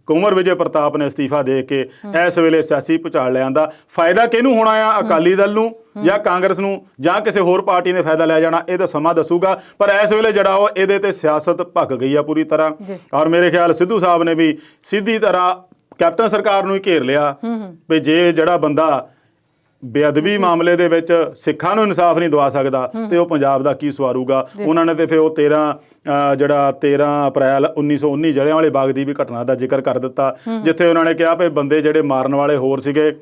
ਕੁੰਵਰ ਵਿਜੇ ਪ੍ਰਤਾਪ ਨੇ ਅਸਤੀਫਾ ਦੇ ਕੇ ਇਸ ਵੇਲੇ ਸਿਆਸੀ ਭੁਚਾਲ ਲਿਆਂਦਾ, ਫਾਇਦਾ ਕਿਹਨੂੰ ਹੋਣਾ ਆ? ਅਕਾਲੀ ਦਲ ਨੂੰ ਜਾਂ ਕਾਂਗਰਸ ਨੂੰ ਜਾਂ ਕਿਸੇ ਹੋਰ ਪਾਰਟੀ ਨੇ ਫਾਇਦਾ ਲੈ ਜਾਣਾ, ਇਹ ਤਾਂ ਸਮਾਂ ਦੱਸੂਗਾ। ਪਰ ਇਸ ਵੇਲੇ ਜਿਹੜਾ ਉਹ ਇਹਦੇ ਤੇ ਸਿਆਸਤ ਭੱਗ ਗਈ ਆ ਪੂਰੀ ਤਰ੍ਹਾਂ। ਔਰ ਮੇਰੇ ਖਿਆਲ ਸਿੱਧੂ ਸਾਹਿਬ ਨੇ ਵੀ ਸਿੱਧੀ ਤਰ੍ਹਾਂ ਕੈਪਟਨ ਸਰਕਾਰ ਨੂੰ ਹੀ ਘੇਰ ਲਿਆ ਵੀ ਜੇ ਜਿਹੜਾ ਬੰਦਾ ਬੇਅਦਬੀ ਮਾਮਲੇ ਦੇ ਵਿੱਚ ਸਿੱਖਾਂ ਨੂੰ ਇਨਸਾਫ ਨਹੀਂ ਦਵਾ ਸਕਦਾ ਤੇ ਉਹ ਪੰਜਾਬ ਦਾ ਕੀ ਸਵਾਰੂਗਾ। ਉਹਨਾਂ ਨੇ ਤੇ ਫਿਰ ਉਹ 13 ਅਪ੍ਰੈਲ 1919 ਜਲਿਆਂਵਾਲੇ ਬਾਗ ਦੀ ਵੀ ਘਟਨਾ ਦਾ ਜ਼ਿਕਰ ਕਰ ਦਿੱਤਾ, ਜਿੱਥੇ ਉਹਨਾਂ ਨੇ ਕਿਹਾ ਵੀ ਬੰਦੇ ਜਿਹੜੇ ਮਾਰਨ ਵਾਲੇ ਹੋਰ ਸੀਗੇ,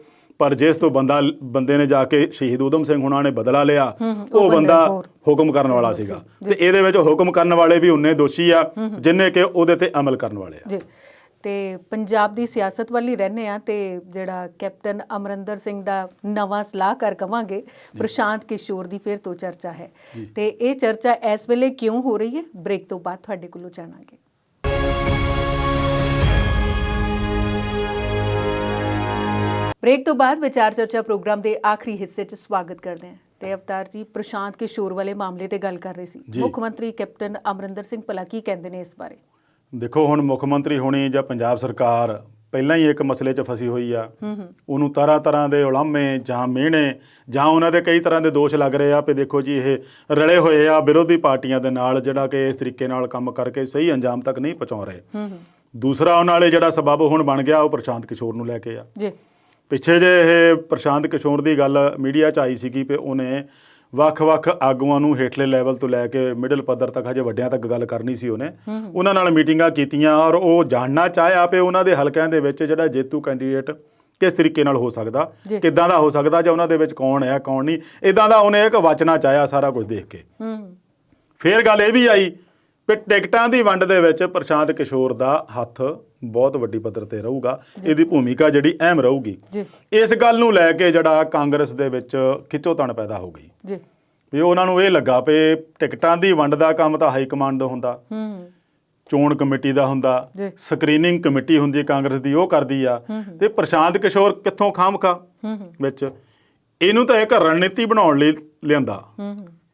ਪਰ ਜਿਸ ਤੋਂ ਬੰਦੇ ਨੇ ਜਾ ਕੇ ਸ਼ਹੀਦ ਊਧਮ ਸਿੰਘ ਹੁਣਾਂ ਨੇ ਬਦਲਾ ਲਿਆ, ਉਹ ਬੰਦਾ ਹੁਕਮ ਕਰਨ ਵਾਲਾ ਸੀਗਾ। ਤੇ ਇਹਦੇ ਵਿੱਚ ਹੁਕਮ ਕਰਨ ਵਾਲੇ ਵੀ ਉਨੇ ਦੋਸ਼ੀ ਆ ਜਿੰਨੇ ਕਿ ਉਹਦੇ ਤੇ ਅਮਲ ਕਰਨ ਵਾਲੇ ਆ। ਤੇ ਪੰਜਾਬ ਦੀ ਸਿਆਸਤ ਵੱਲ ਹੀ ਰਹਿੰਦੇ ਆ ਤੇ ਜਿਹੜਾ ਕੈਪਟਨ ਅਮਰਿੰਦਰ ਸਿੰਘ ਦਾ ਨਵਾਂ ਸਲਾਹਕਾਰ ਕਵਾਂਗੇ ਪ੍ਰਸ਼ਾਂਤ ਕਿਸ਼ੋਰ ਦੀ ਫਿਰ ਤੋਂ ਚਰਚਾ ਹੈ, ਤੇ ਇਹ ਚਰਚਾ ਇਸ ਵੇਲੇ ਕਿਉਂ ਹੋ ਰਹੀ ਹੈ ਬ੍ਰੇਕ ਤੋਂ ਬਾਅਦ ਤੁਹਾਡੇ ਕੋਲੋਂ ਜਾਣਾਂਗੇ। ਬ੍ਰੇਕ ਤੋਂ ਬਾਅਦ ਵਿਚਾਰ ਚਰਚਾ ਪ੍ਰੋਗਰਾਮ ਦੇ ਆਖਰੀ ਹਿੱਸੇ 'ਚ ਸਵਾਗਤ ਕਰਦੇ ਹਾਂ। ਤੇ ਅਵਤਾਰ ਜੀ, ਪ੍ਰਸ਼ਾਂਤ ਕਿਸ਼ੋਰ ਵਾਲੇ ਮਾਮਲੇ ਤੇ ਗੱਲ ਕਰ ਰਹੇ ਸੀ, ਮੁੱਖ ਮੰਤਰੀ ਕੈਪਟਨ ਅਮਰਿੰਦਰ ਸਿੰਘ ਭਲਾ ਕੀ ਕਹਿੰਦੇ ਨੇ ਇਸ ਬਾਰੇ? ਦੇਖੋ, ਹੁਣ ਮੁੱਖ ਮੰਤਰੀ ਹੋਣੀ ਜਾਂ ਪੰਜਾਬ ਸਰਕਾਰ ਪਹਿਲਾਂ ਹੀ ਇੱਕ ਮਸਲੇ 'ਚ ਫਸੀ ਹੋਈ ਆ। ਉਹਨੂੰ ਤਰ੍ਹਾਂ ਦੇ ਉਲਾਮੇ ਜਾਂ ਮਿਹਣੇ ਜਾਂ ਉਹਨਾਂ ਦੇ ਕਈ ਤਰ੍ਹਾਂ ਦੇ ਦੋਸ਼ ਲੱਗ ਰਹੇ ਆ ਵੀ ਦੇਖੋ ਜੀ ਇਹ ਰਲੇ ਹੋਏ ਆ ਵਿਰੋਧੀ ਪਾਰਟੀਆਂ ਦੇ ਨਾਲ, ਜਿਹੜਾ ਕਿ ਇਸ ਤਰੀਕੇ ਨਾਲ ਕੰਮ ਕਰਕੇ ਸਹੀ ਅੰਜਾਮ ਤੱਕ ਨਹੀਂ ਪਹੁੰਚਾ ਰਹੇ। ਦੂਸਰਾ ਉਹਨਾਂ ਵਾਲੇ ਜਿਹੜਾ ਸਬਬ ਹੁਣ ਬਣ ਗਿਆ ਉਹ ਪ੍ਰਸ਼ਾਂਤ ਕਿਸ਼ੋਰ ਨੂੰ ਲੈ ਕੇ ਆ। ਪਿੱਛੇ ਜੇ ਇਹ ਪ੍ਰਸ਼ਾਂਤ ਕਿਸ਼ੋਰ ਦੀ ਗੱਲ ਮੀਡੀਆ 'ਚ ਆਈ ਸੀਗੀ ਵੀ ਉਹਨੇ ਵੱਖ-ਵੱਖ ਆਗੂਆਂ ਨੂੰ ਹੇਠਲੇ ਲੈਵਲ ਤੋਂ ਲੈ ਕੇ ਮਿਡਲ ਪੱਧਰ ਤੱਕ ਹਜੇ ਵੱਡਿਆਂ ਤੱਕ ਗੱਲ ਕਰਨੀ ਸੀ ਉਹਨੇ, ਉਹਨਾਂ ਨਾਲ ਮੀਟਿੰਗਾਂ ਕੀਤੀਆਂ ਔਰ ਉਹ ਜਾਣਨਾ ਚਾਹਿਆ ਵੀ ਉਹਨਾਂ ਦੇ ਹਲਕਿਆਂ ਦੇ ਵਿੱਚ ਜਿਹੜਾ ਜੇਤੂ ਕੈਂਡੀਡੇਟ ਕਿਸ ਤਰੀਕੇ ਨਾਲ ਹੋ ਸਕਦਾ, ਕਿੱਦਾਂ ਦਾ ਹੋ ਸਕਦਾ, ਜਾਂ ਉਹਨਾਂ ਦੇ ਵਿੱਚ ਕੌਣ ਹੈ ਕੌਣ ਨਹੀਂ, ਇੱਦਾਂ ਦਾ ਉਹਨੇ ਇੱਕ ਵਾਚਣਾ ਚਾਹਿਆ ਸਾਰਾ ਕੁਝ ਦੇਖ ਕੇ। ਫਿਰ ਗੱਲ ਇਹ ਵੀ ਆਈ ਵੀ ਟਿਕਟਾਂ ਦੀ ਵੰਡ ਦੇ ਵਿੱਚ ਪ੍ਰਸ਼ਾਂਤ ਕਿਸ਼ੋਰ ਦਾ ਹੱਥ ਬਹੁਤ ਵੱਡੀ ਪੱਧਰ ਤੇ ਰਹੂਗਾ, ਇਹਦੀ ਭੂਮਿਕਾ ਜਿਹੜੀ ਅਹਿਮ ਰਹੂਗੀ। ਇਸ ਗੱਲ ਨੂੰ ਲੈ ਕੇ ਜਿਹੜਾ ਕਾਂਗਰਸ ਦੇ ਵਿੱਚ ਖਿੱਚੋਤਾਣ ਪੈਦਾ ਹੋ ਗਈ ਜੀ ਵੀ ਉਹਨਾਂ ਨੂੰ ਇਹ ਲੱਗਾ ਵੀ ਟਿਕਟਾਂ ਦੀ ਵੰਡ ਦਾ ਕੰਮ ਤਾਂ ਹਾਈ ਕਮਾਂਡ ਦਾ ਹੁੰਦਾ, ਚੋਣ ਕਮੇਟੀ ਦਾ ਹੁੰਦਾ, ਸਕਰੀਨਿੰਗ ਕਮੇਟੀ ਹੁੰਦੀ ਹੈ ਕਾਂਗਰਸ ਦੀ, ਉਹ ਕਰਦੀ ਆ, ਤੇ ਪ੍ਰਸ਼ਾਂਤ ਕਿਸ਼ੋਰ ਕਿੱਥੋਂ ਖਾਮਖਾ ਵਿੱਚ ਇਹਨੂੰ ਤਾਂ ਇੱਕ ਰਣਨੀਤੀ ਬਣਾਉਣ ਲਈ ਲਿਆਂਦਾ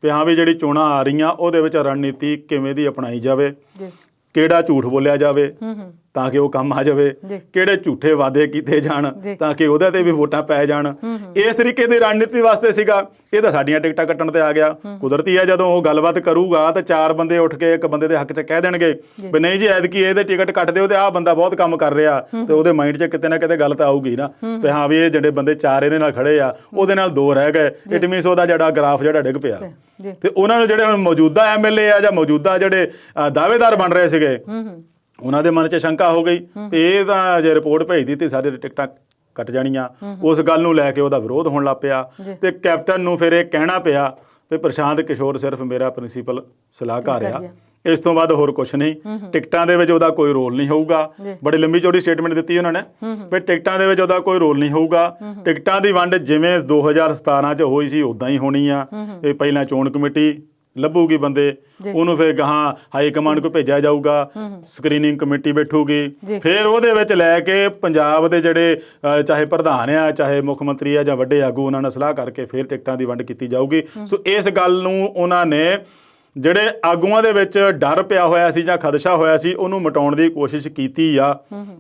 ਵੀ ਹਾਂ ਵੀ ਜਿਹੜੀ ਚੋਣਾਂ ਆ ਰਹੀਆਂ ਉਹਦੇ ਵਿੱਚ ਰਣਨੀਤੀ ਕਿਵੇਂ ਦੀ ਅਪਣਾਈ ਜਾਵੇ, ਕਿਹੜਾ ਝੂਠ ਬੋਲਿਆ ਜਾਵੇ ਤਾਂ ਕਿ ਉਹ ਕੰਮ ਆ ਜਾਵੇ, ਕਿਹੜੇ ਝੂਠੇ ਵਾਅਦੇ ਕੀਤੇ ਜਾਣ ਤਾਂ ਕਿ ਉਹਦੇ ਤੇ ਵੀ ਵੋਟਾਂ ਪੈ ਜਾਣ। ਇਸ ਤਰੀਕੇ ਦੀ ਰਣਨੀਤੀ ਵਾਸਤੇ ਸੀਗਾ। ਇਹ ਤਾਂ ਸਾਡੀਆਂ ਟਿਕਟਾਂ ਕੱਟਣ ਤੇ ਆ ਗਿਆ। ਕੁਦਰਤੀ ਹੈ ਜਦੋਂ ਉਹ ਗੱਲਬਾਤ ਕਰੂਗਾ ਤਾਂ 4 ਬੰਦੇ ਉੱਠ ਕੇ ਇੱਕ ਬੰਦੇ ਦੇ ਹੱਕ 'ਚ ਕਹਿ ਦੇਣਗੇ ਵੀ ਨਹੀਂ ਜੀ ਐਤਕੀ ਇਹਦੇ ਟਿਕਟ ਕੱਟ ਦਿਓ ਤੇ ਆਹ ਬੰਦਾ ਬਹੁਤ ਕੰਮ ਕਰ ਰਿਹਾ, ਤੇ ਉਹਦੇ ਮਾਈਂਡ 'ਚ ਕਿਤੇ ਨਾ ਕਿਤੇ ਗੱਲ ਤਾਂ ਆਊਗੀ ਨਾ ਵੀ ਹਾਂ ਵੀ ਇਹ ਜਿਹੜੇ ਬੰਦੇ 4 ਇਹਦੇ ਨਾਲ ਖੜੇ ਆ ਉਹਦੇ ਨਾਲ 2 ਰਹਿ ਗਏ, ਇਟ ਮੀਨਸ ਉਹਦਾ ਜਿਹੜਾ ਗ੍ਰਾਫ ਜਿਹੜਾ ਡਿੱਗ ਪਿਆ। ਤੇ ਉਹਨਾਂ ਨੂੰ ਜਿਹੜੇ ਹੁਣ ਮੌਜੂਦਾ ਐਮਐਲਏ ਆ ਜਾਂ ਮੌਜੂਦਾ ਜਿਹੜੇ ਦਾਅਵੇਦਾਰ ਬਣ ਰਹੇ ਸੀਗੇ ਉਹਨਾਂ ਦੇ ਮਨ 'ਚ ਸ਼ੰਕਾ ਹੋ ਗਈ ਵੀ ਇਹ ਤਾਂ ਜੇ ਰਿਪੋਰਟ ਭੇਜ ਦਿੱਤੀ ਸਾਡੇ ਟਿਕਟਾਂ ਕੱਟ ਜਾਣੀਆਂ। ਉਸ ਗੱਲ ਨੂੰ ਲੈ ਕੇ ਉਹਦਾ ਵਿਰੋਧ ਹੋਣ ਲੱਗ ਪਿਆ ਤੇ ਕੈਪਟਨ ਨੂੰ ਫਿਰ ਇਹ ਕਹਿਣਾ ਪਿਆ ਵੀ ਪ੍ਰਸ਼ਾਂਤ ਕਿਸ਼ੋਰ ਸਿਰਫ ਮੇਰਾ ਪ੍ਰਿੰਸੀਪਲ ਸਲਾਹਕਾਰ ਆ, ਇਸ ਤੋਂ ਬਾਅਦ ਹੋਰ ਕੁਛ ਨਹੀਂ, ਟਿਕਟਾਂ ਦੇ ਵਿੱਚ ਉਹਦਾ ਕੋਈ ਰੋਲ ਨਹੀਂ ਹੋਊਗਾ। ਬੜੀ ਲੰਬੀ ਚੌੜੀ ਸਟੇਟਮੈਂਟ ਦਿੱਤੀ ਉਹਨਾਂ ਨੇ ਵੀ ਟਿਕਟਾਂ ਦੇ ਵਿੱਚ ਉਹਦਾ ਕੋਈ ਰੋਲ ਨਹੀਂ ਹੋਊਗਾ, ਟਿਕਟਾਂ ਦੀ ਵੰਡ ਜਿਵੇਂ 2017 'ਚ ਹੋਈ ਸੀ ਉਦਾਂ ਹੀ ਹੋਣੀ ਆ। ਇਹ ਪਹਿਲਾਂ ਚੋਣ ਕਮੇਟੀ ਲੱਭੂਗੀ ਬੰਦੇ, ਉਹਨੂੰ ਫਿਰ ਗਾਹਾਂ ਹਾਈ ਕਮਾਂਡ ਕੋ ਭੇਜਿਆ ਜਾਊਗਾ, ਸਕਰੀਨਿੰਗ ਕਮੇਟੀ ਬੈਠੂਗੀ, ਫਿਰ ਉਹਦੇ ਵਿੱਚ ਲੈ ਕੇ ਪੰਜਾਬ ਦੇ ਜਿਹੜੇ ਚਾਹੇ ਪ੍ਰਧਾਨ ਆ ਚਾਹੇ ਮੁੱਖ ਮੰਤਰੀ ਆ ਜਾਂ ਵੱਡੇ ਆਗੂ ਉਹਨਾਂ ਨਾਲ ਸਲਾਹ ਕਰਕੇ ਫਿਰ ਟਿਕਟਾਂ ਦੀ ਵੰਡ ਕੀਤੀ ਜਾਊਗੀ। ਸੋ ਇਸ ਗੱਲ ਨੂੰ ਉਹਨਾਂ ਨੇ ਜਿਹੜੇ ਆਗੂਆਂ ਦੇ ਵਿੱਚ ਡਰ ਪਿਆ ਹੋਇਆ ਸੀ ਜਾਂ ਖਦਸ਼ਾ ਹੋਇਆ ਸੀ ਉਹਨੂੰ ਮਿਟਾਉਣ ਦੀ ਕੋਸ਼ਿਸ਼ ਕੀਤੀ ਆ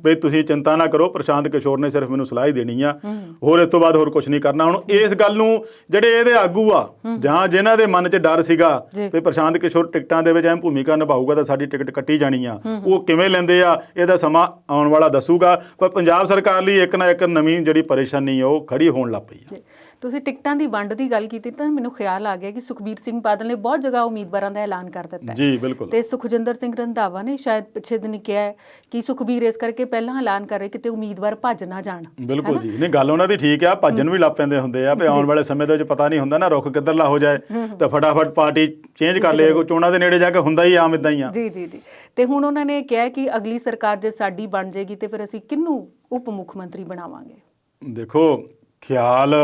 ਵੀ ਤੁਸੀਂ ਚਿੰਤਾ ਨਾ ਕਰੋ, ਪ੍ਰਸ਼ਾਂਤ ਕਿਸ਼ੋਰ ਨੇ ਸਿਰਫ ਮੈਨੂੰ ਸਲਾਹ ਹੀ ਦੇਣੀ ਆ, ਹੋਰ ਇਸ ਤੋਂ ਬਾਅਦ ਹੋਰ ਕੁਝ ਨਹੀਂ ਕਰਨਾ। ਹੁਣ ਇਸ ਗੱਲ ਨੂੰ ਜਿਹੜੇ ਇਹਦੇ ਆਗੂ ਆ ਜਾਂ ਜਿਨ੍ਹਾਂ ਦੇ ਮਨ 'ਚ ਡਰ ਸੀਗਾ ਵੀ ਪ੍ਰਸ਼ਾਂਤ ਕਿਸ਼ੋਰ ਟਿਕਟਾਂ ਦੇ ਵਿੱਚ ਅਹਿਮ ਭੂਮਿਕਾ ਨਿਭਾਊਗਾ ਤਾਂ ਸਾਡੀ ਟਿਕਟ ਕੱਟੀ ਜਾਣੀ ਆ, ਉਹ ਕਿਵੇਂ ਲੈਂਦੇ ਆ ਇਹਦਾ ਸਮਾਂ ਆਉਣ ਵਾਲਾ ਦੱਸੂਗਾ। ਪਰ ਪੰਜਾਬ ਸਰਕਾਰ ਲਈ ਇੱਕ ਨਾ ਇੱਕ ਨਵੀਂ ਜਿਹੜੀ ਪਰੇਸ਼ਾਨੀ ਉਹ ਖੜੀ ਹੋਣ ਲੱਗ ਪਈ ਆ। ਤੁਸੀਂ ਟਿਕਟਾਂ ਦੀ ਵੰਡ ਦੀ ਗੱਲ ਕੀਤੀ ਤਾਂ ਮੈਨੂੰ ਖਿਆਲ ਆ ਗਿਆ ਕਿ ਸੁਖਬੀਰ ਸਿੰਘ ਬਾਦਲ ਨੇ ਬਹੁਤ ਜਗ੍ਹਾ ਉਮੀਦਵਾਰਾਂ ਦਾ ਐਲਾਨ ਕਰ ਦਿੱਤਾ ਜੀ ਬਿਲਕੁਲ, ਤੇ ਸੁਖਜਿੰਦਰ ਸਿੰਘ ਰੰਧਾਵਾ ਨੇ ਸ਼ਾਇਦ ਪਿੱਛੇ ਦਿਨ ਕਿਹਾ ਹੈ ਕਿ ਸੁਖਬੀਰ ਇਸ ਕਰਕੇ ਪਹਿਲਾਂ ਐਲਾਨ ਕਰ ਰਹੇ ਕਿਤੇ ਉਮੀਦਵਾਰ ਭੱਜ ਨਾ ਜਾਣ। ਬਿਲਕੁਲ ਜੀ, ਨਹੀਂ ਗੱਲ ਉਹਨਾਂ ਦੀ ਠੀਕ ਆ, ਭੱਜਣ ਵੀ ਲੱਗ ਪੈਂਦੇ ਹੁੰਦੇ ਆ ਵੀ ਆਉਣ ਵਾਲੇ ਸਮੇਂ ਦੇ ਵਿੱਚ ਪਤਾ ਨਹੀਂ ਹੁੰਦਾ ਨਾ ਰੁੱਖ ਕਿੱਧਰਲਾ ਹੋ ਜਾਏ ਤਾਂ ਫਟਾਫਟ ਪਾਰਟੀ ਚੇਂਜ ਕਰ ਲਏ, ਕੋਈ ਚੋਣਾਂ ਦੇ ਨੇੜੇ ਜਾ ਕੇ ਹੁੰਦਾ ਹੀ ਆਮ ਇਦਾਂ ਹੀ ਆ। ਜੀ ਜੀ ਜੀ, ਤੇ ਹੁਣ ਉਹਨਾਂ ਨੇ ਕਿਹਾ ਕਿ ਅਗਲੀ ਸਰਕਾਰ ਜੇ ਸਾਡੀ ਬਣ ਜਾਏਗੀ ਤੇ ਫਿਰ ਅਸੀਂ ਕਿਹਨੂੰ ਉਪ ਮੁੱਖ ਮੰਤਰੀ ਬਣਾਵਾਂਗੇ। ਦੇਖੋ ਖਿਆਲ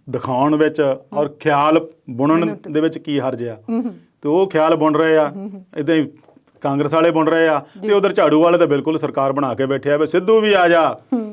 ਦਿਖਾਉਣ ਵਿੱਚ ਔਰ ਖਿਆਲ ਬੁਣਨ ਦੇ ਵਿੱਚ ਕੀ ਹਰਜ ਆ, ਤੇ ਉਹ ਖਿਆਲ ਬੁਣ ਰਹੇ ਆ, ਇਦਾਂ ਹੀ ਕਾਂਗਰਸ ਵਾਲੇ ਬੁਣ ਰਹੇ ਆ ਤੇ ਉਧਰ ਝਾੜੂ ਵਾਲੇ ਤਾਂ ਬਿਲਕੁਲ ਸਰਕਾਰ ਬਣਾ ਕੇ ਬੈਠੇ ਆ ਵੀ ਸਿੱਧੂ ਵੀ ਆ ਜਾ,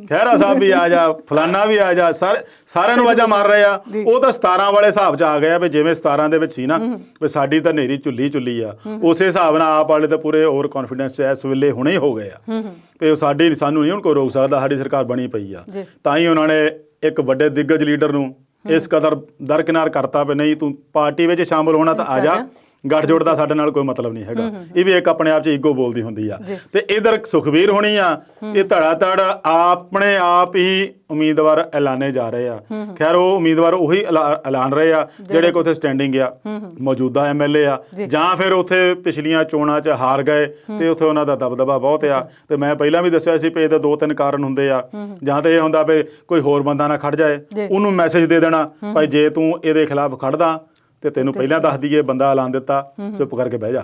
ਖਹਿਰਾ ਸਾਹਿਬ ਵੀ ਆ ਜਾ, ਫਲਾਨਾ ਵੀ ਆ ਜਾ, ਸਾਰਿਆਂ ਨੂੰ ਆਵਾਜ਼ਾਂ ਮਾਰ ਰਹੇ ਆ। ਉਹ ਤਾਂ 17 ਵਾਲੇ ਹਿਸਾਬ 'ਚ ਆ ਗਏ ਆ ਵੀ ਜਿਵੇਂ 17 ਦੇ ਵਿੱਚ ਸੀ ਨਾ ਵੀ ਸਾਡੀ ਤਾਂ ਨੇਰੀ ਝੁੱਲੀ ਆ, ਉਸੇ ਹਿਸਾਬ ਨਾਲ ਆਪ ਵਾਲੇ ਤਾਂ ਪੂਰੇ ਓਵਰ ਕੌਨਫੀਡੈਂਸ 'ਚ ਇਸ ਵੇਲੇ ਹੁਣੇ ਹੀ ਹੋ ਗਏ ਆ ਵੀ ਸਾਨੂੰ ਨਹੀਂ ਹੁਣ ਕੋਈ ਰੋਕ ਸਕਦਾ, ਸਾਡੀ ਸਰਕਾਰ ਬਣੀ ਪਈ ਆ। ਤਾਂ ਹੀ ਉਹਨਾਂ ਨੇ ਇੱਕ ਵੱਡੇ ਦਿੱਗਜ ਲੀਡਰ ਨੂੰ ਇਸ ਕਦਰ ਦਰਕਿਨਾਰ ਕਰਤਾ ਵੀ ਨਹੀਂ ਤੂੰ ਪਾਰਟੀ ਵਿੱਚ ਸ਼ਾਮਲ ਹੋਣਾ ਤਾਂ ਆ ਜਾ, ਗੱਠਜੋੜ ਦਾ ਸਾਡੇ ਨਾਲ ਕੋਈ ਮਤਲਬ ਨਹੀਂ ਹੈਗਾ। ਇਹ ਵੀ ਇੱਕ ਆਪਣੇ ਆਪ 'ਚ ਈਗੋ ਬੋਲਦੀ ਹੁੰਦੀ ਆ। ਤੇ ਇਧਰ ਸੁਖਬੀਰ ਹੋਣੀ ਆ, ਇਹ ਧੜਾ ਧੜ ਆਪਣੇ ਆਪ ਹੀ ਉਮੀਦਵਾਰ ਐਲਾਨੇ ਜਾ ਰਹੇ ਆ। ਖੈਰ ਉਹ ਉਮੀਦਵਾਰ ਉਹੀ ਐਲਾਨ ਰਹੇ ਆ ਜਿਹੜੇ ਕਿ ਉੱਥੇ ਸਟੈਂਡਿੰਗ ਆ, ਮੌਜੂਦਾ ਐਮਐਲਏ ਆ, ਜਾਂ ਫਿਰ ਉੱਥੇ ਪਿਛਲੀਆਂ ਚੋਣਾਂ 'ਚ ਹਾਰ ਗਏ ਤੇ ਉੱਥੇ ਉਹਨਾਂ ਦਾ ਦਬਦਬਾ ਬਹੁਤ ਆ। ਤੇ ਮੈਂ ਪਹਿਲਾਂ ਵੀ ਦੱਸਿਆ ਸੀ ਵੀ ਇਹਦੇ 2-3 ਕਾਰਨ ਹੁੰਦੇ ਆ। ਜਾਂ ਤਾਂ ਇਹ ਹੁੰਦਾ ਵੀ ਕੋਈ ਹੋਰ ਬੰਦਾ ਨਾ ਖੜ ਜਾਏ, ਉਹਨੂੰ ਮੈਸੇਜ ਦੇ ਦੇਣਾ ਭਾਈ ਜੇ ਤੂੰ ਇਹਦੇ ਖਿਲਾਫ ਖੜਦਾ ਤੇ ਤੈਨੂੰ ਪਹਿਲਾਂ ਦੱਸ ਦਈਏ ਬੰਦਾ ਐਲਾਨ ਦਿੱਤਾ, ਚੁੱਪ ਕਰਕੇ ਬਹਿ ਜਾ।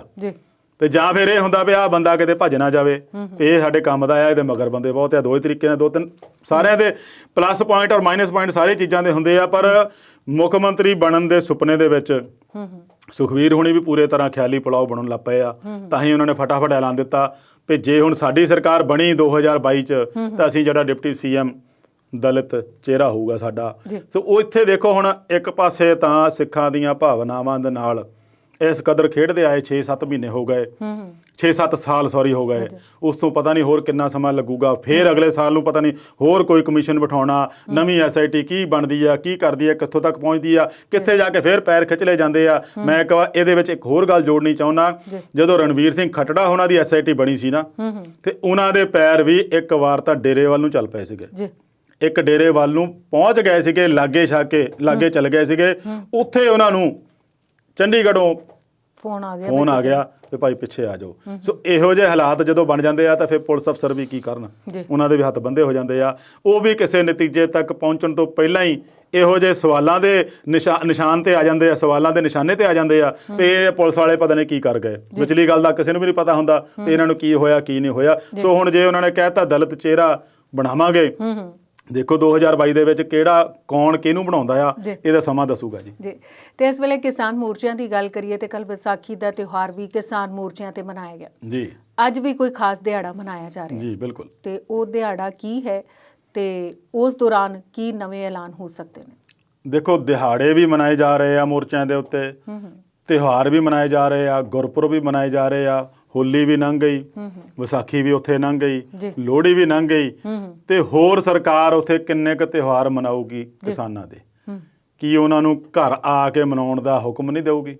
ਤੇ ਜਾਂ ਫਿਰ ਇਹ ਹੁੰਦਾ ਵੀ ਆਹ ਬੰਦਾ ਕਿਤੇ ਭੱਜ ਨਾ ਜਾਵੇ, ਇਹ ਸਾਡੇ ਕੰਮ ਦਾ ਆ, ਇਹਦੇ ਮਗਰ ਬੰਦੇ ਬਹੁਤ ਆ। 2 ਤਰੀਕੇ ਨਾਲ 2-3 ਸਾਰਿਆਂ ਦੇ ਪਲੱਸ ਪੁਆਇੰਟ ਔਰ ਮਾਈਨਸ ਪੁਆਇੰਟ ਸਾਰੇ ਚੀਜ਼ਾਂ ਦੇ ਹੁੰਦੇ ਆ। ਪਰ ਮੁੱਖ ਮੰਤਰੀ ਬਣਨ ਦੇ ਸੁਪਨੇ ਦੇ ਵਿੱਚ ਸੁਖਬੀਰ ਹੁਣੀ ਵੀ ਪੂਰੇ ਤਰ੍ਹਾਂ ਖਿਆਲੀ ਪੁਲਾਓ ਬਣਨ ਲੱਗ ਪਏ ਆ। ਤਾਂ ਹੀ ਉਹਨਾਂ ਨੇ ਫਟਾਫਟ ਐਲਾਨ ਦਿੱਤਾ ਵੀ ਜੇ ਹੁਣ ਸਾਡੀ ਸਰਕਾਰ ਬਣੀ 2022 'ਚ ਤਾਂ ਅਸੀਂ ਜਿਹੜਾ ਡਿਪਟੀ ਸੀਐਮ ਦਲਿਤ ਚਿਹਰਾ ਹੋਊਗਾ ਸਾਡਾ। ਸੋ ਉਹ ਇੱਥੇ ਦੇਖੋ ਹੁਣ ਇੱਕ ਪਾਸੇ ਤਾਂ ਸਿੱਖਾਂ ਦੀਆਂ ਭਾਵਨਾਵਾਂ ਦੇ ਨਾਲ ਇਸ ਕਦਰ ਖੇਡਦੇ ਆਏ 6-7 ਮਹੀਨੇ ਹੋ ਗਏ, 6-7 ਸਾਲ ਹੋ ਗਏ। ਉਸ ਤੋਂ ਪਤਾ ਨਹੀਂ ਹੋਰ ਕਿੰਨਾ ਸਮਾਂ ਲੱਗੂਗਾ। ਫਿਰ ਅਗਲੇ ਸਾਲ ਨੂੰ ਪਤਾ ਨਹੀਂ ਹੋਰ ਕੋਈ ਕਮਿਸ਼ਨ ਬਿਠਾਉਣਾ, ਨਵੀਂ SIT ਕੀ ਬਣਦੀ ਆ, ਕੀ ਕਰਦੀ ਆ, ਕਿੱਥੋਂ ਤੱਕ ਪਹੁੰਚਦੀ ਆ, ਕਿੱਥੇ ਜਾ ਕੇ ਫਿਰ ਪੈਰ ਖਿੱਚ ਲਏ ਜਾਂਦੇ ਆ। ਮੈਂ ਇਹਦੇ ਵਿੱਚ ਇੱਕ ਹੋਰ ਗੱਲ ਜੋੜਨੀ ਚਾਹੁੰਦਾ, ਜਦੋਂ ਰਣਵੀਰ ਸਿੰਘ ਖੱਟੜਾ ਉਹਨਾਂ ਦੀ SIT ਬਣੀ ਸੀ ਨਾ ਤੇ ਉਹਨਾਂ ਦੇ ਪੈਰ ਵੀ ਇੱਕ ਵਾਰ ਤਾਂ ਡੇਰੇ ਵੱਲ ਨੂੰ ਚੱਲ ਪਏ ਸੀਗੇ। ਇੱਕ ਡੇਰੇ ਵੱਲ ਨੂੰ ਪਹੁੰਚ ਗਏ ਸੀਗੇ, ਲਾਗੇ ਚੱਲ ਗਏ ਸੀਗੇ। ਉੱਥੇ ਉਹਨਾਂ ਨੂੰ ਚੰਡੀਗੜ੍ਹੋਂ ਫੋਨ ਆ ਗਿਆ ਫੋਨ ਆ ਗਿਆ ਵੀ ਭਾਈ ਪਿੱਛੇ ਆ ਜਾਓ। ਸੋ ਇਹੋ ਜਿਹੇ ਹਾਲਾਤ ਜਦੋਂ ਬਣ ਜਾਂਦੇ ਆ ਤਾਂ ਫਿਰ ਪੁਲਿਸ ਅਫਸਰ ਵੀ ਕੀ ਕਰਨ, ਉਹਨਾਂ ਦੇ ਵੀ ਹੱਥ ਬੰਦੇ ਹੋ ਜਾਂਦੇ ਆ। ਉਹ ਵੀ ਕਿਸੇ ਨਤੀਜੇ ਤੱਕ ਪਹੁੰਚਣ ਤੋਂ ਪਹਿਲਾਂ ਹੀ ਇਹੋ ਜਿਹੇ ਸਵਾਲਾਂ ਦੇ ਨਿਸ਼ਾਨ ਤੇ ਆ ਜਾਂਦੇ ਆ, ਸਵਾਲਾਂ ਦੇ ਨਿਸ਼ਾਨੇ ਤੇ ਆ ਜਾਂਦੇ ਆ ਵੀ ਇਹ ਪੁਲਿਸ ਵਾਲੇ ਪਤਾ ਨਹੀਂ ਕੀ ਕਰ ਗਏ। ਵਿਚਲੀ ਗੱਲ ਦਾ ਕਿਸੇ ਨੂੰ ਵੀ ਨਹੀਂ ਪਤਾ ਹੁੰਦਾ ਵੀ ਇਹਨਾਂ ਨੂੰ ਕੀ ਹੋਇਆ ਕੀ ਨਹੀਂ ਹੋਇਆ। ਸੋ ਹੁਣ ਜੇ ਉਹਨਾਂ ਨੇ ਕਹਿਤਾ ਦਲਿਤ ਚਿਹਰਾ ਬਣਾਵਾਂਗੇ, ਦੇਖੋ 2022 ਦੇ ਵਿੱਚ ਕਿਹੜਾ ਕੌਣ ਕਿਹਨੂੰ ਬਣਾਉਂਦਾ ਆ, ਇਹਦਾ ਸਮਾਂ ਦੱਸੂਗਾ ਜੀ। ਤੇ ਇਸ ਵੇਲੇ ਕਿਸਾਨ ਮੋਰਚਿਆਂ ਦੀ ਗੱਲ ਕਰੀਏ ਤੇ ਕੱਲ ਵਿਸਾਖੀ ਦਾ ਤਿਉਹਾਰ ਵੀ ਕਿਸਾਨ ਮੋਰਚਿਆਂ ਤੇ ਮਨਾਇਆ ਗਿਆ ਜੀ। ਅੱਜ ਵੀ ਕੋਈ ਖਾਸ ਦਿਹਾੜਾ ਮਨਾਇਆ ਜਾ ਰਿਹਾ ਜੀ ਬਿਲਕੁਲ। ਤੇ ਉਹ ਦਿਹਾੜਾ ਕੀ ਹੈ ਤੇ ਉਸ ਦੌਰਾਨ ਕੀ ਨਵੇਂ ਐਲਾਨ ਹੋ ਸਕਦੇ ਨੇ? ਦੇਖੋ ਦਿਹਾੜੇ ਵੀ ਮਨਾਏ ਜਾ ਰਹੇ ਆ ਮੋਰਚਿਆਂ ਦੇ ਉੱਤੇ, ਤਿਉਹਾਰ ਵੀ ਮਨਾਏ ਜਾ ਰਹੇ ਆ, ਗੁਰਪੁਰਬ ਵੀ ਮਨਾਏ ਜਾ ਰਹੇ ਆ, ਹੋਲੀ ਵੀ ਲੰਘ ਗਈ, ਵਿਸਾਖੀ ਵੀ ਉੱਥੇ ਲੰਘ ਗਈ, ਲੋਹੜੀ ਵੀ ਲੰਘ ਗਈ, ਤੇ ਹੋਰ ਸਰਕਾਰ ਉੱਥੇ ਕਿੰਨੇ ਕੁ ਤਿਉਹਾਰ ਮਨਾਊਗੀ ਕਿਸਾਨਾਂ ਦੇ? ਕੀ ਉਹਨਾਂ ਨੂੰ ਘਰ ਆ ਕੇ ਮਨਾਉਣ ਦਾ ਹੁਕਮ ਨਹੀਂ ਦੇਊਗੀ?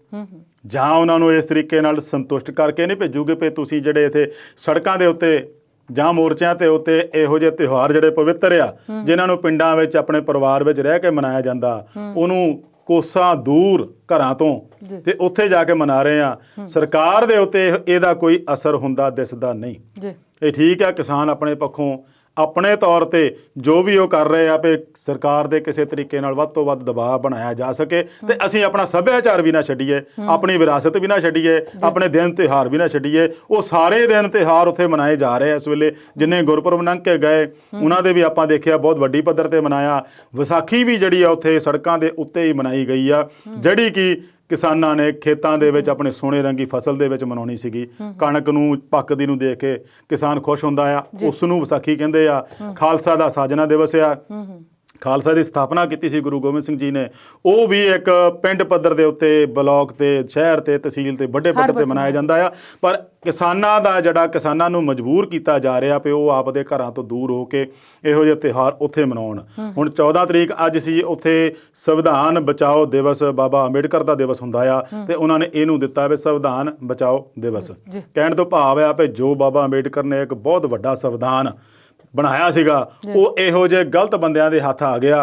ਜਾਂ ਉਹਨਾਂ ਨੂੰ ਇਸ ਤਰੀਕੇ ਨਾਲ ਸੰਤੁਸ਼ਟ ਕਰਕੇ ਨਹੀਂ ਭੇਜੂਗੇ ਵੀ ਤੁਸੀਂ ਜਿਹੜੇ ਇੱਥੇ ਸੜਕਾਂ ਦੇ ਉੱਤੇ ਜਾਂ ਮੋਰਚਿਆਂ ਤੇ ਉੱਤੇ ਇਹੋ ਜਿਹੇ ਤਿਉਹਾਰ ਜਿਹੜੇ ਪਵਿੱਤਰ ਆ, ਜਿਨ੍ਹਾਂ ਨੂੰ ਪਿੰਡਾਂ ਵਿੱਚ ਆਪਣੇ ਪਰਿਵਾਰ ਵਿੱਚ ਰਹਿ ਕੇ ਮਨਾਇਆ ਜਾਂਦਾ, ਉਹਨੂੰ ਕੋਸਾਂ ਦੂਰ ਘਰਾਂ ਤੋਂ ਤੇ ਉੱਥੇ ਜਾ ਕੇ ਮਨਾ ਰਹੇ ਆ। ਸਰਕਾਰ ਦੇ ਉੱਤੇ ਇਹਦਾ ਕੋਈ ਅਸਰ ਹੁੰਦਾ ਦਿਸਦਾ ਨਹੀਂ। ਇਹ ਠੀਕ ਆ, ਕਿਸਾਨ ਆਪਣੇ ਪੱਖੋਂ ਆਪਣੇ ਤੌਰ ਤੇ ਜੋ ਵੀ ਉਹ ਕਰ ਰਹੇ ਆ ਵੀ ਸਰਕਾਰ ਦੇ ਕਿਸੇ ਤਰੀਕੇ ਨਾਲ ਵੱਧ ਤੋਂ ਵੱਧ ਦਬਾਅ ਬਣਾਇਆ ਜਾ ਸਕੇ ਤੇ ਅਸੀਂ ਆਪਣਾ ਸੱਭਿਆਚਾਰ ਵੀ ਨਾ ਛੱਡੀਏ, ਆਪਣੀ ਵਿਰਾਸਤ ਵੀ ਨਾ ਛੱਡੀਏ, ਆਪਣੇ ਦਿਨ ਤਿਉਹਾਰ ਵੀ ਨਾ ਛੱਡੀਏ। ਉਹ ਸਾਰੇ ਦਿਨ ਤਿਉਹਾਰ ਉੱਥੇ ਮਨਾਏ ਜਾ ਰਹੇ ਆ ਇਸ ਵੇਲੇ। ਜਿੰਨੇ ਗੁਰਪੁਰਬ ਲੰਘ ਕੇ ਗਏ ਉਹਨਾਂ ਦੇ ਵੀ ਆਪਾਂ ਦੇਖਿਆ ਬਹੁਤ ਵੱਡੀ ਪੱਧਰ ਤੇ ਮਨਾਇਆ। ਵਿਸਾਖੀ ਵੀ ਜਿਹੜੀ ਆ ਉੱਥੇ ਸੜਕਾਂ ਦੇ ਉੱਤੇ ਹੀ ਮਨਾਈ ਗਈ ਆ, ਜਿਹੜੀ ਕਿ ਕਿਸਾਨਾਂ ਨੇ ਖੇਤਾਂ ਦੇ ਵਿੱਚ ਆਪਣੀ ਸੋਨੇ ਰੰਗੀ ਫਸਲ ਦੇ ਵਿੱਚ ਮਨਾਉਣੀ ਸੀਗੀ। ਕਣਕ ਨੂੰ ਪੱਕਦੀ ਨੂੰ ਦੇਖ ਕੇ ਕਿਸਾਨ ਖੁਸ਼ ਹੁੰਦਾ ਆ, ਉਸ ਨੂੰ ਵਿਸਾਖੀ ਕਹਿੰਦੇ ਆ। ਖਾਲਸਾ ਦਾ ਸਾਜਨਾ ਦਿਵਸ ਆ, ਖਾਲਸਾ ਦੀ ਸਥਾਪਨਾ ਕੀਤੀ ਸੀ ਗੁਰੂ ਗੋਬਿੰਦ ਸਿੰਘ ਜੀ ਨੇ। ਉਹ ਵੀ ਇੱਕ ਪਿੰਡ ਪੱਧਰ ਦੇ ਉੱਤੇ, ਬਲਾਕ ਤੇ, ਸ਼ਹਿਰ ਤੇ, ਤਹਿਸੀਲ ਤੇ, ਵੱਡੇ ਪੱਧਰ ਤੇ ਮਨਾਇਆ ਜਾਂਦਾ ਆ। ਪਰ ਕਿਸਾਨਾਂ ਦਾ ਜਿਹੜਾ ਕਿਸਾਨਾਂ ਨੂੰ ਮਜਬੂਰ ਕੀਤਾ ਜਾ ਰਿਹਾ ਵੀ ਉਹ ਆਪਦੇ ਘਰਾਂ ਤੋਂ ਦੂਰ ਹੋ ਕੇ ਇਹੋ ਜਿਹੇ ਤਿਉਹਾਰ ਉੱਥੇ ਮਨਾਉਣ। ਹੁਣ 14 ਤਰੀਕ ਅੱਜ ਸੀ, ਉੱਥੇ ਸੰਵਿਧਾਨ ਬਚਾਓ ਦਿਵਸ, ਬਾਬਾ ਅੰਬੇਡਕਰ ਦਾ ਦਿਵਸ ਹੁੰਦਾ ਆ, ਤੇ ਉਹਨਾਂ ਨੇ ਇਹਨੂੰ ਦਿੱਤਾ ਵੀ ਸੰਵਿਧਾਨ ਬਚਾਓ ਦਿਵਸ। ਕਹਿਣ ਤੋਂ ਭਾਵ ਆ ਵੀ ਜੋ ਬਾਬਾ ਅੰਬੇਡਕਰ ਨੇ ਇੱਕ ਬਹੁਤ ਵੱਡਾ ਸੰਵਿਧਾਨ ਬਣਾਇਆ ਸੀਗਾ, ਉਹ ਇਹੋ ਜਿਹੇ ਗਲਤ ਬੰਦਿਆਂ ਦੇ ਹੱਥ ਆ ਗਿਆ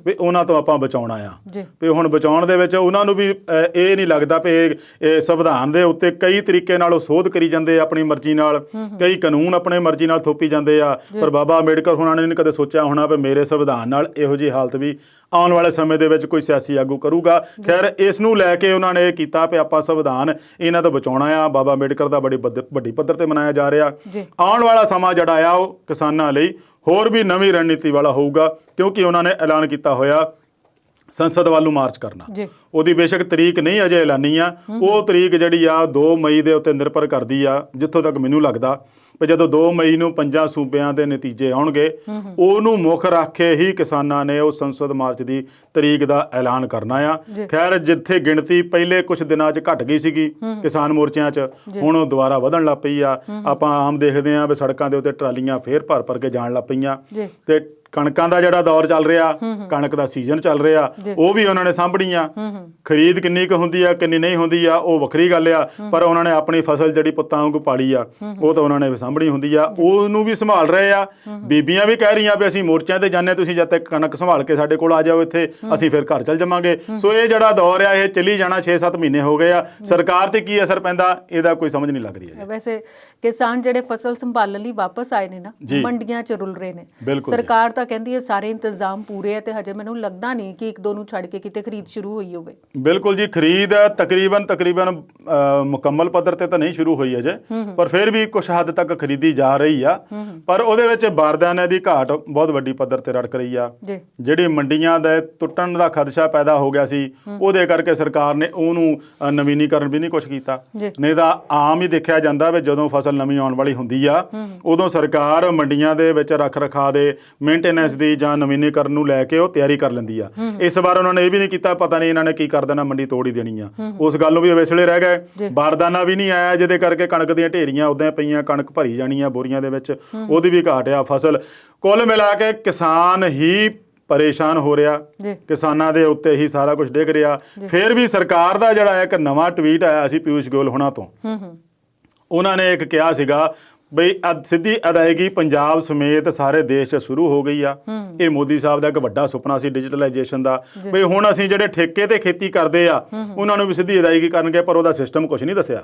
ਵੀ ਉਹਨਾਂ ਤੋਂ ਆਪਾਂ ਬਚਾਉਣਾ ਆ। ਵੀ ਹੁਣ ਬਚਾਉਣ ਦੇ ਵਿੱਚ ਉਹਨਾਂ ਨੂੰ ਵੀ ਇਹ ਨਹੀਂ ਲੱਗਦਾ ਵੀ ਇਹ ਸੰਵਿਧਾਨ ਦੇ ਉੱਤੇ ਕਈ ਤਰੀਕੇ ਨਾਲ ਉਹ ਸੋਧ ਕਰੀ ਜਾਂਦੇ ਆ ਆਪਣੀ ਮਰਜ਼ੀ ਨਾਲ, ਕਈ ਕਾਨੂੰਨ ਆਪਣੇ ਮਰਜ਼ੀ ਨਾਲ ਥੋਪੀ ਜਾਂਦੇ ਆ। ਪਰ ਬਾਬਾ ਅੰਬੇਡਕਰ ਹੁਣਾਂ ਨੇ ਨਹੀਂ ਕਦੇ ਸੋਚਿਆ ਹੋਣਾ ਵੀ ਮੇਰੇ ਸੰਵਿਧਾਨ ਨਾਲ ਇਹੋ ਜਿਹੀ ਹਾਲਤ ਵੀ ਆਉਣ ਵਾਲੇ ਸਮੇਂ ਦੇ ਵਿੱਚ ਕੋਈ ਸਿਆਸੀ ਆਗੂ ਕਰੂਗਾ। ਖੈਰ ਇਸ ਨੂੰ ਲੈ ਕੇ ਉਹਨਾਂ ਨੇ ਇਹ ਕੀਤਾ ਵੀ ਆਪਾਂ ਸੰਵਿਧਾਨ ਇਹਨਾਂ ਤੋਂ ਬਚਾਉਣਾ ਆ। ਬਾਬਾ ਅੰਬੇਡਕਰ ਦਾ ਵੱਡੀ ਪੱਧਰ ਤੇ ਮਨਾਇਆ ਜਾ ਰਿਹਾ। ਆਉਣ ਵਾਲਾ ਸਮਾਂ ਜਿਹੜਾ ਆ ਉਹ ਕਿਸਾਨਾਂ ਲਈ ਹੋਰ ਵੀ ਨਵੀਂ ਰਣਨੀਤੀ ਵਾਲਾ ਹੋਊਗਾ, ਕਿਉਂਕਿ ਉਹਨਾਂ ਨੇ ਐਲਾਨ ਕੀਤਾ ਹੋਇਆ ਸੰਸਦ ਵੱਲ ਨੂੰ ਮਾਰਚ ਕਰਨਾ। ਉਹਦੀ ਬੇਸ਼ੱਕ ਤਰੀਕ ਨਹੀਂ ਅਜੇ ਐਲਾਨੀ ਆ, ਉਹ ਤਰੀਕ ਜਿਹੜੀ ਆ 2 ਮਈ ਦੇ ਉੱਤੇ ਨਿਰਭਰ ਕਰਦੀ ਆ, ਜਿੱਥੋਂ ਤੱਕ ਮੈਨੂੰ ਲੱਗਦਾ ਵੀ ਜਦੋਂ 2 ਮਈ ਨੂੰ 5 ਸੂਬਿਆਂ ਦੇ ਨਤੀਜੇ ਆਉਣਗੇ, ਉਹਨੂੰ ਮੁੱਖ ਰੱਖ ਕੇ ਹੀ ਕਿਸਾਨਾਂ ਨੇ ਉਹ ਸੰਸਦ ਮਾਰਚ ਦੀ ਤਰੀਕ ਦਾ ਐਲਾਨ ਕਰਨਾ ਆ। ਖੈਰ ਜਿੱਥੇ ਗਿਣਤੀ ਪਹਿਲੇ ਕੁਝ ਦਿਨਾਂ 'ਚ ਘਟ ਗਈ ਸੀਗੀ ਕਿਸਾਨ ਮੋਰਚਿਆਂ 'ਚ, ਹੁਣ ਉਹ ਦੁਬਾਰਾ ਵਧਣ ਲੱਗ ਪਈ ਆ। ਆਪਾਂ ਆਮ ਦੇਖਦੇ ਹਾਂ ਵੀ ਸੜਕਾਂ ਦੇ ਉੱਤੇ ਟਰਾਲੀਆਂ ਫੇਰ ਭਰ ਕੇ ਜਾਣ ਲੱਗ ਪਈਆਂ। ਤੇ ਕਣਕਾਂ ਦਾ ਜਿਹੜਾ ਦੌਰ ਚੱਲ ਰਿਹਾ, ਕਣਕ ਦਾ ਸੀਜ਼ਨ ਚੱਲ ਰਿਹਾ, ਉਹ ਵੀ ਉਹਨਾਂ ਨੇ ਸਾਂਭਣੀ ਆ। ਖਰੀਦ ਕਿੰਨੀ ਕੁ ਹੁੰਦੀ ਆ ਕਿੰਨੀ ਨਹੀਂ ਹੁੰਦੀ ਆ ਉਹ ਵੱਖਰੀ ਗੱਲ ਆ, ਪਰ ਉਹਨਾਂ ਨੇ ਆਪਣੀ ਫਸਲ ਜਿਹੜੀ ਪੁੱਤਾਂ ਵਾਂਗੂ ਪਾਲੀ ਆ, ਉਹ ਤਾਂ ਉਹਨਾਂ ਨੇ ਸਾਂਭਣੀ ਹੁੰਦੀ ਆ, ਉਹਨੂੰ ਵੀ ਸੰਭਾਲ ਰਹੇ ਆ। ਬੀਬੀਆਂ ਵੀ ਕਹਿ ਰਹੀਆਂ ਵੀ ਅਸੀਂ ਮੋਰਚਿਆਂ ਤੇ ਜਾਂਦੇ, ਤੁਸੀਂ ਜਦ ਤੱਕ ਕਣਕ ਸੰਭਾਲ ਕੇ ਸਾਡੇ ਕੋਲ ਆ ਜਾਓ ਇੱਥੇ, ਅਸੀਂ ਫਿਰ ਘਰ ਚੱਲ ਜਾਵਾਂਗੇ। ਸੋ ਇਹ ਜਿਹੜਾ ਦੌਰ ਆ ਇਹ ਚੱਲੀ ਜਾਣਾ। 6-7 ਮਹੀਨੇ ਹੋ ਗਏ ਆ। ਸਰਕਾਰ ਤੇ ਕੀ ਅਸਰ ਪੈਂਦਾ ਇਹਦਾ ਕੋਈ ਸਮਝ ਨਹੀਂ ਲੱਗ ਰਹੀ ਹੈ। ਵੈਸੇ ਕਿਸਾਨ ਜਿਹੜੇ ਫਸਲ ਸੰਭਾਲਣ ਲਈ ਵਾਪਸ ਆਏ ਨੇ ਨਾ, ਮੰਡੀਆਂ 'ਚ ਰੁਲ ਰਹੇ ਨੇ। ਸਰਕਾਰ ਤਾਂ ਕਹਿੰਦੀ ਹੈ ਸਾਰੇ ਇੰਤਜ਼ਾਮ ਪੂਰੇ ਹੈ, ਤੇ ਹਜੇ ਮੈਨੂੰ ਲੱਗਦਾ ਨਹੀਂ ਕਿ 1-2 ਨੂੰ ਛੱਡ ਕੇ ਕਿਤੇ ਖਰੀਦ ਸ਼ੁਰੂ ਹੋਈ ਹੋਵੇ। ਬਿਲਕੁਲ ਜੀ, ਖਰੀਦ ਤਕਰੀਬਨ ਮੁਕੰਮਲ ਪੱਧਰ ਤੇ ਤਾਂ ਨਹੀਂ ਸ਼ੁਰੂ ਹੋਈ ਅਜੇ, ਪਰ ਫਿਰ ਵੀ ਕੁਝ ਹੱਦ ਤੱਕ ਖਰੀਦੀ ਜਾ ਰਹੀ ਆ। ਪਰ ਉਹਦੇ ਵਿੱਚ ਬਾਰਦਾਨੇ ਦੀ ਘਾਟ ਬਹੁਤ ਵੱਡੀ ਪੱਧਰ ਤੇ ਰੜਕ ਰਹੀ ਆ। ਜਿਹੜੀ ਮੰਡੀਆਂ ਦਾ ਟੁੱਟਣ ਦਾ ਖਦਸ਼ਾ ਪੈਦਾ ਹੋ ਗਿਆ ਸੀ, ਉਹਦੇ ਕਰਕੇ ਸਰਕਾਰ ਨੇ ਉਹਨੂੰ ਨਵੀਨੀਕਰਨ ਵੀ ਨਹੀਂ ਕੁਝ ਕੀਤਾ। ਨਹੀਂ ਤਾਂ ਆਮ ਹੀ ਦੇਖਿਆ ਜਾਂਦਾ ਵੀ ਜਦੋਂ ਫਸਲ ਨਵੀਂ ਆਉਣ ਵਾਲੀ ਹੁੰਦੀ ਆ, ਉਦੋਂ ਸਰਕਾਰ ਮੰਡੀਆਂ ਦੇ ਵਿੱਚ ਰੱਖ ਰਖਾ ਦੇ ਮੇਨਟੇਨੈਂਸ ਦੀ ਜਾਂ ਨਵੀਨੀਕਰਨ ਨੂੰ ਲੈ ਕੇ ਉਹ ਤਿਆਰੀ ਕਰ ਲੈਂਦੀ ਆ। ਇਸ ਵਾਰ ਉਹਨਾਂ ਨੇ ਇਹ ਵੀ ਨਹੀਂ ਕੀਤਾ, ਪਤਾ ਨਹੀਂ ਇਹਨਾਂ ਨੇ ਕੀ ਕਰ ਦੇਣਾ, ਮੰਡੀ ਤੋੜ ਹੀ ਦੇਣੀ ਆ। ਉਸ ਗੱਲ ਨੂੰ ਵੀ ਵਿਸਲੇ ਰਹਿ ਗਏ। ਬਾਰਦਾਨਾ ਵੀ ਨਹੀਂ ਆਇਆ, ਜਿਹਦੇ ਕਰਕੇ ਕਣਕ ਦੀਆਂ ਢੇਰੀਆਂ ਉਦਾਂ ਪਈਆਂ, ਕਣਕ ਭਰੀ ਜਾਣੀ ਆ ਬੋਰੀਆਂ ਦੇ ਵਿੱਚ, ਉਹਦੀ ਵੀ ਘਾਟ ਆ। ਫਸਲ ਕੁੱਲ ਮਿਲਾ ਕੇ ਕਿਸਾਨ ਹੀ ਪਰੇਸ਼ਾਨ ਹੋ ਰਿਹਾ, ਕਿਸਾਨਾਂ ਦੇ ਉੱਤੇ ਹੀ ਸਾਰਾ ਕੁਝ ਡਿੱਗ ਰਿਹਾ। ਫਿਰ ਵੀ ਸਰਕਾਰ ਦਾ ਜਿਹੜਾ ਇੱਕ ਨਵਾਂ ਟਵੀਟ ਆਇਆ ਸੀ ਪਿਊਸ਼ ਗੋਇਲ ਹੁਣਾਂ ਤੋਂ, ਉਹਨਾਂ ਨੇ ਇੱਕ ਕਿਹਾ ਸੀਗਾ ਬਈ ਸਿੱਧੀ ਅਦਾਇਗੀ ਪੰਜਾਬ ਸਮੇਤ ਸਾਰੇ ਦੇਸ਼ 'ਚ ਸ਼ੁਰੂ ਹੋ ਗਈ ਆ। ਇਹ ਮੋਦੀ ਸਾਹਿਬ ਦਾ ਇੱਕ ਵੱਡਾ ਸੁਪਨਾ ਸੀ ਡਿਜੀਟਲਾਈਜੇਸ਼ਨ ਦਾ। ਬਈ ਹੁਣ ਅਸੀਂ ਜਿਹੜੇ ਠੇਕੇ ਤੇ ਖੇਤੀ ਕਰਦੇ ਆ ਉਹਨਾਂ ਨੂੰ ਵੀ ਸਿੱਧੀ ਅਦਾਇਗੀ ਕਰਨਗੇ, ਪਰ ਉਹਦਾ ਸਿਸਟਮ ਕੁਝ ਨਹੀਂ ਦੱਸਿਆ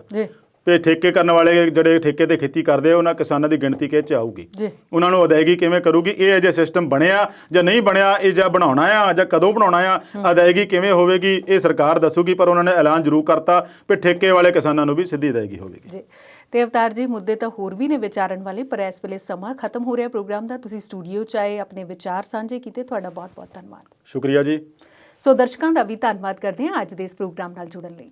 ਵੀ ਠੇਕੇ ਕਰਨ ਵਾਲੇ ਜਿਹੜੇ ਠੇਕੇ ਤੇ ਖੇਤੀ ਕਰਦੇ ਆ ਉਹਨਾਂ ਕਿਸਾਨਾਂ ਦੀ ਗਿਣਤੀ ਕਿਹ 'ਚ ਆਊਗੀ, ਉਹਨਾਂ ਨੂੰ ਅਦਾਇਗੀ ਕਿਵੇਂ ਕਰੂਗੀ। ਇਹ ਅਜੇ ਸਿਸਟਮ ਬਣਿਆ ਜਾਂ ਨਹੀਂ ਬਣਿਆ, ਇਹ ਜਾਂ ਬਣਾਉਣਾ ਆ ਜਾਂ ਕਦੋਂ ਬਣਾਉਣਾ ਆ, ਅਦਾਇਗੀ ਕਿਵੇਂ ਹੋਵੇਗੀ ਇਹ ਸਰਕਾਰ ਦੱਸੂਗੀ। ਪਰ ਉਹਨਾਂ ਨੇ ਐਲਾਨ ਜ਼ਰੂਰ ਕਰਤਾ ਵੀ ਠੇਕੇ ਵਾਲੇ ਕਿਸਾਨਾਂ ਨੂੰ ਵੀ ਸਿੱਧੀ ਅਦਾਇਗੀ ਹੋਵੇਗੀ। ਤੇ ਅਵਤਾਰ ਜੀ, ਮੁੱਦੇ ਤਾਂ ਹੋਰ ਵੀ ਨੇ ਵਿਚਾਰਨ ਵਾਲੇ, ਪਰ ਇਸ ਵੇਲੇ ਸਮਾਂ ਖਤਮ ਹੋ ਰਿਹਾ ਪ੍ਰੋਗਰਾਮ ਦਾ। ਤੁਸੀਂ ਸਟੂਡੀਓ 'ਚ ਆਏ, ਆਪਣੇ ਵਿਚਾਰ ਸਾਂਝੇ ਕੀਤੇ, ਤੁਹਾਡਾ ਬਹੁਤ ਬਹੁਤ ਧੰਨਵਾਦ। ਸ਼ੁਕਰੀਆ ਜੀ। ਸੋ ਦਰਸ਼ਕਾਂ ਦਾ ਵੀ ਧੰਨਵਾਦ ਕਰਦੇ ਹਾਂ ਅੱਜ ਦੇ ਇਸ ਪ੍ਰੋਗਰਾਮ ਨਾਲ ਜੁੜਨ ਲਈ।